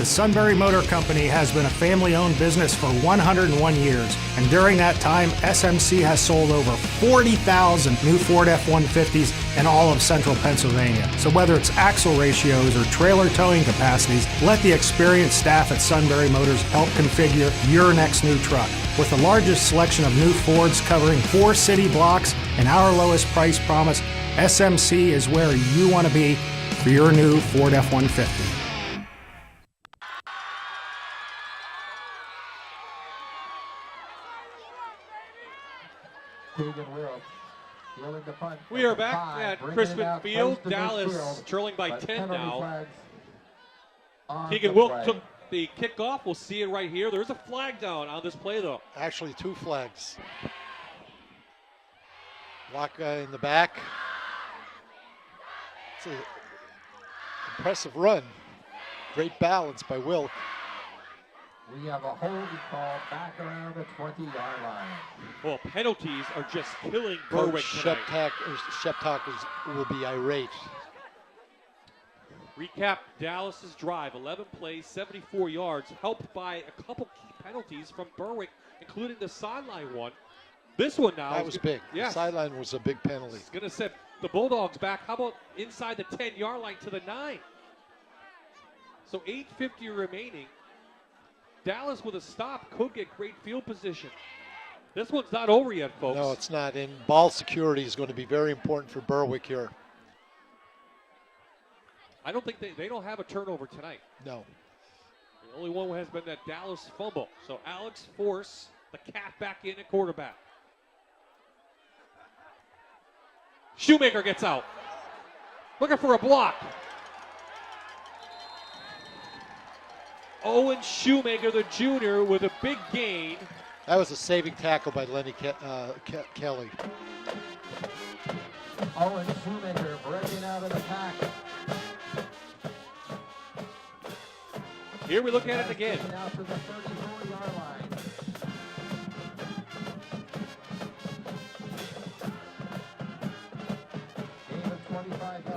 Sunbury Motor Company has been a family-owned business for 101 years, and during that time, SMC has sold over 40,000 new Ford F-150s in all of central Pennsylvania. So whether it's axle ratios or trailer towing capacities, let the experienced staff at Sunbury Motors help configure your next new truck. With the largest selection of new Fords covering 4 city blocks and our lowest price promise, SMC is where you want to be for your new Ford F-150. We are back at Crispin Field. Dallas trailing by 10 now. Keegan Wilk took the kickoff. We'll see it right here. There's a flag down on this play, though. Actually, 2 flags. Block in the back. It's an impressive run. Great balance by Wilk. We have a holding call back around the 20-yard line. Well, penalties are just killing Berwick tonight. Sheptak will be irate. Recap Dallas's drive, 11 plays, 74 yards, helped by a couple key penalties from Berwick, including the sideline one. This one now. That was big. Yes. The sideline was a big penalty. I was going to say, the Bulldogs back. How about inside the 10-yard line to the 9? So 8:50 remaining. Dallas with a stop could get great field position. This one's not over yet, folks. No, it's not. And ball security is going to be very important for Berwick here. I don't think they don't have a turnover tonight. No. The only one has been that Dallas fumble. So Alex Force, the cat back in at quarterback. Shoemaker gets out. Looking for a block. Owen Shoemaker, the junior, with a big gain. That was a saving tackle by Lenny Kelly. Owen Shoemaker breaking out of the pack. Here we look at it again. Out to the 34-yard line.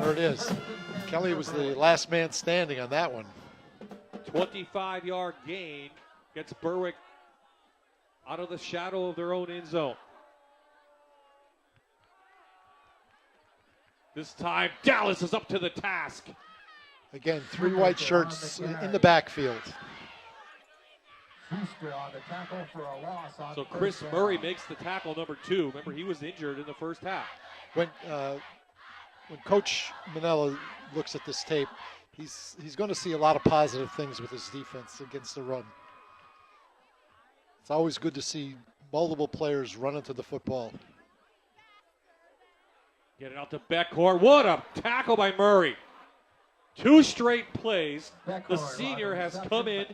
There it is. Kelly was the last man standing on that one. 25-yard gain gets Berwick out of the shadow of their own end zone. This time, Dallas is up to the task. Again, 3 white shirts in the backfield. So Chris Murray makes the tackle number 2. Remember, he was injured in the first half. When Coach Manella looks at this tape, he's going to see a lot of positive things with his defense against the run. It's always good to see multiple players run into the football. Get it out to Beckhor. What a tackle by Murray. 2 straight plays. The senior has come in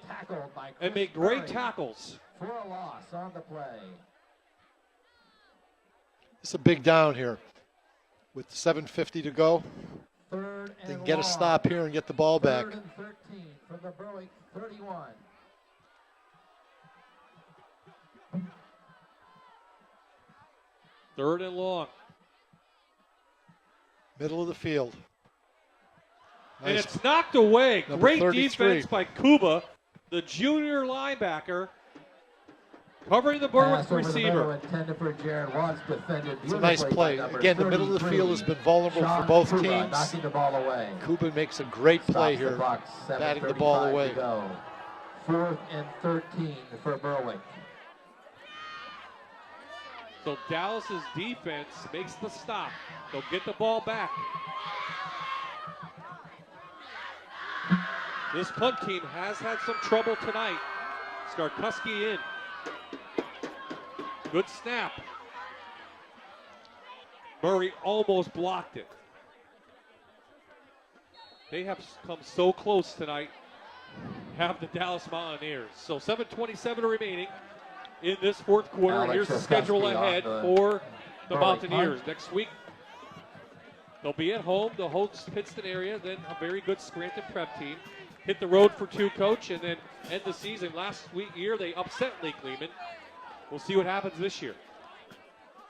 and made great tackles. For a loss on the play. It's a big down here. With 7:50 to go, they can get a stop here and get the ball back. 3rd and 13 from the Berwick 31. Third and long. Middle of the field. And Nice. it's knocked away. Number Great 33. defense by Kuba, the junior linebacker, covering the Berwick receiver. Intended for Jared Watts, defended It's a nice play. Again, the middle of the field has been vulnerable for both Kuba teams. knocking the ball away. Kuba makes a great play Stops the here, clock, batting the ball 7:35 away. to go. 4th and 13 for Berwick. So Dallas's defense makes the stop. They'll get the ball back. This punt team has had some trouble tonight. Skarkuski in. Good snap. Murray almost blocked it. They have come so close tonight, have the Dallas Mountaineers. So 7:27 remaining in this 4th quarter. Alex Here's the schedule Skarkuski ahead on the for the Berwick Mountaineers. punt. Next week, they'll be at home. They'll host Pittston area, then a very good Scranton prep team. Hit the road for 2, coach, and then end the season. Last year, they upset Lake Lehman. We'll see what happens this year.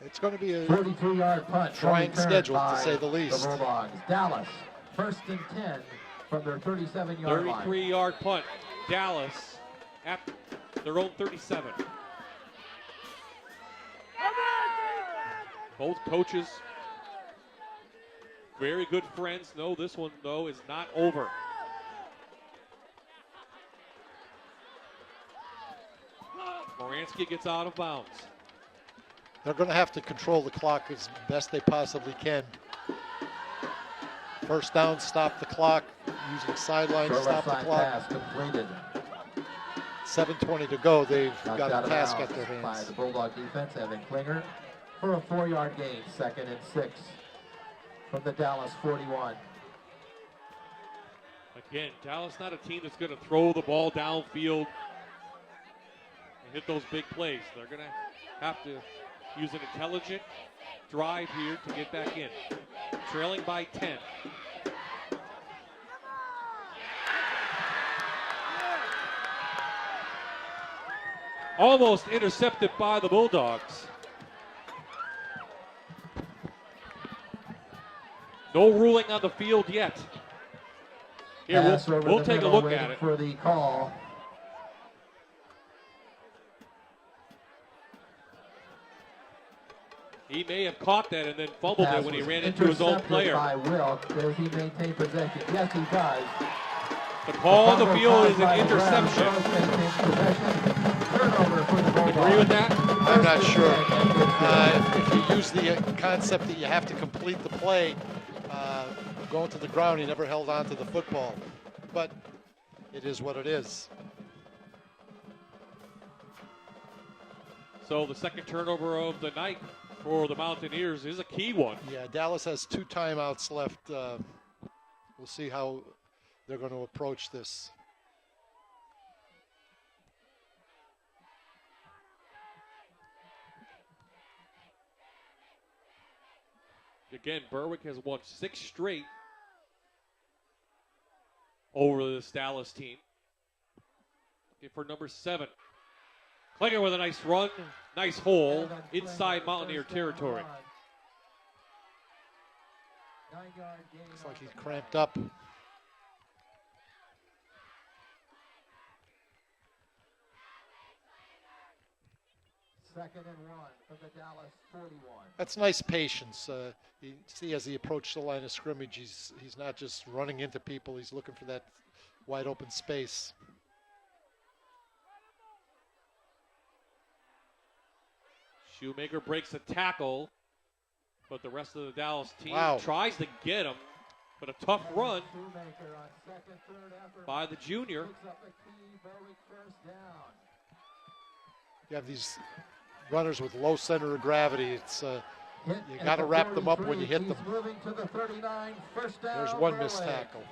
It's going to be a 43-yard punt. trying returned schedule, to by say the least. The Bulldogs. Dallas, 1st and 10 from their 37-yard line. 33-yard punt. Dallas at their own 37. Both coaches, very good friends. No, this one, though, is not over. Moransky gets out of bounds. They're going to have to control the clock as best they possibly can. First down, stop the clock, using sideline to stop the clock. Pass completed. 7:20 to go. They've got a task at their By hands. the Bulldog defense, having Klinger for a 4-yard gain, 2nd and 6 from the Dallas 41. Again, Dallas not a team that's going to throw the ball downfield and hit those big plays. They're going to have to use an intelligent drive here to get back in. Trailing by 10. Almost intercepted by the Bulldogs. No ruling on the field yet. Here, we'll take a look at it. For the call. He may have caught that and then fumbled it when he ran into his own player. By Wilk. Does he maintain possession? Yes, he does. The call on the field is an interception. Agree with that? I'm not sure. If you use the concept that you have to complete the play, going to the ground, he never held on to the football. But it is what it is. So the second turnover of the night for the Mountaineers is a key one. Yeah, Dallas has 2 timeouts left. We'll see how they're going to approach this. Again, Berwick has won 6 straight over this Dallas team. Looking for number 7. Klinger with a nice run, nice hole inside Mountaineer territory. Looks like he's cramped up. Second and 1 from the Dallas 41. That's nice patience. You see, as he approached the line of scrimmage, he's not just running into people. He's looking for that wide open space. Shoemaker breaks a tackle, but the rest of the Dallas team tries to get him. But a tough run by the junior. You have these runners with low center of gravity. It's you got to wrap them up when you hit them. There's one missed tackle.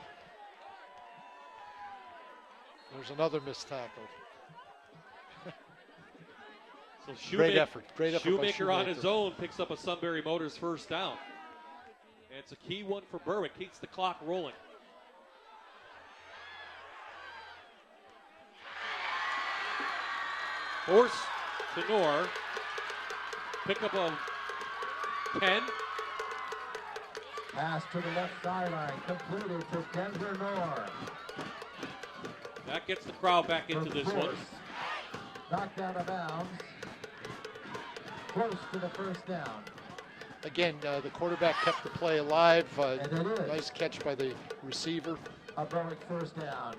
There's another missed tackle. So Great effort. Great effort. Shoemaker on his own picks up a Sunbury Motors first down. And it's a key one for Berwick. Keeps the clock rolling. Force to Knorr. Pick up a 10. Pass to the left sideline, completed to Denver Knorr. That gets the crowd back into this one. Knocked out of bounds. Close to the first down. Again, the quarterback kept the play alive. Nice catch by the receiver. A Berwick first down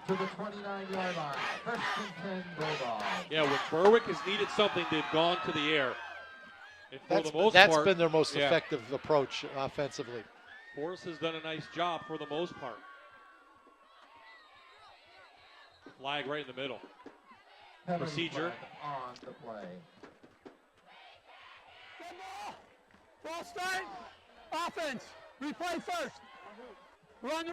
to the 29-yard line. First and 10 Bulldogs. Yeah, when Berwick has needed something, they've gone to the air. And for the most that's part, been their most effective approach offensively. Forrest has done a nice job for the most part. Flag right in the middle. Procedure. On the play. Ball start. Offense. Replay first. Run.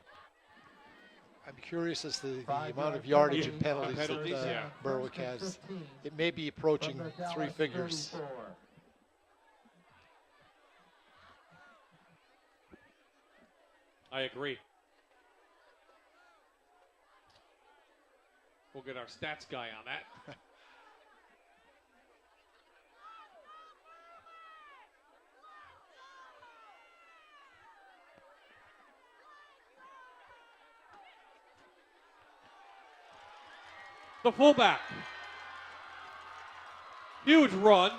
I'm curious as to the amount of yardage and penalties that Berwick has. It may be approaching 3 figures. 34. I agree. We'll get our stats guy on that. The fullback. Huge run.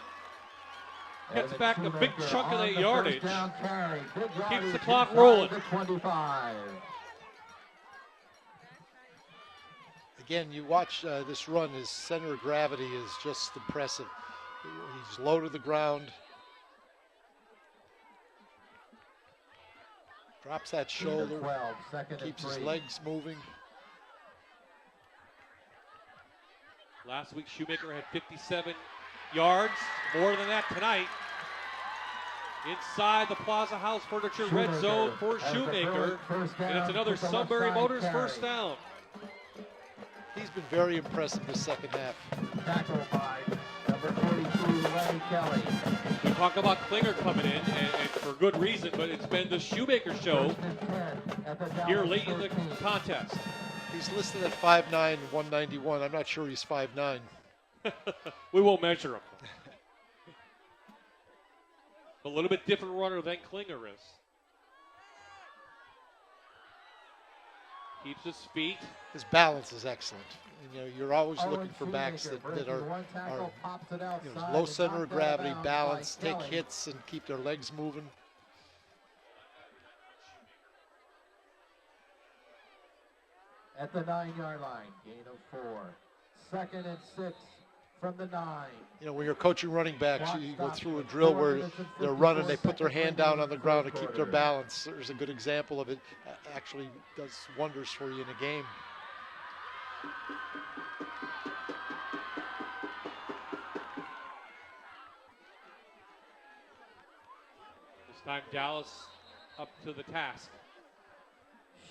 Gets back a big chunk of that yardage. Keeps the clock rolling. 25. Again, you watch this run, his center of gravity is just impressive. He's low to the ground. Drops that shoulder, 12, second keeps and his 3. legs moving. Last week, Shoemaker had 57 yards, more than that tonight. Inside the Plaza House Furniture red zone for Shoemaker, and it's another Sunbury Motors first down. He's been very impressive this second half. Tackled by number 42, Lenny Kelly. We talk about Klinger coming in, and for good reason, but it's been the Shoemaker show here late in the contest. He's listed at 5'9", 191. I'm not sure he's 5'9". We won't measure him. A little bit different runner than Klinger is. Keeps his feet. His balance is excellent. You know, you're always looking for backs that are low center of gravity, balance, take hits, and keep their legs moving. At the 9-yard line, gain of 4. Second and 6 from the 9. You know, when you're coaching running backs, you go through a drill where they're running, they put their hand down on the ground to keep their balance. There's a good example of it. Actually does wonders for you in a game. This time Dallas up to the task.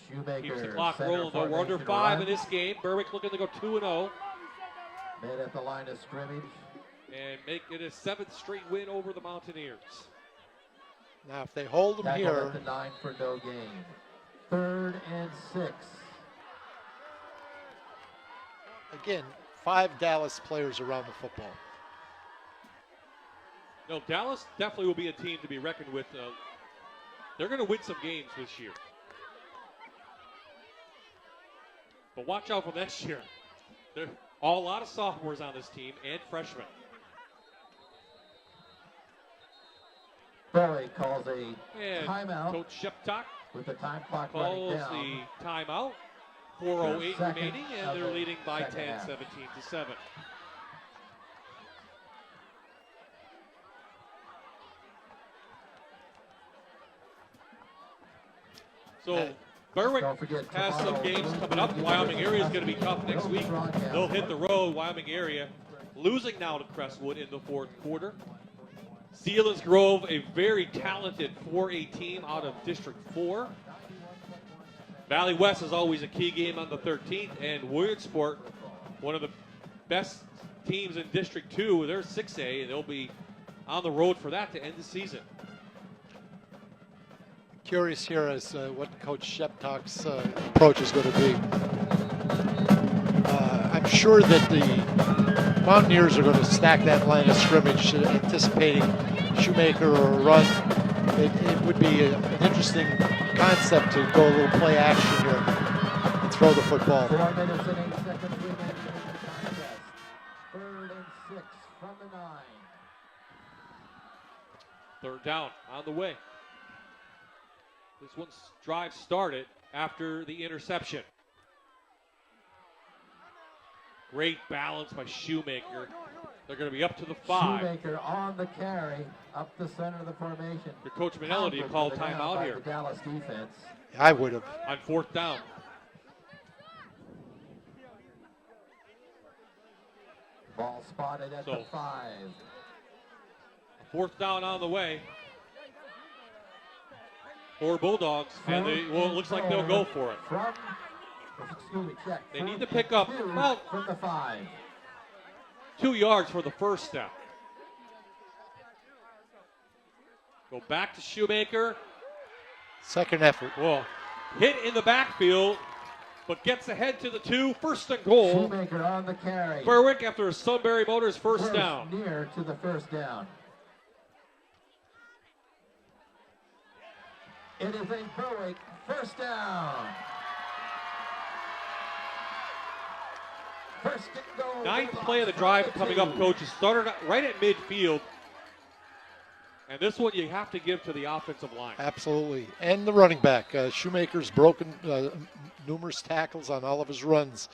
Shoemaker keeps the clock rolling, though. We're under 5 in this game. Berwick looking to go 2-0. Made at the line of scrimmage. And make it a 7th straight win over the Mountaineers. Now, if they hold them Tackle here. At the 9 for no gain. 3rd and 6. Again, 5 Dallas players around the football. No, Dallas definitely will be a team to be reckoned with. They're going to win some games this year. But watch out for next year. There are a lot of sophomores on this team and freshmen. Berwick calls a And timeout. Coach Sheptock with the time clock running calls down. the timeout. 4:08 Second remaining, and of they're the leading by second 10, half. 17-7. So Berwick Don't forget has some tomorrow, games coming up. Wyoming area is going to be tough next week. They'll hit the road. Wyoming area losing now to Crestwood in the 4th quarter. Sealands Grove, a very talented 4A team out of District 4. Valley West is always a key game on the 13th, and Williamsport, one of the best teams in District 2. They're 6A, and they'll be on the road for that to end the season. Curious here as what Coach Sheptock's approach is going to be. I'm sure that the Mountaineers are going to stack that line of scrimmage, anticipating Shoemaker or a run. It would be an interesting concept to go a little play action here and throw the football. 4 minutes and 8 seconds remaining in the contest. 3rd and 6 from the 9. 3rd down on the way. This one's drive started after the interception. Great balance by Shoemaker. They're going to be up to the 5. Shoemaker on the carry, up the center of the formation. Your Coach Manelli called timeout here. The Dallas defense. I would have. On 4th down. Ball spotted at the 5. 4th down on the way for Bulldogs, and it looks like they'll go for it. They need to pick up about from the 5. 2 yards for the first down. Go back to Shoemaker. Second effort. Well, hit in the backfield, but gets ahead to the 2. 1st and goal. Shoemaker on the carry. Berwick after a Sunbury Motors first down. Near to the 1st down. It is a Berwick 1st down. 1st and goal. 9th play of the drive coming up, Coach. It started right at midfield. And this one you have to give to the offensive line. Absolutely. And the running back. Shoemaker's broken numerous tackles on all of his runs.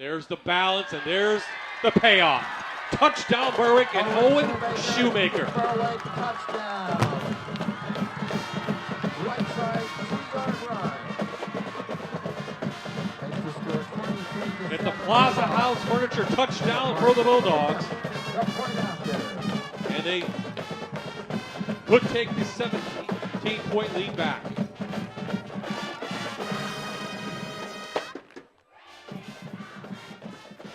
There's the balance, and there's the payoff. Touchdown, Berwick, and Owen Shoemaker. Berwick touchdown. Right side, 2-yard run. Makes the score 23-7. At the Plaza House Furniture touchdown for the Bulldogs. And they could take the 17-point lead back.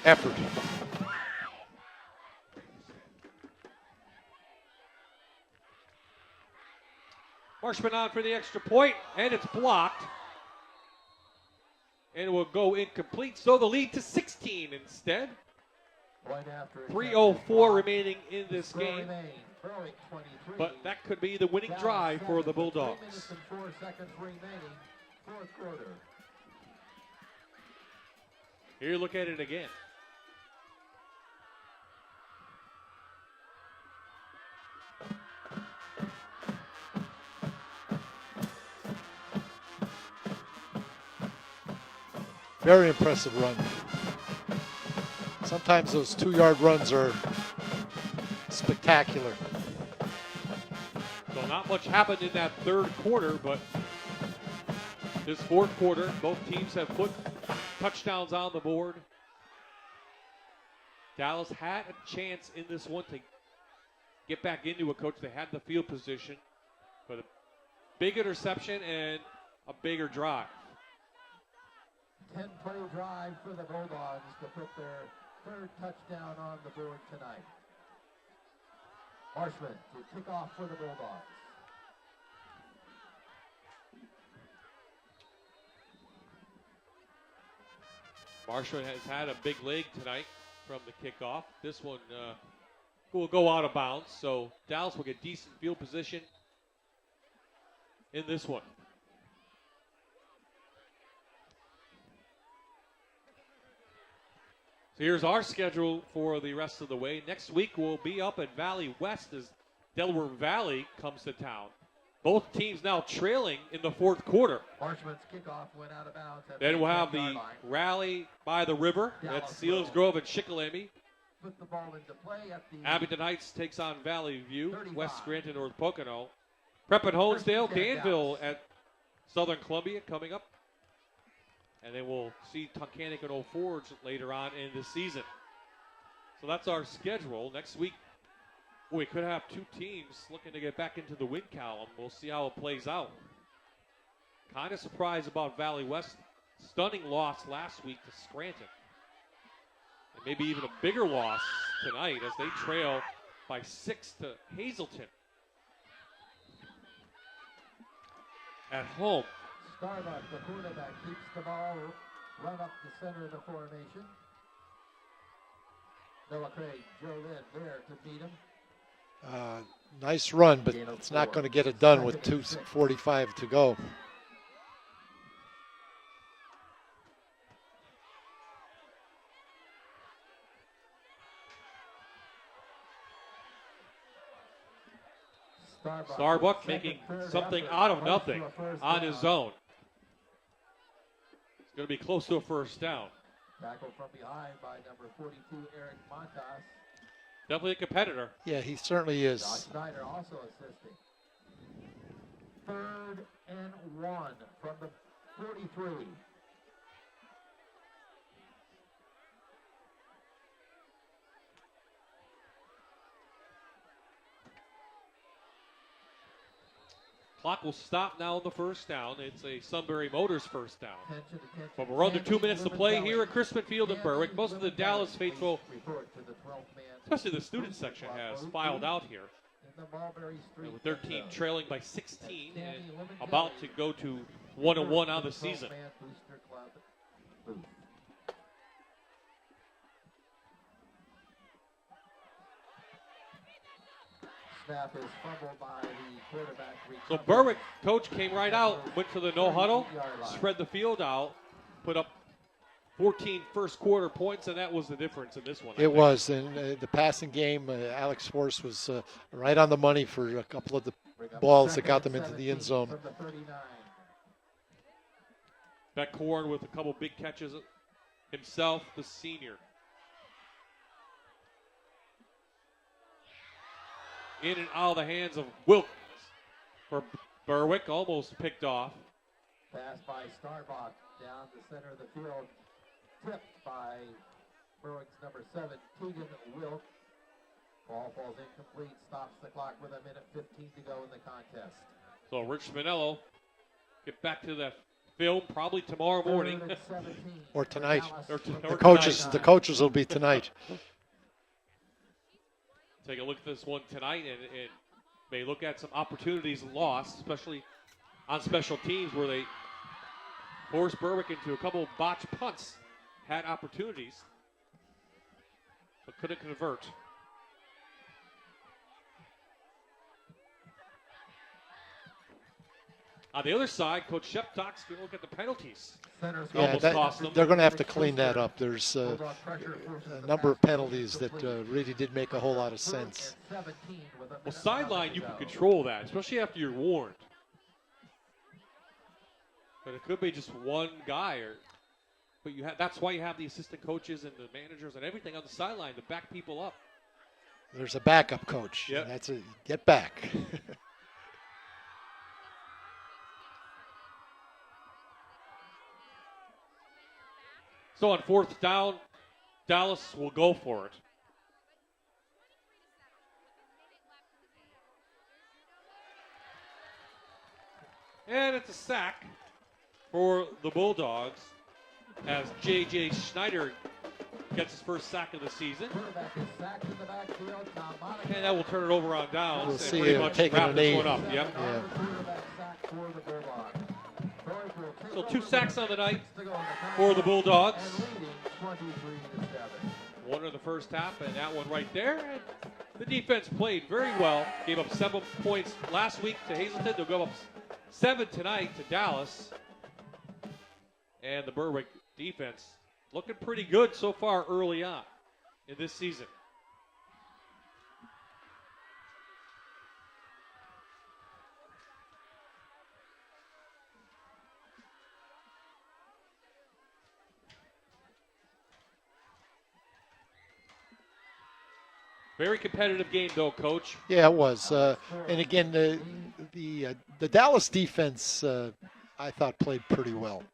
Effort. Marshman on for the extra point, and it's blocked. And it will go incomplete, so the lead to 16 instead. 3:04 remaining in this game. But that could be the winning drive for the Bulldogs. 3 minutes and 4 seconds remaining, fourth quarter. Here, look at it again. Very impressive run. Sometimes those 2-yard runs are spectacular. So not much happened in that third quarter, but this fourth quarter, both teams have put touchdowns on the board. Dallas had a chance in this one to get back into it, Coach. They had the field position, but a big interception and a bigger drive. 10-play drive for the Bulldogs to put their third touchdown on the board tonight. Marshman to kick off for the Bulldogs. Marshman has had a big leg tonight from the kickoff. This one will go out of bounds, so Dallas will get decent field position in this one. So here's our schedule for the rest of the way. Next week we'll be up at Valley West as Delaware Valley comes to town. Both teams now trailing in the fourth quarter. Marshman's kickoff went out of bounds. Then we'll have the rally by the river at Seals Grove and Chickalamy. Put the ball into play at the Abington Heights takes on Valley View. 35. West Scranton, North Pocono. Prep at Honesdale, Danville at Southern Columbia coming up. And then we'll see Tunkhannock and Old Forge later on in the season. So that's our schedule. Next week, we could have two teams looking to get back into the win column. We'll see how it plays out. Kind of surprised about Valley West. Stunning loss last week to Scranton. And maybe even a bigger loss tonight as they trail by 6 to Hazleton. At home. Starbuck, the quarterback, keeps the ball, run up the center of the formation. Noah Craig, Joe Lynn there to beat him. Nice run, but it's not going to get it done with 2:45 to go. Starbuck making something out of nothing on his own. It's going to be close to a first down. Tackle from behind by number 42, Eric Montas. Definitely a competitor. Yeah, he certainly is. Josh Snyder also assisting. 3rd and 1 from the 43. Clock will stop now on the first down. It's a Sunbury Motors first down. But we're under 2 minutes to play here at Crispin Field in Berwick. Most of the Dallas faithful, especially the student section, has filed out here. And with their team trailing by 16 and about to go to 1-1 on the season. Snap is fumbled by the quarterback. So Berwick, coach, came right out, went to the no huddle, spread the field out, put up 14 first quarter points, and that was the difference in this one. It was, and the passing game, Alex Force was right on the money for a couple of the balls that got them into the end zone. Beck Horn with a couple big catches himself, the senior. In and out of the hands of Wilkes for Berwick, almost picked off. Pass by Starbuck down the center of the field. Tipped by Berwick's number 7, Tegan Wilk. Ball falls incomplete, stops the clock with 1:15 to go in the contest. So Rich Spinello get back to the film probably tomorrow morning. Or tonight. Or The coaches will be tonight. Take a look at this one tonight and may look at some opportunities lost, especially on special teams where they forced Berwick into a couple of botched punts. Had opportunities, but couldn't convert. On the other side, Coach Sheptock's going to look at the penalties. Yeah, they're going to have to clean that up. There's a number of penalties that really did make a whole lot of sense. Well, sideline, you can control that, especially after you're warned. But it could be just one guy, but that's why you have the assistant coaches and the managers and everything on the sideline to back people up. There's a backup coach. Yep. That's it. Get back. So on 4th down, Dallas will go for it. And it's a sack for the Bulldogs as J.J. Schneider gets his first sack of the season. And that will turn it over on downs. We'll and see pretty him much taking wrap an this eight. one up. Yep. Yeah. So 2 sacks on the night for the Bulldogs. One in the first half, and that one right there. And the defense played very well. Gave up 7 points last week to Hazleton. They'll go up 7 tonight to Dallas. And the Berwick defense looking pretty good so far early on in this season. Very competitive game, though, Coach. Yeah, it was. And again, the Dallas defense, I thought, played pretty well.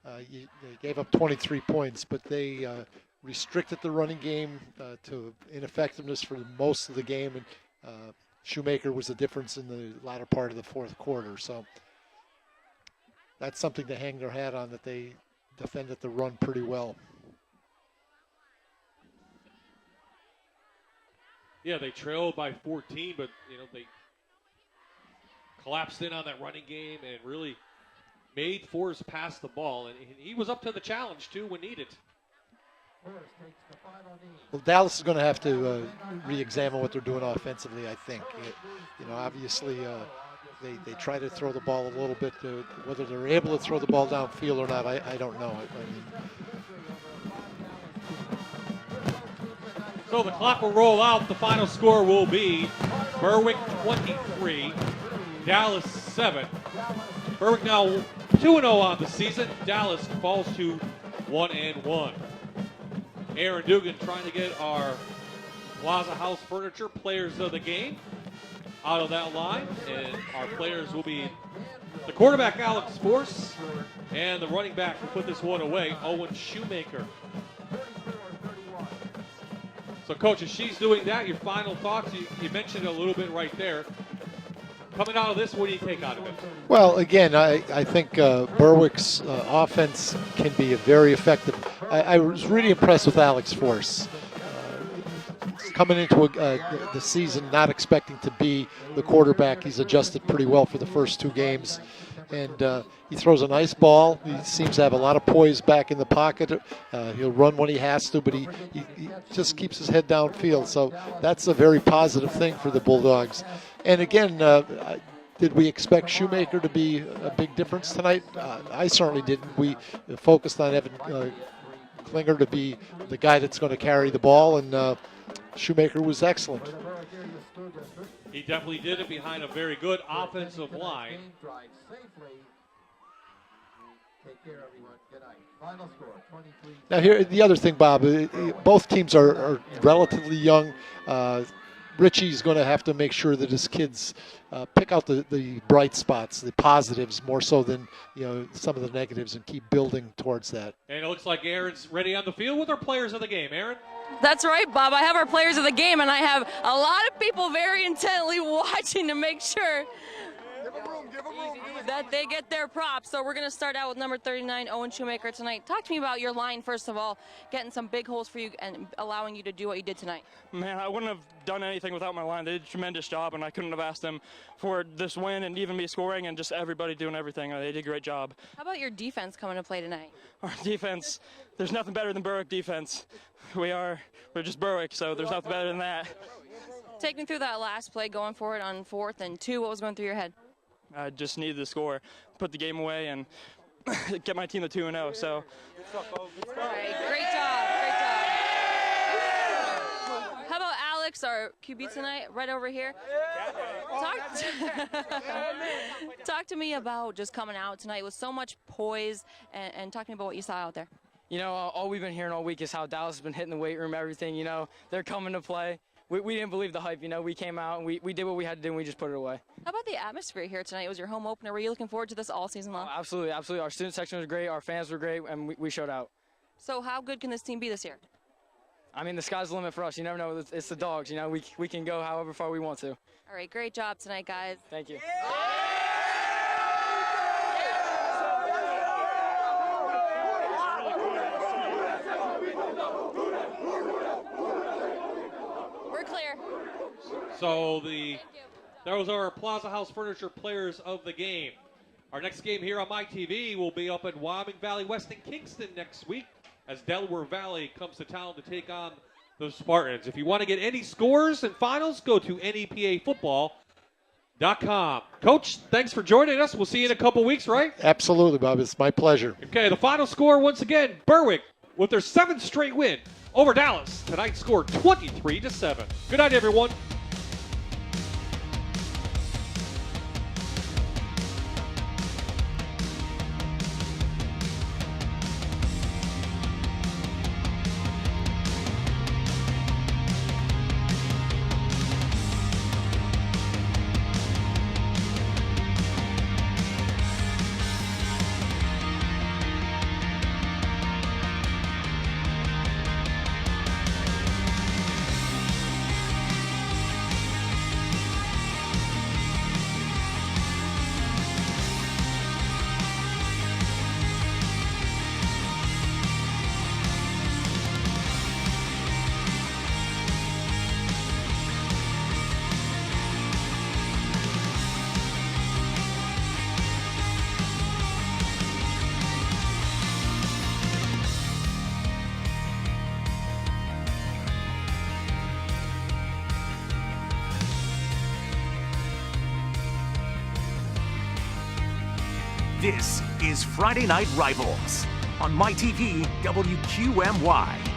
They gave up 23 points, but they restricted the running game to ineffectiveness for most of the game. And Shoemaker was the difference in the latter part of the 4th quarter. So that's something to hang their hat on, that they defended the run pretty well. Yeah, they trailed by 14, but they collapsed in on that running game and really made Forrest pass the ball, and he was up to the challenge too when needed. Well, Dallas is going to have to re-examine what they're doing offensively, I think. Obviously they try to throw the ball a little bit. Whether they're able to throw the ball downfield or not, I don't know. So the clock will roll out. The final score will be Berwick 23, Dallas 7. Berwick now 2-0 on the season. Dallas falls to 1-1. Aaron Dugan trying to get our Plaza House Furniture players of the game out of that line. And our players will be the quarterback, Alex Force, and the running back who put this one away, Owen Shoemaker. So, Coach, as she's doing that, your final thoughts, you mentioned it a little bit right there. Coming out of this, what do you take out of it? Well, again, I think Berwick's offense can be very effective. I was really impressed with Alex Force. Coming into the season not expecting to be the quarterback, he's adjusted pretty well for the first 2 games. And he throws a nice ball. He seems to have a lot of poise back in the pocket. He'll run when he has to, but he just keeps his head downfield. So that's a very positive thing for the Bulldogs. And again, did we expect Shoemaker to be a big difference tonight? I certainly didn't. We focused on Evan Klinger to be the guy that's going to carry the ball, and Shoemaker was excellent. He definitely did it behind a very good offensive line. Take care, everyone. Good night. Final score, 23. Now here, the other thing, Bob, both teams are relatively young. Richie's going to have to make sure that his kids pick out the bright spots, the positives, more so than some of the negatives, and keep building towards that. And it looks like Aaron's ready on the field with our players of the game. Aaron? That's right, Bob. I have our players of the game, and I have a lot of people very intently watching to make sure that they get their props. So we're going to start out with number 39, Owen Shoemaker, tonight. Talk to me about your line, first of all, getting some big holes for you and allowing you to do what you did tonight. Man, I wouldn't have done anything without my line. They did a tremendous job, and I couldn't have asked them for this win and even me scoring and just everybody doing everything. They did a great job. How about your defense coming to play tonight? Our defense, there's nothing better than Berwick defense. We're just Berwick, so there's nothing better than that. Take me through that last play going for it on 4th and 2. What was going through your head? I just needed to score, put the game away, and get my team to 2-0. So. All right, great job, great job. How about Alex, our QB tonight, right over here? Talk to me about just coming out tonight with so much poise, and talk to me about what you saw out there. You know, all we've been hearing all week is how Dallas has been hitting the weight room, everything. You know, they're coming to play. We didn't believe the hype, you know. We came out and we did what we had to do and we just put it away. How about the atmosphere here tonight? It was your home opener. Were you looking forward to this all season long? Oh, absolutely, absolutely. Our student section was great, our fans were great, and we showed out. So how good can this team be this year? I mean, the sky's the limit for us. You never know. It's the Dogs, you know. We can go however far we want to. All right, great job tonight, guys. Thank you. So those are our Plaza House Furniture players of the game. Our next game here on MyTV will be up at Wyoming Valley West in Kingston next week as Delaware Valley comes to town to take on the Spartans. If you want to get any scores and finals, go to nepafootball.com. Coach, thanks for joining us. We'll see you in a couple weeks, right? Absolutely, Bob. It's my pleasure. Okay, the final score once again, Berwick with their 7th straight win over Dallas. Tonight scored 23-7. Good night, everyone. This is Friday Night Rivals on MyTV WQMY.